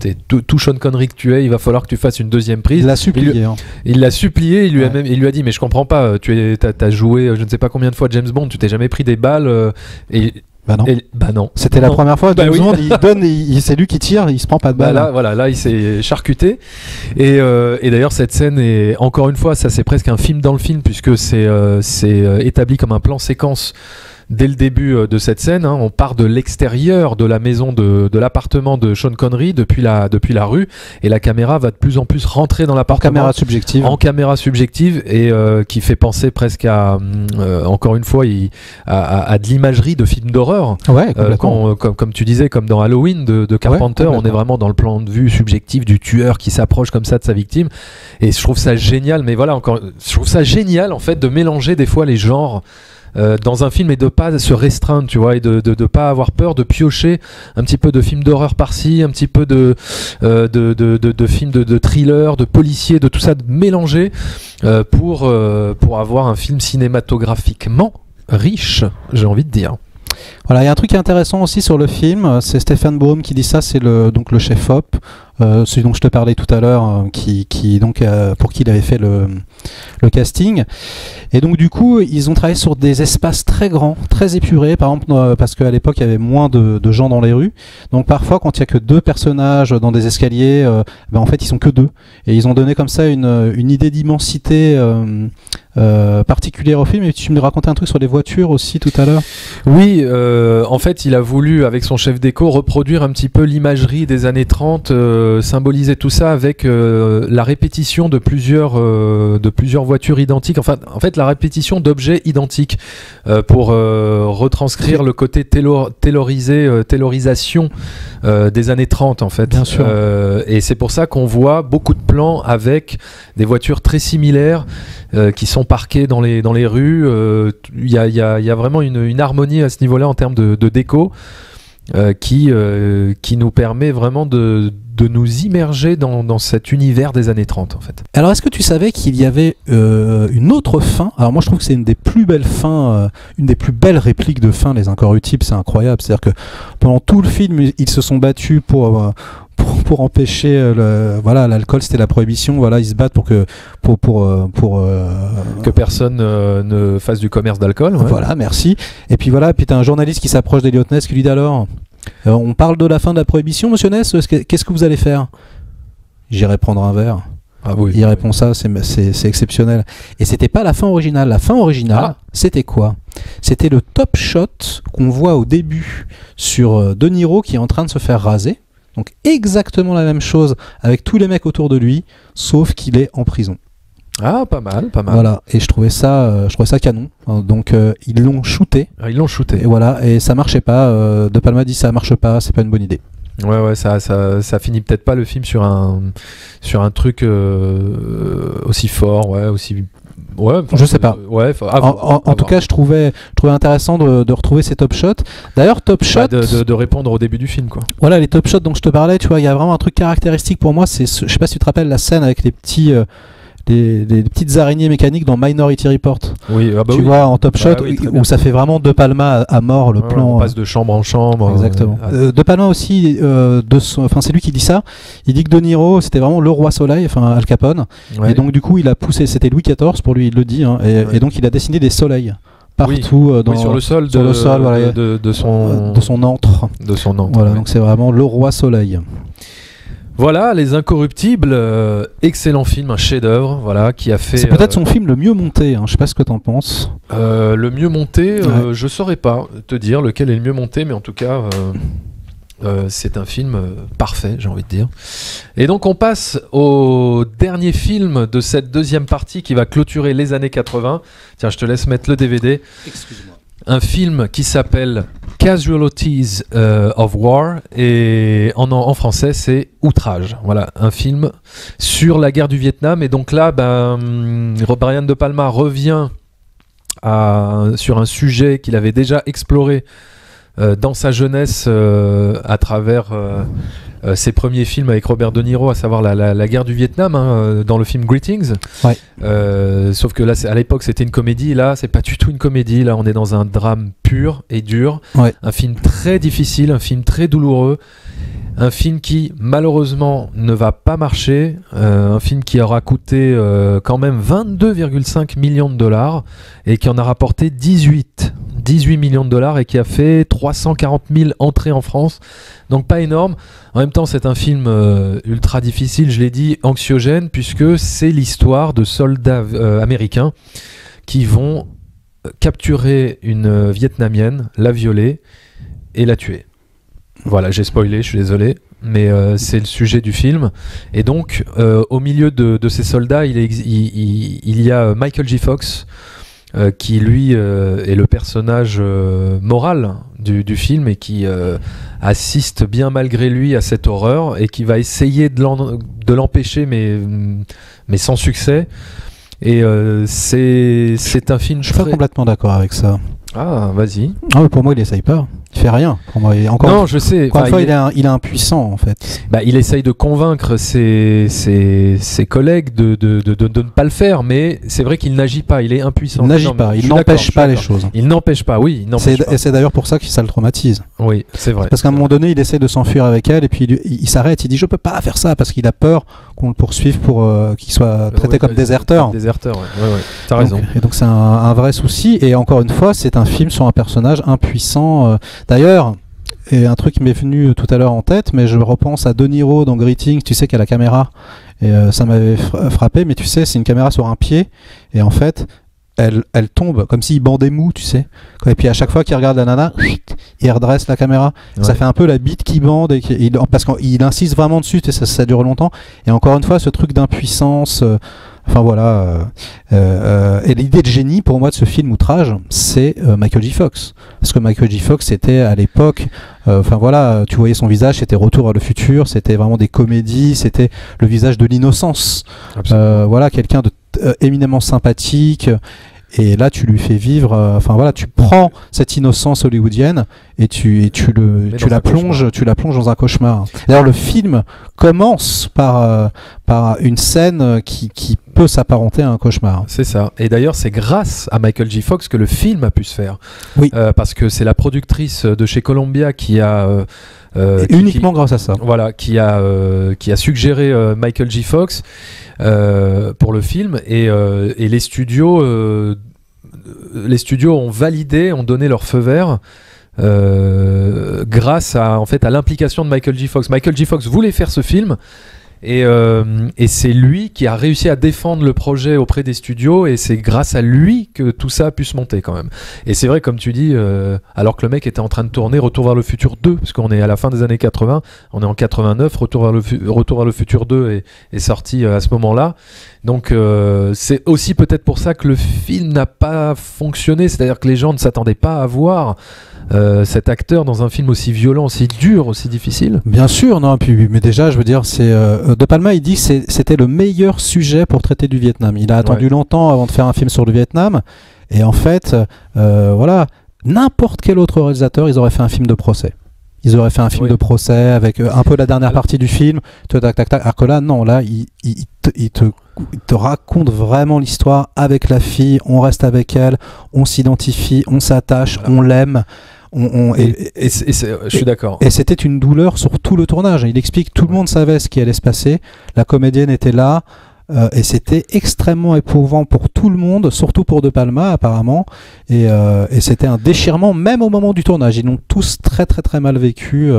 t'es tout Sean Connery que tu es, il va falloir que tu fasses une deuxième prise. Il l'a supplié. Il l'a supplié. Il lui a dit mais je comprends pas. T'as joué je ne sais pas combien de fois James Bond, tu t'es jamais pris des balles Bah non. C'était la première fois. James Bond, il donne, c'est lui qui tire, il se prend pas de balle. Là, il s'est charcuté. Et d'ailleurs, cette scène est encore une fois, ça c'est presque un film dans le film puisque c'est établi comme un plan séquence. Dès le début de cette scène, on part de l'extérieur de la maison de l'appartement de Sean Connery depuis la rue, et la caméra va de plus en plus rentrer dans l'appartement. En caméra subjective et qui fait penser presque à encore une fois à de l'imagerie de films d'horreur. Ouais, comme tu disais, comme dans Halloween de Carpenter, on est vraiment dans le plan de vue subjectif du tueur qui s'approche comme ça de sa victime. Et je trouve ça génial. Mais voilà, je trouve ça génial en fait de mélanger des fois les genres. Dans un film et de pas se restreindre, tu vois, et de pas avoir peur de piocher un petit peu de films d'horreur par-ci, un petit peu de films de thriller, de policiers, de tout ça, de mélanger pour avoir un film cinématographiquement riche, j'ai envie de dire. Voilà, il y a un truc qui est intéressant aussi sur le film, c'est Stephen Broom qui dit ça, c'est le chef op, celui dont je te parlais tout à l'heure, pour qui il avait fait le casting. Et donc du coup, ils ont travaillé sur des espaces très grands, très épurés, par exemple parce qu'à l'époque il y avait moins de gens dans les rues. Donc parfois, quand il y a que 2 personnages dans des escaliers, en fait ils sont que 2. Et ils ont donné comme ça une idée d'immensité particulière au film. Et tu me racontais un truc sur les voitures aussi tout à l'heure. Oui, en fait il a voulu avec son chef déco reproduire un petit peu l'imagerie des années 30, symboliser tout ça avec la répétition de plusieurs voitures identiques, en fait la répétition d'objets identiques pour retranscrire le côté taylorisation des années 30 en fait. Bien sûr. Et c'est pour ça qu'on voit beaucoup de plans avec des voitures très similaires qui sont parquées dans les rues. Il y a vraiment une harmonie à ce niveau-là en termes de déco qui nous permet vraiment de nous immerger dans cet univers des années 30 en fait. Alors est-ce que tu savais qu'il y avait une autre fin ? Alors moi je trouve que c'est une des plus belles fins, une des plus belles répliques de fin, Les Incorruptibles, c'est incroyable. C'est-à-dire que pendant tout le film ils se sont battus pour empêcher l'alcool, c'était la prohibition. Voilà, ils se battent pour que personne ne fasse du commerce d'alcool. Ouais. Voilà, merci. Et puis voilà, puis t'as un journaliste qui s'approche d'Eliot Ness qui lui dit alors, on parle de la fin de la prohibition, monsieur Ness, qu'est-ce que vous allez faire? J'irai prendre un verre. Ah oui. Il répond ça, c'est exceptionnel. Et c'était pas la fin originale. La fin originale, c'était quoi? C'était le top shot qu'on voit au début sur De Niro qui est en train de se faire raser. Donc exactement la même chose avec tous les mecs autour de lui, sauf qu'il est en prison. Ah, pas mal, pas mal. Voilà, et je trouvais ça canon. Donc ils l'ont shooté. Ah, ils l'ont shooté. Et voilà, et ça marchait pas. De Palma dit ça marche pas, c'est pas une bonne idée. Ouais, ça finit peut-être pas le film sur un truc aussi fort, ouais, aussi. Ouais, je sais pas. Ouais, en tout cas, je trouvais intéressant de retrouver ces top shots. D'ailleurs, top shots. De répondre au début du film, quoi. Voilà, les top shots dont je te parlais, tu vois, il y a vraiment un truc caractéristique pour moi. Je sais pas si tu te rappelles la scène avec les petits. Les petites araignées mécaniques dans Minority Report. Oui, tu vois, en top shot, où ça fait vraiment De Palma à mort, le plan. On passe de chambre en chambre. Exactement. De Palma aussi, c'est lui qui dit ça. Il dit que De Niro, c'était vraiment le roi soleil, enfin Al Capone. Ouais. Et donc, du coup, il a poussé, c'était Louis XIV pour lui, il le dit. Hein, et donc, il a dessiné des soleils partout sur le sol, voilà, de son antre. De son antre. Voilà, donc c'est vraiment le roi soleil. Voilà, Les Incorruptibles, excellent film, un chef-d'œuvre, voilà, qui a fait. C'est peut-être son film le mieux monté. Hein, je sais pas ce que t'en penses. Le mieux monté, je saurais pas te dire lequel est le mieux monté, mais en tout cas, c'est un film parfait, j'ai envie de dire. Et donc on passe au dernier film de cette deuxième partie qui va clôturer les années 80. Tiens, je te laisse mettre le DVD. Excuse-moi. Un film qui s'appelle Casualties of War et en français c'est Outrage. Voilà, un film sur la guerre du Vietnam. Et donc là, Brian De Palma revient sur un sujet qu'il avait déjà exploré dans sa jeunesse à travers ses premiers films avec Robert De Niro, à savoir la guerre du Vietnam, dans le film Greetings. Ouais. Sauf que là, à l'époque, c'était une comédie. Là, c'est pas du tout une comédie. Là, on est dans un drame pur et dur. Ouais. Un film très difficile, un film très douloureux. Un film qui, malheureusement, ne va pas marcher. Un film qui aura coûté quand même 22,5 millions de dollars et qui en a rapporté 18 millions de dollars et qui a fait 340 000 entrées en France. Donc pas énorme. En même temps, c'est un film ultra difficile, je l'ai dit, anxiogène, puisque c'est l'histoire de soldats américains qui vont capturer une Vietnamienne, la violer et la tuer. Voilà, j'ai spoilé, je suis désolé, mais c'est le sujet du film. Et donc, au milieu de ces soldats, il y a Michael J. Fox, qui lui est le personnage moral du film et qui assiste bien malgré lui à cette horreur et qui va essayer de l'empêcher, mais sans succès. Et c'est un film... Je suis pas complètement d'accord avec ça. Ah, vas-y. Ah, mais pour moi, il essaye pas. Il fait rien. Pour moi, non, je sais. Encore une fois, il est impuissant, en fait. Il essaye de convaincre ses collègues de ne pas le faire, mais c'est vrai qu'il n'agit pas. Il est impuissant. Il n'agit pas. Il n'empêche pas les choses. Il n'empêche pas, oui. Et c'est d'ailleurs pour ça que ça le traumatise. Oui, c'est vrai. Parce qu'à un moment donné, il essaie de s'enfuir avec elle, et puis il s'arrête. Il dit, je peux pas faire ça, parce qu'il a peur qu'on le poursuive pour qu'il soit traité comme déserteur. Déserteur, ouais. T'as raison. Et donc c'est un vrai souci. Et encore une fois, c'est un film sur un personnage impuissant. D'ailleurs, et un truc qui m'est venu tout à l'heure en tête, mais je repense à De Niro dans Greetings, tu sais, qu'il y a la caméra, et ça m'avait frappé, mais tu sais, c'est une caméra sur un pied, et en fait, elle tombe, comme s'il bandait mou, tu sais, et puis à chaque fois qu'il regarde la nana, il redresse la caméra, ça fait un peu la bite qui bande, parce qu'il insiste vraiment dessus, et ça dure longtemps, et encore une fois, ce truc d'impuissance... Enfin voilà, et l'idée de génie pour moi de ce film Outrage, c'est Michael J. Fox. Parce que Michael J. Fox, c'était à l'époque, enfin voilà, tu voyais son visage, c'était Retour vers le futur, c'était vraiment des comédies, c'était le visage de l'innocence. Voilà, quelqu'un de éminemment sympathique. Et là, tu lui fais vivre. Enfin voilà, tu prends cette innocence hollywoodienne et tu la plonges dans un cauchemar. D'ailleurs, le film commence par une scène qui peut s'apparenter à un cauchemar. C'est ça. Et d'ailleurs, c'est grâce à Michael J. Fox que le film a pu se faire. Oui. Parce que c'est la productrice de chez Columbia qui a... uniquement grâce à ça. Voilà, qui a suggéré Michael J. Fox pour le film. Et les studios ont validé, ont donné leur feu vert. Grâce à l'implication de Michael J. Fox. Michael J. Fox voulait faire ce film et c'est lui qui a réussi à défendre le projet auprès des studios et c'est grâce à lui que tout ça a pu se monter quand même. Et c'est vrai, comme tu dis, alors que le mec était en train de tourner Retour vers le futur 2, parce qu'on est à la fin des années 80, on est en 89, Retour vers le futur 2 est sorti à ce moment-là. Donc c'est aussi peut-être pour ça que le film n'a pas fonctionné, c'est-à-dire que les gens ne s'attendaient pas à voir cet acteur dans un film aussi violent, aussi dur, aussi difficile. Bien sûr, non, mais déjà, je veux dire, De Palma, il dit que c'était le meilleur sujet pour traiter du Vietnam. Il a attendu longtemps avant de faire un film sur le Vietnam, et en fait, voilà, n'importe quel autre réalisateur, ils auraient fait un film de procès. Ils auraient fait un film de procès avec un peu la dernière partie du film, tac, tac, tac. Alors que là, non, là, il te raconte vraiment l'histoire avec la fille, on reste avec elle, on s'identifie, on s'attache, on l'aime. Je suis d'accord. Et c'était une douleur sur tout le tournage. Il explique, tout le monde savait ce qui allait se passer, la comédienne était là, et c'était extrêmement éprouvant pour tout le monde, surtout pour De Palma apparemment, et c'était un déchirement même au moment du tournage. Ils l'ont tous très très très mal vécu,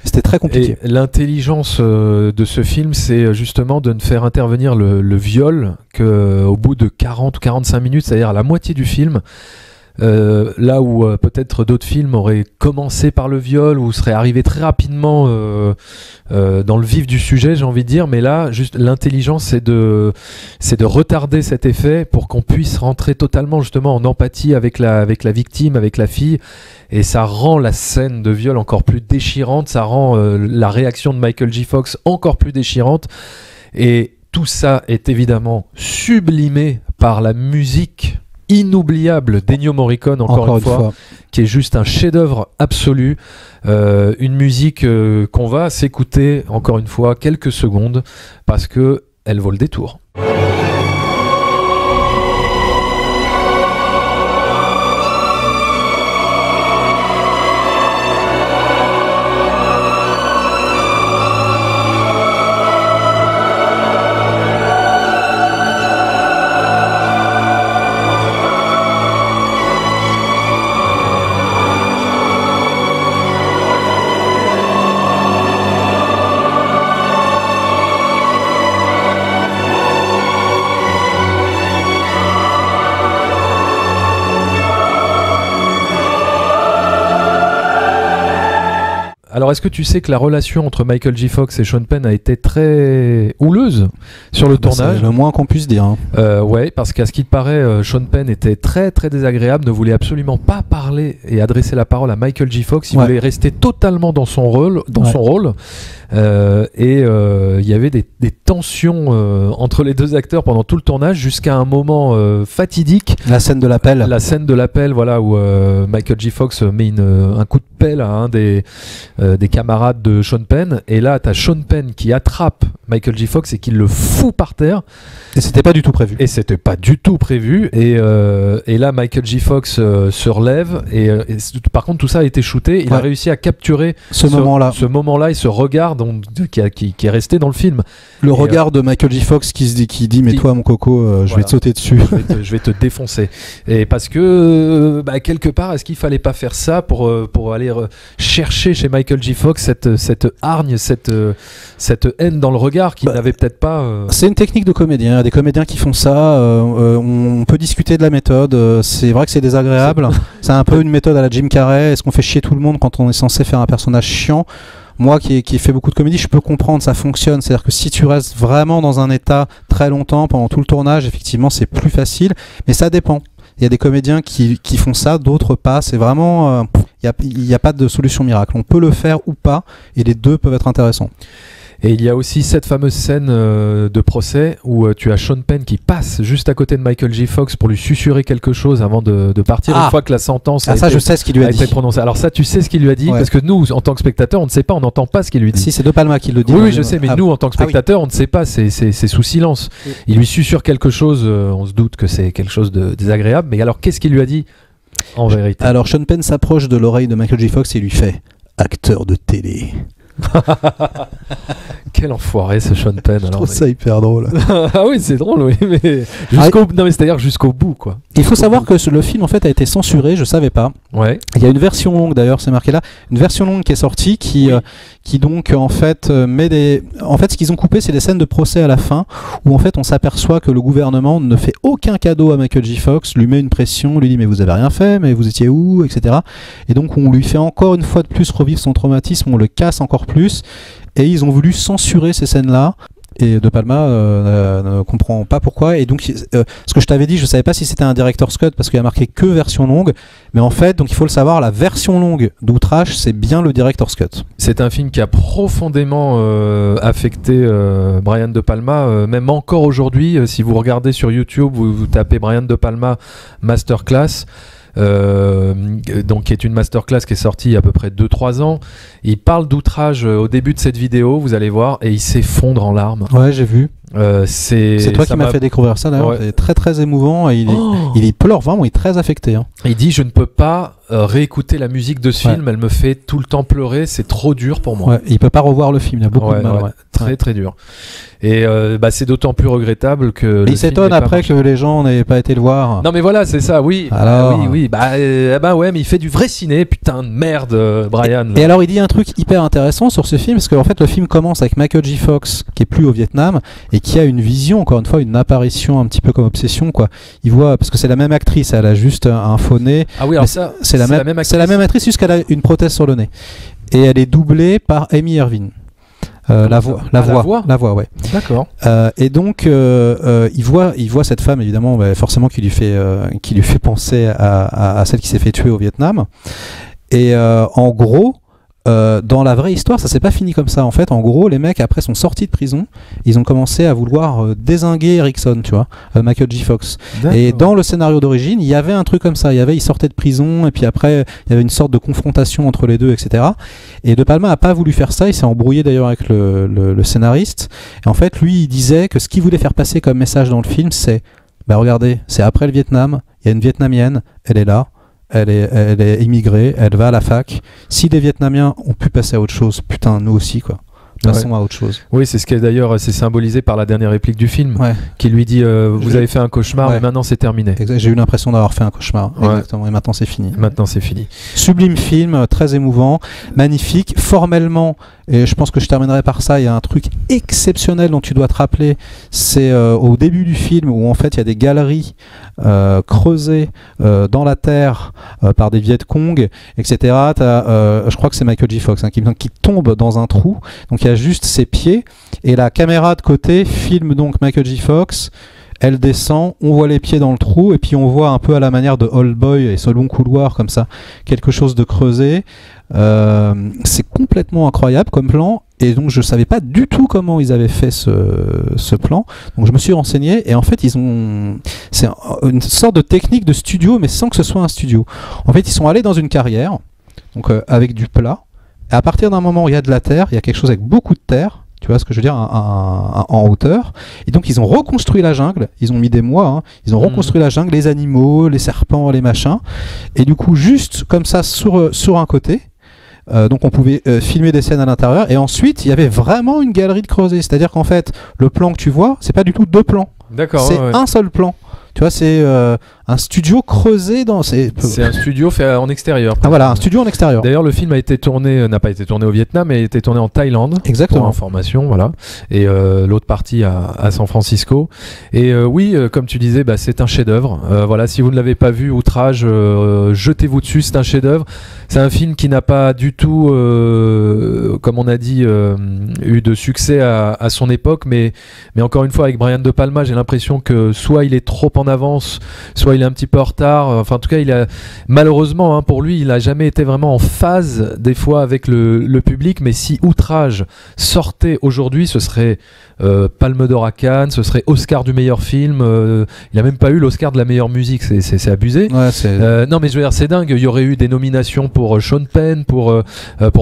c'était très compliqué. Et l'intelligence de ce film, c'est justement de ne faire intervenir le viol qu'au bout de 40 ou 45 minutes, c'est-à-dire à la moitié du film. Là où peut-être d'autres films auraient commencé par le viol ou seraient arrivés très rapidement dans le vif du sujet, j'ai envie de dire, mais là juste l'intelligence c'est de retarder cet effet pour qu'on puisse rentrer totalement justement en empathie avec la victime, avec la fille, et ça rend la scène de viol encore plus déchirante, ça rend la réaction de Michael J. Fox encore plus déchirante, et tout ça est évidemment sublimé par la musique inoubliable d'Ennio Morricone, encore une fois, qui est juste un chef-d'œuvre absolu, une musique qu'on va s'écouter encore une fois quelques secondes parce que elle vaut le détour. Alors, est-ce que tu sais que la relation entre Michael J. Fox et Sean Penn a été très houleuse sur le tournage? C'est le moins qu'on puisse dire. Hein. Ouais, parce qu'à ce qu'il paraît, Sean Penn était très très désagréable, ne voulait absolument pas parler et adresser la parole à Michael J. Fox. Il voulait rester totalement dans son rôle, et il y avait des tensions entre les deux acteurs pendant tout le tournage jusqu'à un moment fatidique. La scène de l'appel. La scène de l'appel, voilà, où Michael J. Fox met un coup de pelle à un des camarades de Sean Penn, et là t'as Sean Penn qui attrape Michael J. Fox et qui le fout par terre. Et c'était pas du tout prévu. Et là Michael J. Fox se relève et par contre tout ça a été shooté. Il a réussi à capturer ce moment-là et ce regard qui est resté dans le film. Le regard de Michael J. Fox qui dit mais toi mon coco, je vais te sauter dessus. Je vais te défoncer. Et parce que quelque part, est-ce qu'il fallait pas faire ça pour aller chercher chez Michael J. Fox cette hargne, cette haine dans le regard qu'il n'avait peut-être pas. C'est une technique de comédien. Il y a des comédiens qui font ça. On peut discuter de la méthode. C'est vrai que c'est désagréable. C'est un peu une méthode à la Jim Carrey. Est-ce qu'on fait chier tout le monde quand on est censé faire un personnage chiant? Moi qui fait beaucoup de comédie, je peux comprendre, ça fonctionne. C'est-à-dire que si tu restes vraiment dans un état très longtemps pendant tout le tournage, effectivement, c'est plus facile. Mais ça dépend. Il y a des comédiens qui font ça, d'autres pas. C'est vraiment... Il n'y a pas de solution miracle. On peut le faire ou pas, et les deux peuvent être intéressants. Et il y a aussi cette fameuse scène de procès où tu as Sean Penn qui passe juste à côté de Michael J. Fox pour lui susurrer quelque chose avant de partir, une fois que la sentence je sais ce qu'il lui a été dit. prononcée. Alors ça, tu sais ce qu'il lui a dit, parce que nous, en tant que spectateurs, on ne sait pas, on n'entend pas ce qu'il lui dit. Si, c'est De Palma qui le dit. Oui, je sais, mais nous, en tant que spectateurs, on ne sait pas, c'est sous silence. Il lui susurre quelque chose, on se doute que c'est quelque chose de désagréable, mais alors qu'est-ce qu'il lui a dit en vérité? Alors Sean Penn s'approche de l'oreille de Michael J. Fox et lui fait « acteur de télé ». Quel enfoiré ce Sean Penn. Je trouve ça hyper drôle. Ah oui, c'est drôle, oui, mais c'est-à-dire jusqu'au bout, quoi. Il faut savoir que le film en fait a été censuré, je savais pas. Ouais. Il y a une version longue d'ailleurs, c'est marqué là, une version longue qui est sortie qui donc en fait ce qu'ils ont coupé, c'est des scènes de procès à la fin où en fait on s'aperçoit que le gouvernement ne fait aucun cadeau à Michael J. Fox, lui met une pression, lui dit mais vous avez rien fait, mais vous étiez où, etc. Et donc on lui fait encore une fois de plus revivre son traumatisme, on le casse encore plus. Et ils ont voulu censurer ces scènes-là. Et De Palma ne comprend pas pourquoi. Et donc, ce que je t'avais dit, je savais pas si c'était un director's cut parce qu'il y a marqué que version longue. Mais en fait, donc il faut le savoir, la version longue d'Outrage, c'est bien le director's cut. C'est un film qui a profondément affecté Brian De Palma. Même encore aujourd'hui, si vous regardez sur YouTube, vous tapez Brian De Palma Masterclass. Donc qui est une masterclass qui est sortie il y a à peu près 2-3 ans. Il parle d'Outrage au début de cette vidéo, vous allez voir, et il s'effondre en larmes. Ouais, j'ai vu. C'est toi qui m'as fait découvrir ça d'ailleurs. Ouais. C'est très très émouvant et il pleure vraiment, il est très affecté. Hein. Il dit je ne peux pas réécouter la musique de ce film, elle me fait tout le temps pleurer, c'est trop dur pour moi. Ouais, il peut pas revoir le film, il y a beaucoup de mal. Très très dur. Et c'est d'autant plus regrettable que. Il s'étonne après que les gens n'aient pas été le voir. Non mais voilà, c'est ça, oui. Alors... oui. Ouais, mais il fait du vrai ciné, putain de merde, Brian. Et alors il dit un truc hyper intéressant sur ce film, parce qu'en fait le film commence avec Michael J. Fox qui est plus au Vietnam et qui a une vision, encore une fois, une apparition un petit peu comme Obsession, quoi. Il voit, parce que c'est la même actrice, elle a juste un faux nez. Ah oui, alors ça, c'est la même actrice. C'est la même actrice, juste qu'elle a une prothèse sur le nez. Et elle est doublée par Amy Irving. La voix, ouais. D'accord. Et donc, il voit cette femme, évidemment, forcément, qui lui fait penser à celle qui s'est fait tuer au Vietnam. Et en gros, dans la vraie histoire, ça s'est pas fini comme ça. En fait, en gros, les mecs après sont sortis de prison, ils ont commencé à vouloir dézinguer Erickson, tu vois, Michael J. Fox. D'accord. Et dans le scénario d'origine, il y avait un truc comme ça. Il sortait de prison et puis après, il y avait une sorte de confrontation entre les deux, etc. Et De Palma a pas voulu faire ça. Il s'est embrouillé d'ailleurs avec le scénariste. Et en fait, lui, il disait que ce qu'il voulait faire passer comme message dans le film, c'est, regardez, c'est après le Vietnam. Il y a une Vietnamienne, elle est là. Elle est immigrée, elle va à la fac. Si des Vietnamiens ont pu passer à autre chose, putain, nous aussi, quoi. Passons à autre chose. Oui, c'est ce qui est d'ailleurs symbolisé par la dernière réplique du film, qui lui dit vous avez fait un cauchemar, mais maintenant c'est terminé. Exact. J'ai eu l'impression d'avoir fait un cauchemar. Exactement. Et maintenant c'est fini. Maintenant c'est fini. Sublime film, très émouvant, magnifique. Formellement, et je pense que je terminerai par ça, il y a un truc exceptionnel dont tu dois te rappeler. C'est au début du film où en fait il y a des galeries creusées dans la terre par des Viet Cong, etc. Je crois que c'est Michael J. Fox qui tombe dans un trou. Donc il y a juste ses pieds et la caméra de côté filme donc Michael J. Fox. Elle descend, on voit les pieds dans le trou et puis on voit un peu à la manière de Old Boy et ce long couloir comme ça, quelque chose de creusé. C'est complètement incroyable comme plan et donc je savais pas du tout comment ils avaient fait ce plan. Donc je me suis renseigné et en fait c'est une sorte de technique de studio mais sans que ce soit un studio. En fait ils sont allés dans une carrière donc avec du plat. Et à partir d'un moment où il y a de la terre, il y a quelque chose avec beaucoup de terre. Tu vois ce que je veux dire, en hauteur. Et donc ils ont reconstruit la jungle. Ils ont mis des mois. Ils ont reconstruit la jungle, les animaux, les serpents, les machins. Et du coup, juste comme ça sur un côté. Donc on pouvait filmer des scènes à l'intérieur. Et ensuite, il y avait vraiment une galerie de creusés. C'est-à-dire qu'en fait, le plan que tu vois, c'est pas du tout deux plans. D'accord. C'est un seul plan. Tu vois, c'est un studio creusé dans. C'est un studio fait en extérieur. Ah voilà, un studio en extérieur. D'ailleurs, le film n'a pas été tourné au Vietnam, mais a été tourné en Thaïlande. Exactement. Pour information, voilà. Et l'autre partie à San Francisco. Et oui, comme tu disais, c'est un chef-d'œuvre. Voilà, si vous ne l'avez pas vu, Outrage, jetez-vous dessus. C'est un chef-d'œuvre. C'est un film qui n'a pas du tout, comme on a dit, eu de succès à son époque, mais encore une fois, avec Brian De Palma, j'ai l'impression que soit il est trop en avance, soit il est un petit peu en retard. Enfin, en tout cas, malheureusement, pour lui, il n'a jamais été vraiment en phase, des fois, avec le public. Mais si Outrage sortait aujourd'hui, ce serait Palme d'Or à Cannes, ce serait Oscar du meilleur film. Il n'a même pas eu l'Oscar de la meilleure musique. C'est abusé. Ouais, non, mais je veux dire, c'est dingue. Il y aurait eu des nominations pour Sean Penn, pour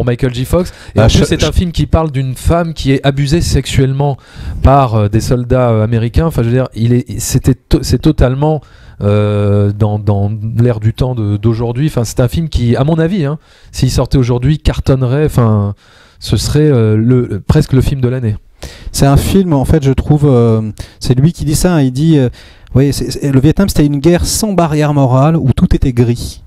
Michael J. Fox. Et en plus, c'est un film qui parle d'une femme qui est abusée sexuellement par des soldats américains. Enfin, je veux dire, c'est totalement dans l'ère du temps d'aujourd'hui. Enfin, c'est un film qui, à mon avis, s'il sortait aujourd'hui, cartonnerait. Enfin, ce serait presque le film de l'année. C'est un film, en fait, je trouve, c'est lui qui dit ça. Il dit, le Vietnam, c'était une guerre sans barrière morale où tout était gris.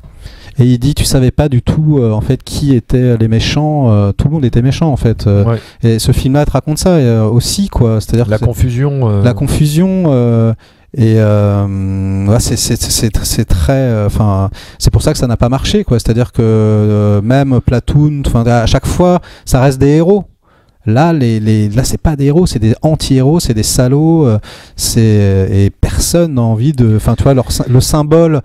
Et il dit, tu savais pas du tout en fait qui étaient les méchants. Tout le monde était méchant en fait. Ouais. Et ce film-là te raconte ça aussi, quoi. C'est-à-dire la confusion. La confusion. Et c'est très, c'est pour ça que ça n'a pas marché, quoi. C'est-à-dire que même Platoon, à chaque fois, ça reste des héros. Là, là, c'est pas des héros, c'est des anti-héros, c'est des salauds. Et personne n'a envie de. Enfin, tu vois, le symbole.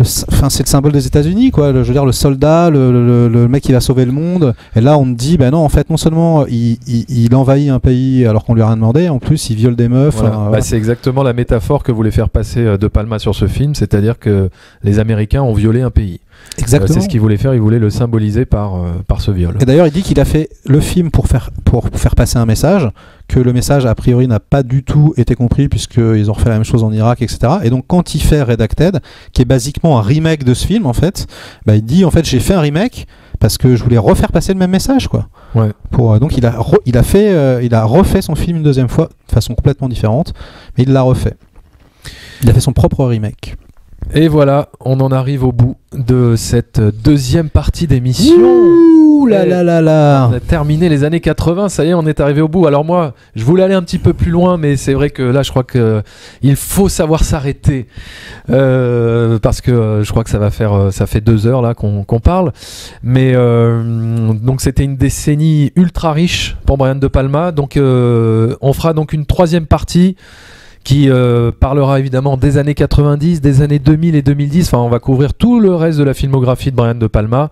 C'est le symbole des États-Unis, quoi. Je veux dire, le soldat, le mec qui va sauver le monde. Et là, on te dit, non, en fait, non seulement il envahit un pays alors qu'on lui a rien demandé, en plus, il viole des meufs. Voilà. C'est exactement la métaphore que voulait faire passer De Palma sur ce film, c'est-à-dire que les Américains ont violé un pays. Exactement. C'est ce qu'il voulait faire, il voulait le symboliser par ce viol. Et d'ailleurs, il dit qu'il a fait le film pour faire passer un message, que le message, a priori, n'a pas du tout été compris, puisqu'ils ont refait la même chose en Irak, etc. Et donc, quand il fait Redacted, qui est basiquement un remake de ce film, en fait, il dit, en fait, j'ai fait un remake parce que je voulais refaire passer le même message, quoi. Ouais. Donc, il a refait son film une deuxième fois, de façon complètement différente, mais il l'a refait. Il a fait son propre remake. Et voilà, on en arrive au bout de cette deuxième partie d'émission. Ouh là là là là. On a terminé les années 80, ça y est, on est arrivé au bout. Alors moi, je voulais aller un petit peu plus loin, mais c'est vrai que là, je crois qu'il faut savoir s'arrêter. Parce que je crois que ça fait 2 heures là qu'on parle. Mais donc c'était une décennie ultra riche pour Brian De Palma. Donc on fera donc une 3e partie qui parlera évidemment des années 90, des années 2000 et 2010. Enfin, on va couvrir tout le reste de la filmographie de Brian De Palma.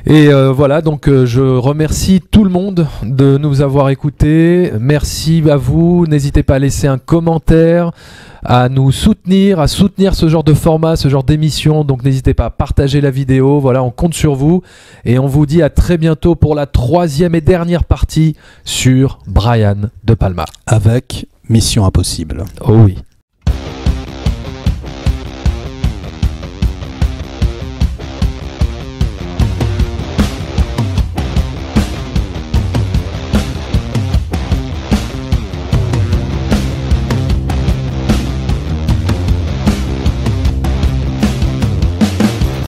Et voilà, donc je remercie tout le monde de nous avoir écoutés. Merci à vous. N'hésitez pas à laisser un commentaire, à nous soutenir, à soutenir ce genre de format, ce genre d'émission. Donc n'hésitez pas à partager la vidéo. Voilà, on compte sur vous. Et on vous dit à très bientôt pour la 3e et dernière partie sur Brian De Palma. Avec Mission Impossible. Oh oui.